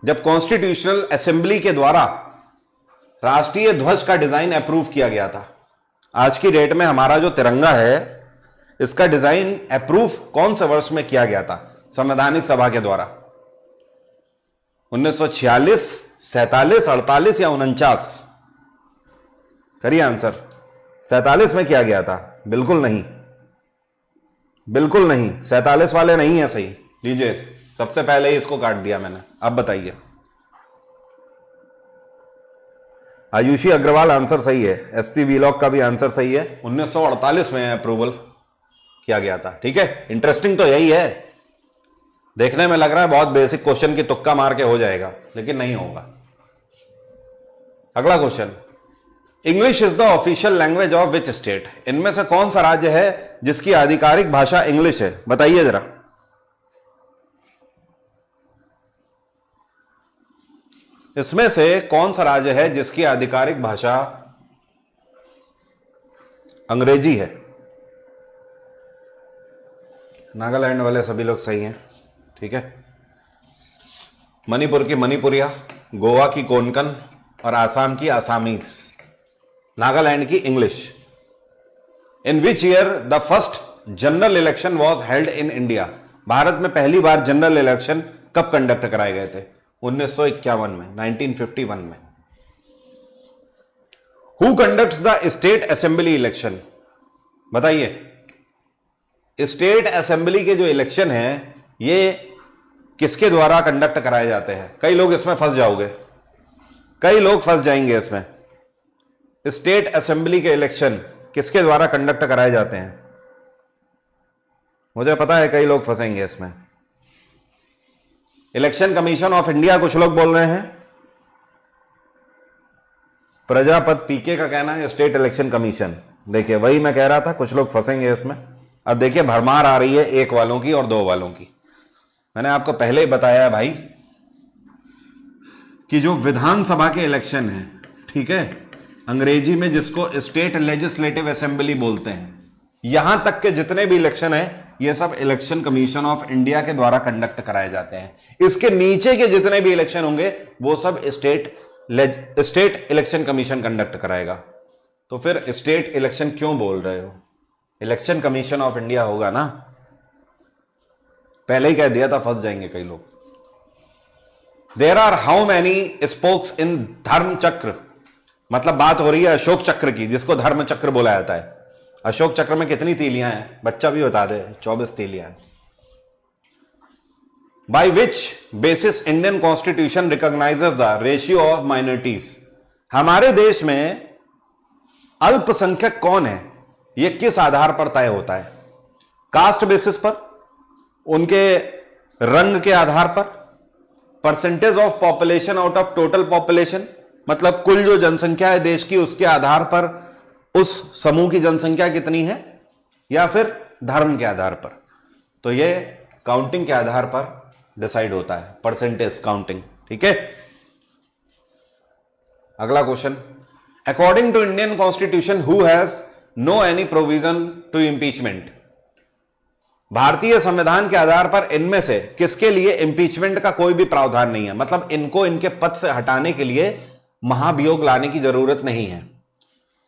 जब कॉन्स्टिट्यूशनल असेंबली के द्वारा राष्ट्रीय ध्वज का डिजाइन अप्रूव किया गया था? आज की डेट में हमारा जो तिरंगा है इसका डिजाइन अप्रूव कौन से वर्ष में किया गया था संवैधानिक सभा के द्वारा? 1946, 47, 48 या 49? करिए आंसर। 47 में किया गया था। बिल्कुल नहीं, बिल्कुल नहीं, 47 वाले नहीं है सही। लीजिए, सबसे पहले ही इसको काट दिया मैंने। अब बताइए। आयुषी अग्रवाल आंसर सही है, एसपी वीलॉग का भी आंसर सही है। 1948 में अप्रूवल किया गया था। ठीक है, इंटरेस्टिंग तो यही है। देखने में लग रहा है बहुत बेसिक क्वेश्चन की तुक्का मार के हो जाएगा, लेकिन नहीं होगा। अगला question, English is the official language of which state? इनमें से कौन सा राज्य है जिसकी आधिकारिक भाषा इंग्लिश है? बताइए जरा। इसमें से कौन सा राज्य है जिसकी आधिकारिक भाषा अंग्रेजी है? नागालैंड वाले सभी लोग सही हैं। ठीक है, मणिपुर की मणिपुरिया, गोवा की कोंकण और आसाम की आसामीज, नागालैंड की English. In which year the first general election was held in India? Bharat में पहली बार जनरल इलेक्शन कब कंडक्ट कराए गए थे? 1951 में, 1951 में। Who conducts the state assembly election? बताइए। स्टेट असेंबली के जो इलेक्शन है ये किसके द्वारा कंडक्ट कराए जाते हैं? कई लोग इसमें फंस जाओगे, कई लोग फंस जाएंगे इसमें। स्टेट असेंबली के इलेक्शन किसके द्वारा कंडक्ट कराए जाते हैं? मुझे पता है कई लोग फंसेंगे इसमें। इलेक्शन कमीशन ऑफ इंडिया कुछ लोग बोल रहे हैं, प्रजापत पीके का कहना है स्टेट इलेक्शन कमीशन। देखिए, वही मैं कह रहा था, कुछ लोग फंसेंगे इसमें। अब देखिए, भरमार आ रही है एक वालों की और दो वालों की। मैंने आपको पहले ही बताया है भाई कि जो विधानसभा के इलेक्शन है, ठीक है, अंग्रेजी में जिसको स्टेट लेजिस्लेटिव असेंबली बोलते हैं, यहां तक के जितने भी इलेक्शन है ये सब इलेक्शन कमीशन ऑफ इंडिया के द्वारा कंडक्ट कराए जाते हैं। इसके नीचे के जितने भी इलेक्शन होंगे वो सब स्टेट इलेक्शन कमीशन कंडक्ट कराएगा। तो फिर स्टेट इलेक्शन क्यों बोल रहे हो? इलेक्शन कमीशन ऑफ इंडिया होगा ना। पहले ही कह दिया था, फंस जाएंगे कई लोग। There are how many spokes in Dharma Chakra? मतलब बात हो रही है अशोक चक्र की, जिसको धर्म चक्र बोला जाता है। अशोक चक्र में कितनी तीलियां हैं? बच्चा भी बता दे। 24 तीलियां हैं। By which basis Indian constitution recognises the ratio of minorities? हमारे देश में अल्पसंख्यक कौन है, यह किस आधार पर तय होता है? कास्ट बेसिस पर, उनके रंग के आधार पर, percentage of population out of total population, मतलब कुल जो जनसंख्या है देश की उसके आधार पर उस समूह की जनसंख्या कितनी है, या फिर धर्म के आधार पर? तो ये काउंटिंग के आधार पर डिसाइड होता है, परसेंटेज काउंटिंग। ठीक है, अगला question, according to Indian constitution who has no any provision to impeachment? भारतीय संविधान के आधार पर इनमें से किसके लिए इंपीचमेंट का कोई भी प्रावधान नहीं है? मतलब इनको इनके पद से हटाने के लिए महाभियोग लाने की जरूरत नहीं है।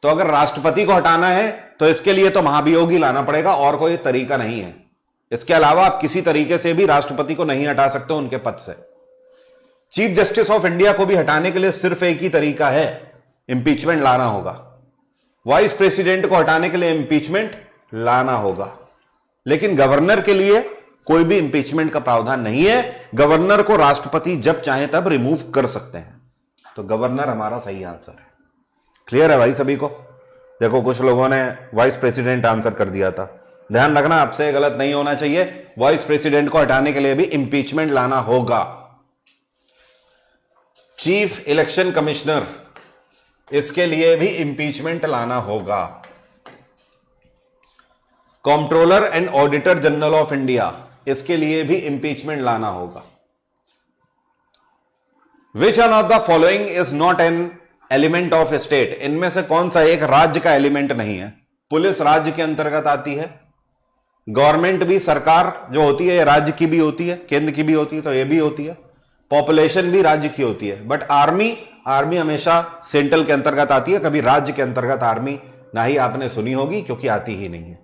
तो अगर राष्ट्रपति को हटाना है तो इसके लिए तो महाभियोग ही लाना पड़ेगा, और कोई तरीका नहीं है। इसके अलावा आप किसी तरीके से भी राष्ट्रपति को नहीं हटा सकते उनके पद से। चीफ जस्टिस ऑफ इंडिया को भी हटाने के लिए सिर्फ एक ही तरीका है, इंपीचमेंट लाना होगा। वाइस प्रेसिडेंट को हटाने के लिए इंपीचमेंट लाना होगा, लेकिन गवर्नर के लिए कोई भी इंपीचमेंट का प्रावधान नहीं है। गवर्नर को राष्ट्रपति जब चाहे तब रिमूव कर सकते हैं। तो गवर्नर हमारा सही आंसर है। क्लियर है भाई सभी को? देखो, कुछ लोगों ने वाइस प्रेसिडेंट आंसर कर दिया था। ध्यान रखना, आपसे गलत नहीं होना चाहिए। वाइस प्रेसिडेंट को हटाने के लिए भी इंपीचमेंट लाना होगा। चीफ इलेक्शन कमिश्नर, इसके लिए भी इंपीचमेंट लाना होगा। Controller and auditor general of India, इसके लिए भी इंपीचमेंट लाना होगा। Which one of the following is not an element of state? इनमें से कौन सा एक राज्य का एलिमेंट नहीं है? पुलिस राज्य के अंतर्गत आती है, गवर्नमेंट भी, सरकार जो होती है राज्य की भी होती है, केंद्र की भी होती है, तो ये भी होती है। पॉपुलेशन भी राज्य की होती है, बट आर्मी हमेशा सेंट्रल के अंतर्गत आती है। कभी राज्य के अंतर्गत आर्मी ना ही आपने सुनी होगी, क्योंकि आती ही नहीं है।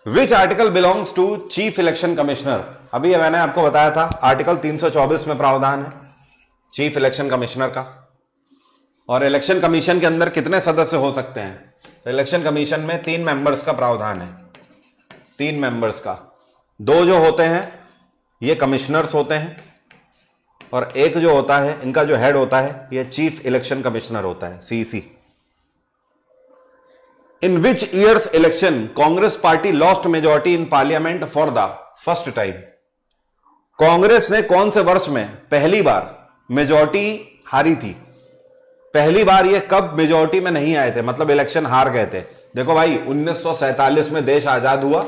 Which article belongs to chief election commissioner? अभी मैंने आपको बताया था, आर्टिकल 324 में प्रावधान है चीफ इलेक्शन कमिश्नर का। और इलेक्शन कमीशन के अंदर कितने सदस्य हो सकते हैं? तो इलेक्शन कमीशन में 3 मेंबर्स का प्रावधान है, 3 मेंबर्स का। 2 जो होते हैं ये कमिश्नर्स होते हैं, और एक जो होता है, इनका जो हेड होता है, ये चीफ इलेक्शन कमिश्नर होता है, CEC. In which years election Congress party lost majority in parliament for the first time? Congress ने कौन से वर्ष में पहली बार मेजॉरिटी हारी थी? पहली बार ये कब मेजॉरिटी में नहीं आए थे, मतलब इलेक्शन हार गए थे? देखो भाई, 1947 में देश आजाद हुआ,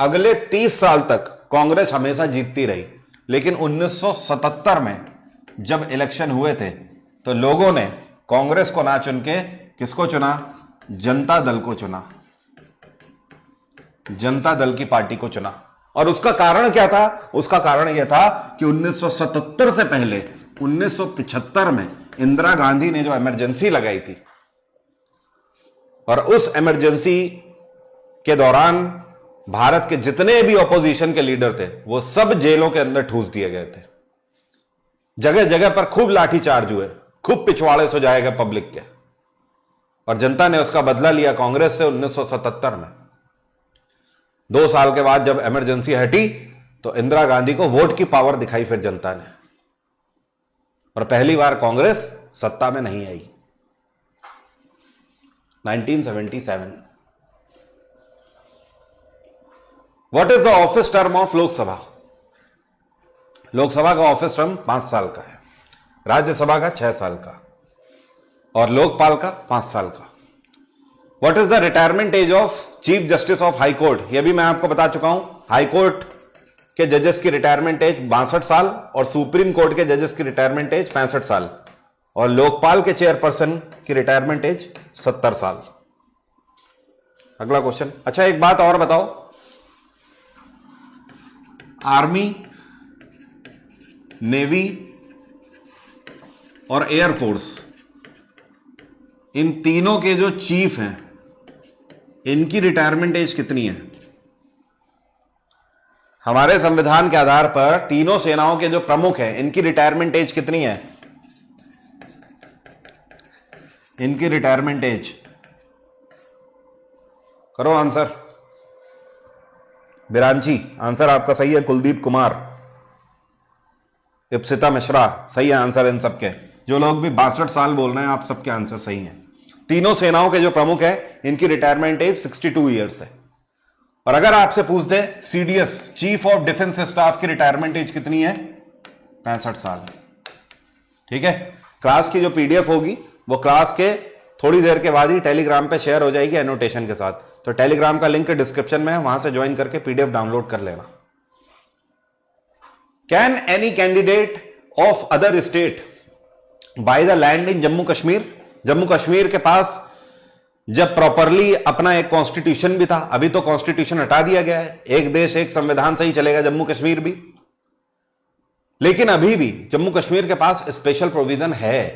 अगले 30 साल तक कांग्रेस हमेशा जीतती रही, लेकिन 1977 में जब इलेक्शन हुए थे तो लोगों ने कांग्रेस को ना चुन के किसको चुना? जनता दल को चुना, जनता दल की पार्टी को चुना। और उसका कारण क्या था? उसका कारण यह था कि 1977 से पहले 1975 में इंदिरा गांधी ने जो इमरजेंसी लगाई थी, और उस इमरजेंसी के दौरान भारत के जितने भी ऑपोजिशन के लीडर थे वो सब जेलों के अंदर ठूस दिए गए थे। जगह जगह पर खूब लाठीचार्ज हुए, खूब पिछवाड़े सजाए गए पब्लिक के, और जनता ने उसका बदला लिया कांग्रेस से 1977 में। 2 साल के बाद जब इमरजेंसी हटी तो इंदिरा गांधी को वोट की पावर दिखाई फिर जनता ने, और पहली बार कांग्रेस सत्ता में नहीं आई। 1977। What is the office term of Lok Sabha? Lok Sabha का ऑफिस टर्म 5 साल का है, राज्यसभा का 6 साल का, और लोकपाल का 5 साल का। What is the retirement age of chief justice of high court? यह भी मैं आपको बता चुका हूं। हाई कोर्ट के जजेस की रिटायरमेंट एज 62 साल, और सुप्रीम कोर्ट के जजेस की रिटायरमेंट एज 65 साल, और लोकपाल के चेयरपर्सन की रिटायरमेंट एज 70 साल। अगला क्वेश्चन। अच्छा, एक बात और बताओ, आर्मी, नेवी और एयरफोर्स, इन तीनों के जो चीफ हैं इनकी रिटायरमेंट एज कितनी है? हमारे संविधान के आधार पर तीनों सेनाओं के जो प्रमुख हैं इनकी रिटायरमेंट एज कितनी है? इनकी रिटायरमेंट एज करो आंसर। बिरांची, आंसर आपका सही है। कुलदीप कुमार, इप्सिता मिश्रा, सही है आंसर इन सबके। जो लोग भी 62 साल बोल रहे हैं, आप सबके आंसर सही हैं। तीनों सेनाओं के जो प्रमुख हैं इनकी रिटायरमेंट एज 62 ईयर्स है। और अगर आपसे पूछ दे CDS, chief of defence staff की रिटायरमेंट एज कितनी है? 65 साल। ठीक है, क्लास की जो पीडीएफ होगी वो क्लास के थोड़ी देर के बाद ही टेलीग्राम पे शेयर हो जाएगी एनोटेशन के साथ। तो टेलीग्राम का लिंक डिस्क्रिप्शन में है, वहां से ज्वाइन करके पीडीएफ डाउनलोड कर लेना। Can any candidate of other state by the land in Jammu Kashmir? Jammu Kashmir के पास जब प्रॉपरली अपना एक कॉन्स्टिट्यूशन भी था, अभी तो कॉन्स्टिट्यूशन हटा दिया गया है, एक देश एक संविधान से ही चलेगा जम्मू कश्मीर भी, लेकिन अभी भी जम्मू कश्मीर के पास स्पेशल प्रोविजन है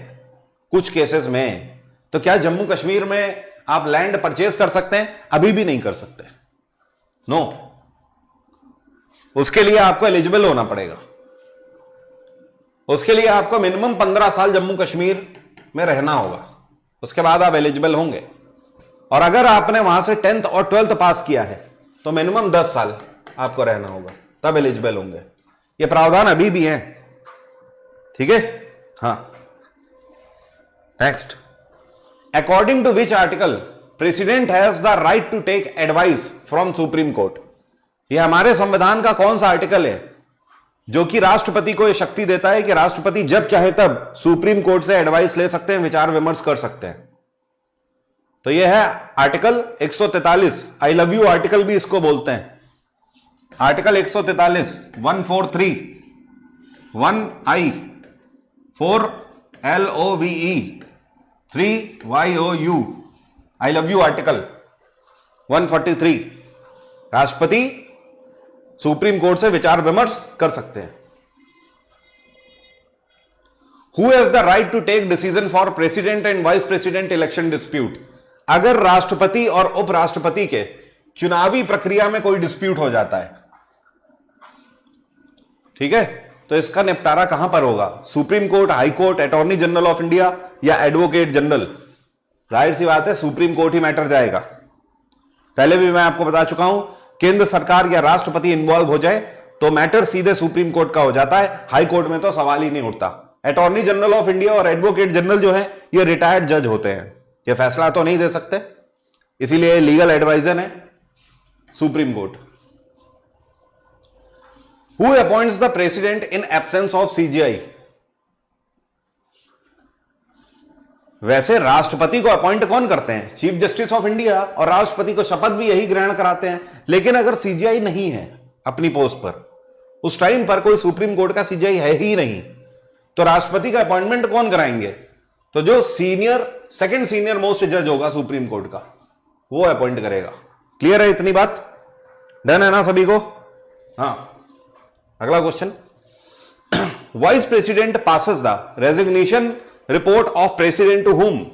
कुछ केसेस में। तो क्या जम्मू कश्मीर में आप लैंड परचेज कर सकते हैं? अभी भी नहीं कर सकते, नो। उसके लिए आपको एलिजिबल होना पड़ेगा, उसके लिए आपको मिनिमम 15 साल जम्मू कश्मीर में रहना होगा, उसके बाद आप एलिजिबल होंगे। और अगर आपने वहां से 10th और 12th पास किया है तो मिनिमम 10 साल आपको रहना होगा, तब एलिजिबल होंगे। ये प्रावधान अभी भी है, ठीक है। हां, next. According to which article president has the right to take advice from supreme court? यह हमारे संविधान का कौन सा आर्टिकल है जो कि राष्ट्रपति को यह शक्ति देता है कि राष्ट्रपति जब चाहे तब सुप्रीम कोर्ट से एडवाइस ले सकते हैं, विचार विमर्श कर सकते हैं? तो यह है article 143। I love you article भी इसको बोलते हैं। Article 143, 143, 1I, 4 LOVE, 3 YOU, I love you article 143। राष्ट्रपति सुप्रीम कोर्ट से विचार विमर्श कर सकते हैं। Who has the right to take decision for president and vice president election dispute? अगर राष्ट्रपति और उपराष्ट्रपति के चुनावी प्रक्रिया में कोई डिस्प्यूट हो जाता है, ठीक है, तो इसका निपटारा कहां पर होगा? Supreme court, high court, attorney general of India या एडवोकेट जनरल? जाहिर सी बात है सुप्रीम कोर्ट ही मैटर जाएगा। पहले भी मैं आपको बता चुका हूं, केंद्र सरकार या राष्ट्रपति इन्वॉल्व हो जाए तो मैटर सीधे सुप्रीम कोर्ट का हो जाता है, हाई कोर्ट में तो सवाल ही नहीं उठता। अटॉर्नी जनरल ऑफ इंडिया और एडवोकेट जनरल जो है ये रिटायर्ड जज होते हैं, ये फैसला तो नहीं दे सकते, इसीलिए लीगल एडवाइजर है supreme court. Who appoints the president in absence of CGI? वैसे राष्ट्रपति को अपॉइंट कौन करते हैं? चीफ जस्टिस ऑफ इंडिया, और राष्ट्रपति को शपथ भी यही ग्रहण कराते हैं। लेकिन अगर सीजीआई नहीं है अपनी पोस्ट पर, उस टाइम पर कोई सुप्रीम कोर्ट का सीजीआई है ही नहीं, तो राष्ट्रपति का अपॉइंटमेंट कौन कराएंगे? तो जो सेकंड सीनियर मोस्ट जज होगा सुप्रीम कोर्ट का, वो अपॉइंट करेगा। क्लियर है इतनी बात? डन है ना सभी को? हां, अगला question. Vice president passes the resignation report of president to whom?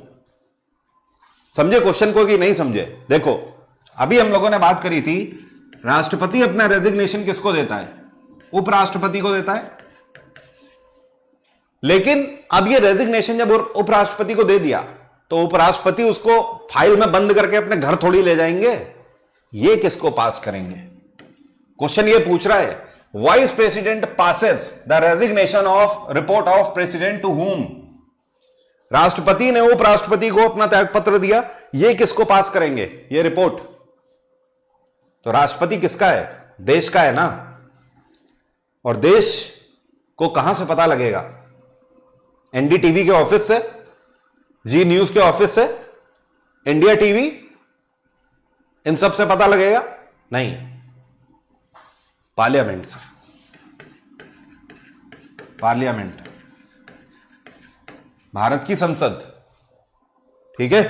समझे क्वेश्चन को कि नहीं समझे? देखो, अभी हम लोगों ने बात करी थी, राष्ट्रपति अपना रेजिग्नेशन किसको देता है? उपराष्ट्रपति को देता है। लेकिन अब ये रेजिग्नेशन जब उपराष्ट्रपति को दे दिया तो उपराष्ट्रपति उसको फाइल में बंद करके अपने घर थोड़ी ले जाएंगे, ये किसको पास करेंगे? क्वेश्चन ये पूछ रहा है, vice president passes the resignation of report of president to whom? राष्ट्रपति ने उपराष्ट्रपति को अपना त्यागपत्र दिया, ये किसको पास करेंगे ये रिपोर्ट? तो राष्ट्रपति किसका है? देश का है ना। और देश को कहां से पता लगेगा? एनडीटीवी के ऑफिस से, जी न्यूज के ऑफिस से, इंडिया टीवी, इन सब से पता लगेगा? नहीं, पार्लियामेंट से। पार्लियामेंट, भारत की संसद। ठीक है,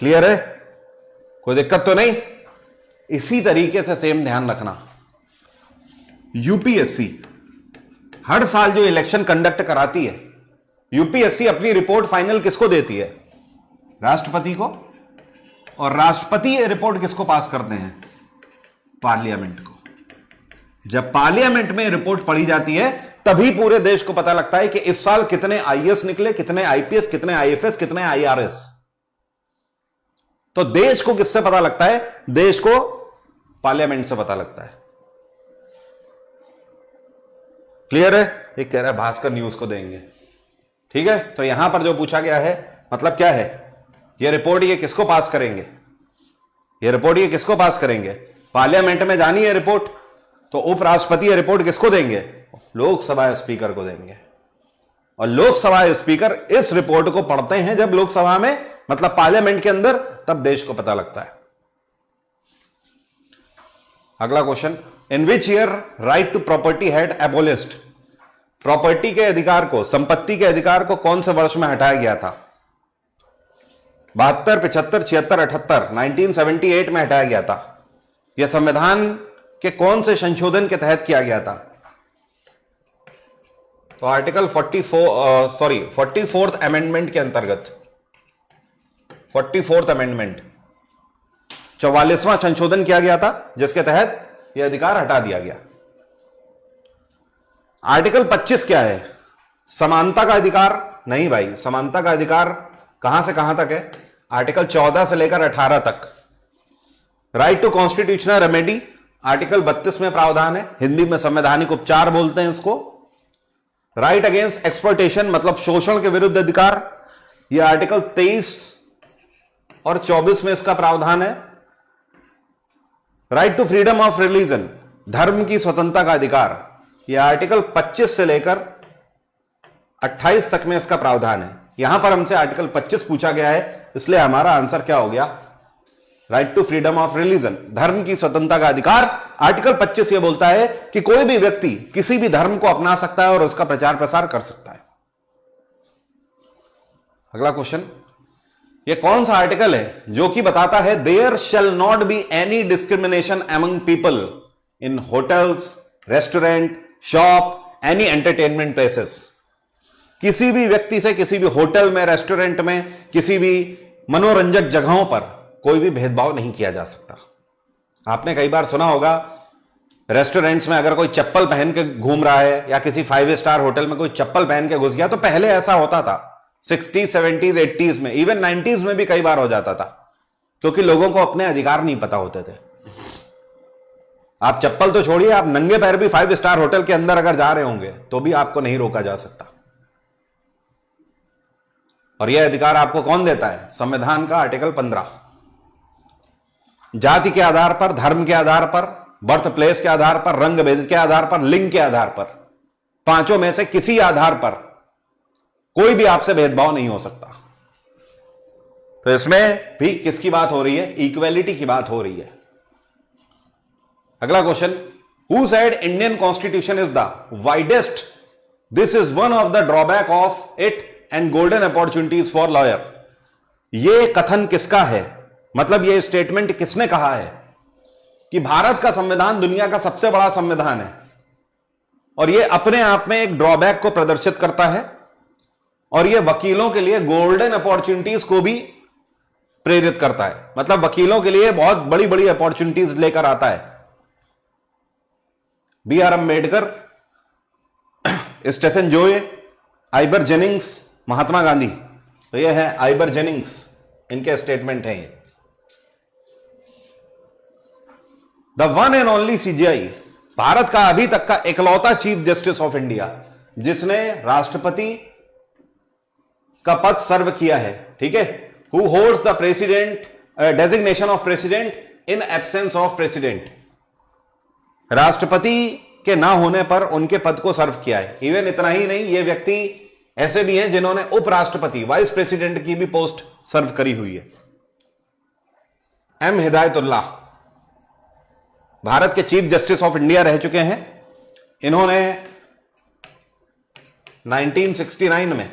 क्लियर है? कोई दिक्कत तो नहीं? इसी तरीके से सेम ध्यान रखना, यूपीएससी हर साल जो इलेक्शन कंडक्ट कराती है, यूपीएससी अपनी रिपोर्ट फाइनल किसको देती है? राष्ट्रपति को। और राष्ट्रपति ये रिपोर्ट किसको पास करते हैं? पार्लियामेंट को। जब पार्लियामेंट में रिपोर्ट पढ़ी जाती है तभी पूरे देश को पता लगता है कि इस साल कितने आईएएस निकले, कितने आईपीएस, कितने आईएफएस, कितने आईआरएस। तो देश को किससे पता लगता है? देश को पार्लियामेंट से पता लगता है। क्लियर है? एक कह रहा है भास्कर न्यूज को देंगे। ठीक है, तो यहां पर जो पूछा गया है मतलब क्या है? ये रिपोर्ट ये किसको पास करेंगे? ये रिपोर्ट ये किसको पास करेंगे? पार्लियामेंट में जानी है रिपोर्ट, तो उपराष्ट्रपति ये रिपोर्ट किसको देंगे? लोकसभा स्पीकर को देंगे। और लोकसभा स्पीकर इस रिपोर्ट को पढ़ते हैं जब लोकसभा में, मतलब पार्लियामेंट के अंदर, तब देश को पता लगता है। अगला question, in which year right to property had abolished? Property के अधिकार को, संपत्ति के अधिकार को कौन से वर्ष में हटाया गया था? 72, 75, 76, 78? 1978 में हटाया गया था। यह संविधान के कौन से संशोधन के तहत किया गया था? तो आर्टिकल 44th अमेंडमेंट के अंतर्गत, 44th अमेंडमेंट, 44वां संशोधन किया गया था, जिसके तहत यह अधिकार हटा दिया गया। आर्टिकल 25 क्या है? समानता का अधिकार। नहीं भाई, समानता का अधिकार कहां से कहां तक है? आर्टिकल 14 से लेकर 18 तक। Right to constitutional remedy, article 32 में प्रावधान है, हिंदी में संवैधानिक उपचार बोलते हैं इसको। राइट अगेंस्ट एक्सप्लॉयटेशन, मतलब शोषण के विरुद्ध अधिकार, यह आर्टिकल 23 और 24 में इसका प्रावधान है। Right to freedom of religion, धर्म की स्वतंत्रता का अधिकार, यह आर्टिकल 25 से लेकर 28 तक में इसका प्रावधान है। यहां पर हमसे आर्टिकल 25 पूछा गया है, इसलिए हमारा आंसर क्या हो गया? Right to freedom of religion, धर्म की स्वतंत्रता का अधिकार। आर्टिकल 25 यह बोलता है कि कोई भी व्यक्ति किसी भी धर्म को अपना सकता है और उसका प्रचार प्रसार कर सकता है। अगला क्वेश्चन, यह कौन सा आर्टिकल है जो कि बताता है there shall not be any discrimination among people in hotels, restaurant, shop, any entertainment places? किसी भी व्यक्ति से किसी भी होटल में, रेस्टोरेंट में, किसी भी मनोरंजक जगहों पर कोई भी भेदभाव नहीं किया जा सकता। आपने कई बार सुना होगा रेस्टोरेंट्स में अगर कोई चप्पल पहन के घूम रहा है या किसी 5 स्टार होटल में कोई चप्पल पहन के घुस गया, तो पहले ऐसा होता था 60s 70s 80s में, इवन 90s में भी कई बार हो जाता था, क्योंकि लोगों को अपने अधिकार नहीं पता होते थे। आप चप्पल तो छोड़िए, आप नंगे पैर भी 5 स्टार होटल के अंदर अगर जा रहे होंगे तो भी आपको नहीं रोका जा सकता। और यह अधिकार आपको कौन देता है? संविधान का आर्टिकल 15। जाति के आधार पर, धर्म के आधार पर, बर्थ प्लेस के आधार पर, रंग भेद के आधार पर, लिंग के आधार पर, पांचों में से किसी आधार पर कोई भी आपसे भेदभाव नहीं हो सकता। तो इसमें भी किसकी बात हो रही है? इक्वेलिटी की बात हो रही है। अगला question, who said Indian constitution is the widest, this is one of the drawback of it and golden opportunities for lawyer. यह कथन किसका है? मतलब यह स्टेटमेंट किसने कहा है कि भारत का संविधान दुनिया का सबसे बड़ा संविधान है और यह अपने आप में एक ड्रॉबैक को प्रदर्शित करता है और यह वकीलों के लिए गोल्डन अपॉर्चुनिटीज को भी प्रेरित करता है, मतलब वकीलों के लिए बहुत बड़ी बड़ी अपॉर्चुनिटीज लेकर आता है। B R Ambedkar, Stephen Joe, Ivor Jennings, Mahatma Gandhi. तो ये है आइबर जेनिंग्स, इनके स्टेटमेंट हैं ये। The one and only CGI, Bharat का अभी तक का इकलौता चीफ जस्टिस ऑफ इंडिया जिसने राष्ट्रपति का पद सर्व किया है, ठीक है, who holds the president designation of president in absence of president. राष्ट्रपति के ना होने पर उनके पद को सर्व किया है। इवन इतना ही नहीं, ये व्यक्ति ऐसे भी हैं जिन्होंने उपराष्ट्रपति, वाइस प्रेसिडेंट की भी पोस्ट सर्व करी हुई है। एम हिदायतुल्लाह भारत के चीफ जस्टिस ऑफ इंडिया रह चुके हैं। इन्होंने 1969 में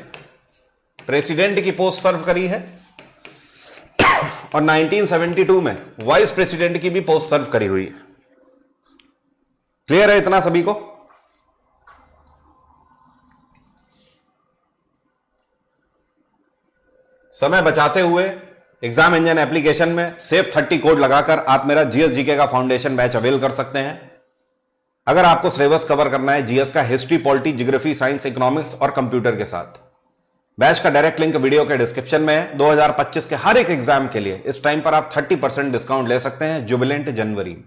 प्रेसिडेंट की पोस्ट सर्व करी है और 1972 में वाइस प्रेसिडेंट की भी पोस्ट सर्व करी हुई है। क्लियर है इतना सभी को? समय बचाते हुए एग्जाम इंजन एप्लीकेशन में सेफ 30 कोड लगाकर आप मेरा जीएस जीके का फाउंडेशन बैच अवेल कर सकते हैं। अगर आपको सिलेबस कवर करना है जीएस का, history, polity, geography, science, economics और कंप्यूटर के साथ, बैच का डायरेक्ट लिंक वीडियो के डिस्क्रिप्शन में है। 2025 के हर एक एग्जाम के लिए इस टाइम पर आप 30% डिस्काउंट ले सकते हैं जुबिलेंट जनवरी में।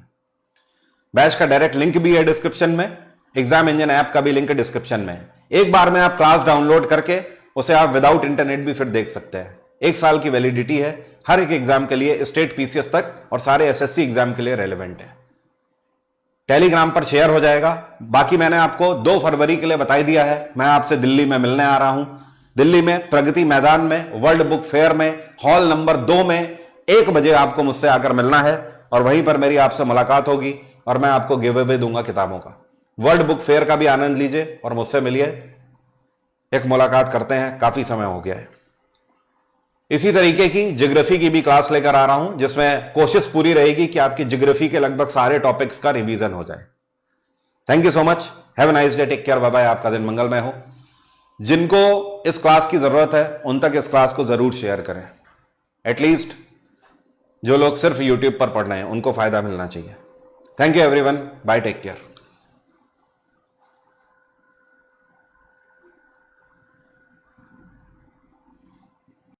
बैच का डायरेक्ट लिंक भी है डिस्क्रिप्शन में, एग्जाम इंजन ऐप का भी लिंक डिस्क्रिप्शन में है। एक बार में आप क्लास डाउनलोड करके उसे आप विदाउट इंटरनेट भी फिर देख सकते हैं। 1 साल की वैलिडिटी है हर एक एग्जाम के लिए, स्टेट पीसीएस तक और सारे एसएससी एग्जाम के लिए रेलेवेंट है। टेलीग्राम पर शेयर हो जाएगा। बाकी मैंने आपको 2 फरवरी के लिए बता दिया है, मैं आपसे दिल्ली में मिलने आ रहा हूं। दिल्ली में प्रगति मैदान में वर्ल्ड बुक फेयर में हॉल नंबर 2 में 1 बजे आपको मुझसे आकर मिलना है और वहीं पर मेरी आपसे मुलाकात होगी और मैं आपको गिव अवे दूंगा किताबों का। वर्ल्ड बुक फेयर का भी आनंद लीजिए और मुझसे मिलिए, एक मुलाकात करते हैं, काफी समय हो गया है। इसी तरीके की ज्योग्राफी की भी क्लास लेकर आ रहा हूं जिसमें कोशिश पूरी रहेगी कि आपकी ज्योग्राफी के लगभग सारे टॉपिक्स का रिवीजन हो जाए। Thank you so much, have a nice day, take care, bye bye, आपका दिन मंगलमय हो। जिनको इस क्लास की जरूरत है उन तक इस क्लास को जरूर शेयर करें। एटलीस्ट जो लोग सिर्फ यूट्यूब पर पढ़ रहे हैं उनको फायदा मिलना चाहिए। Thank you everyone, bye, take care.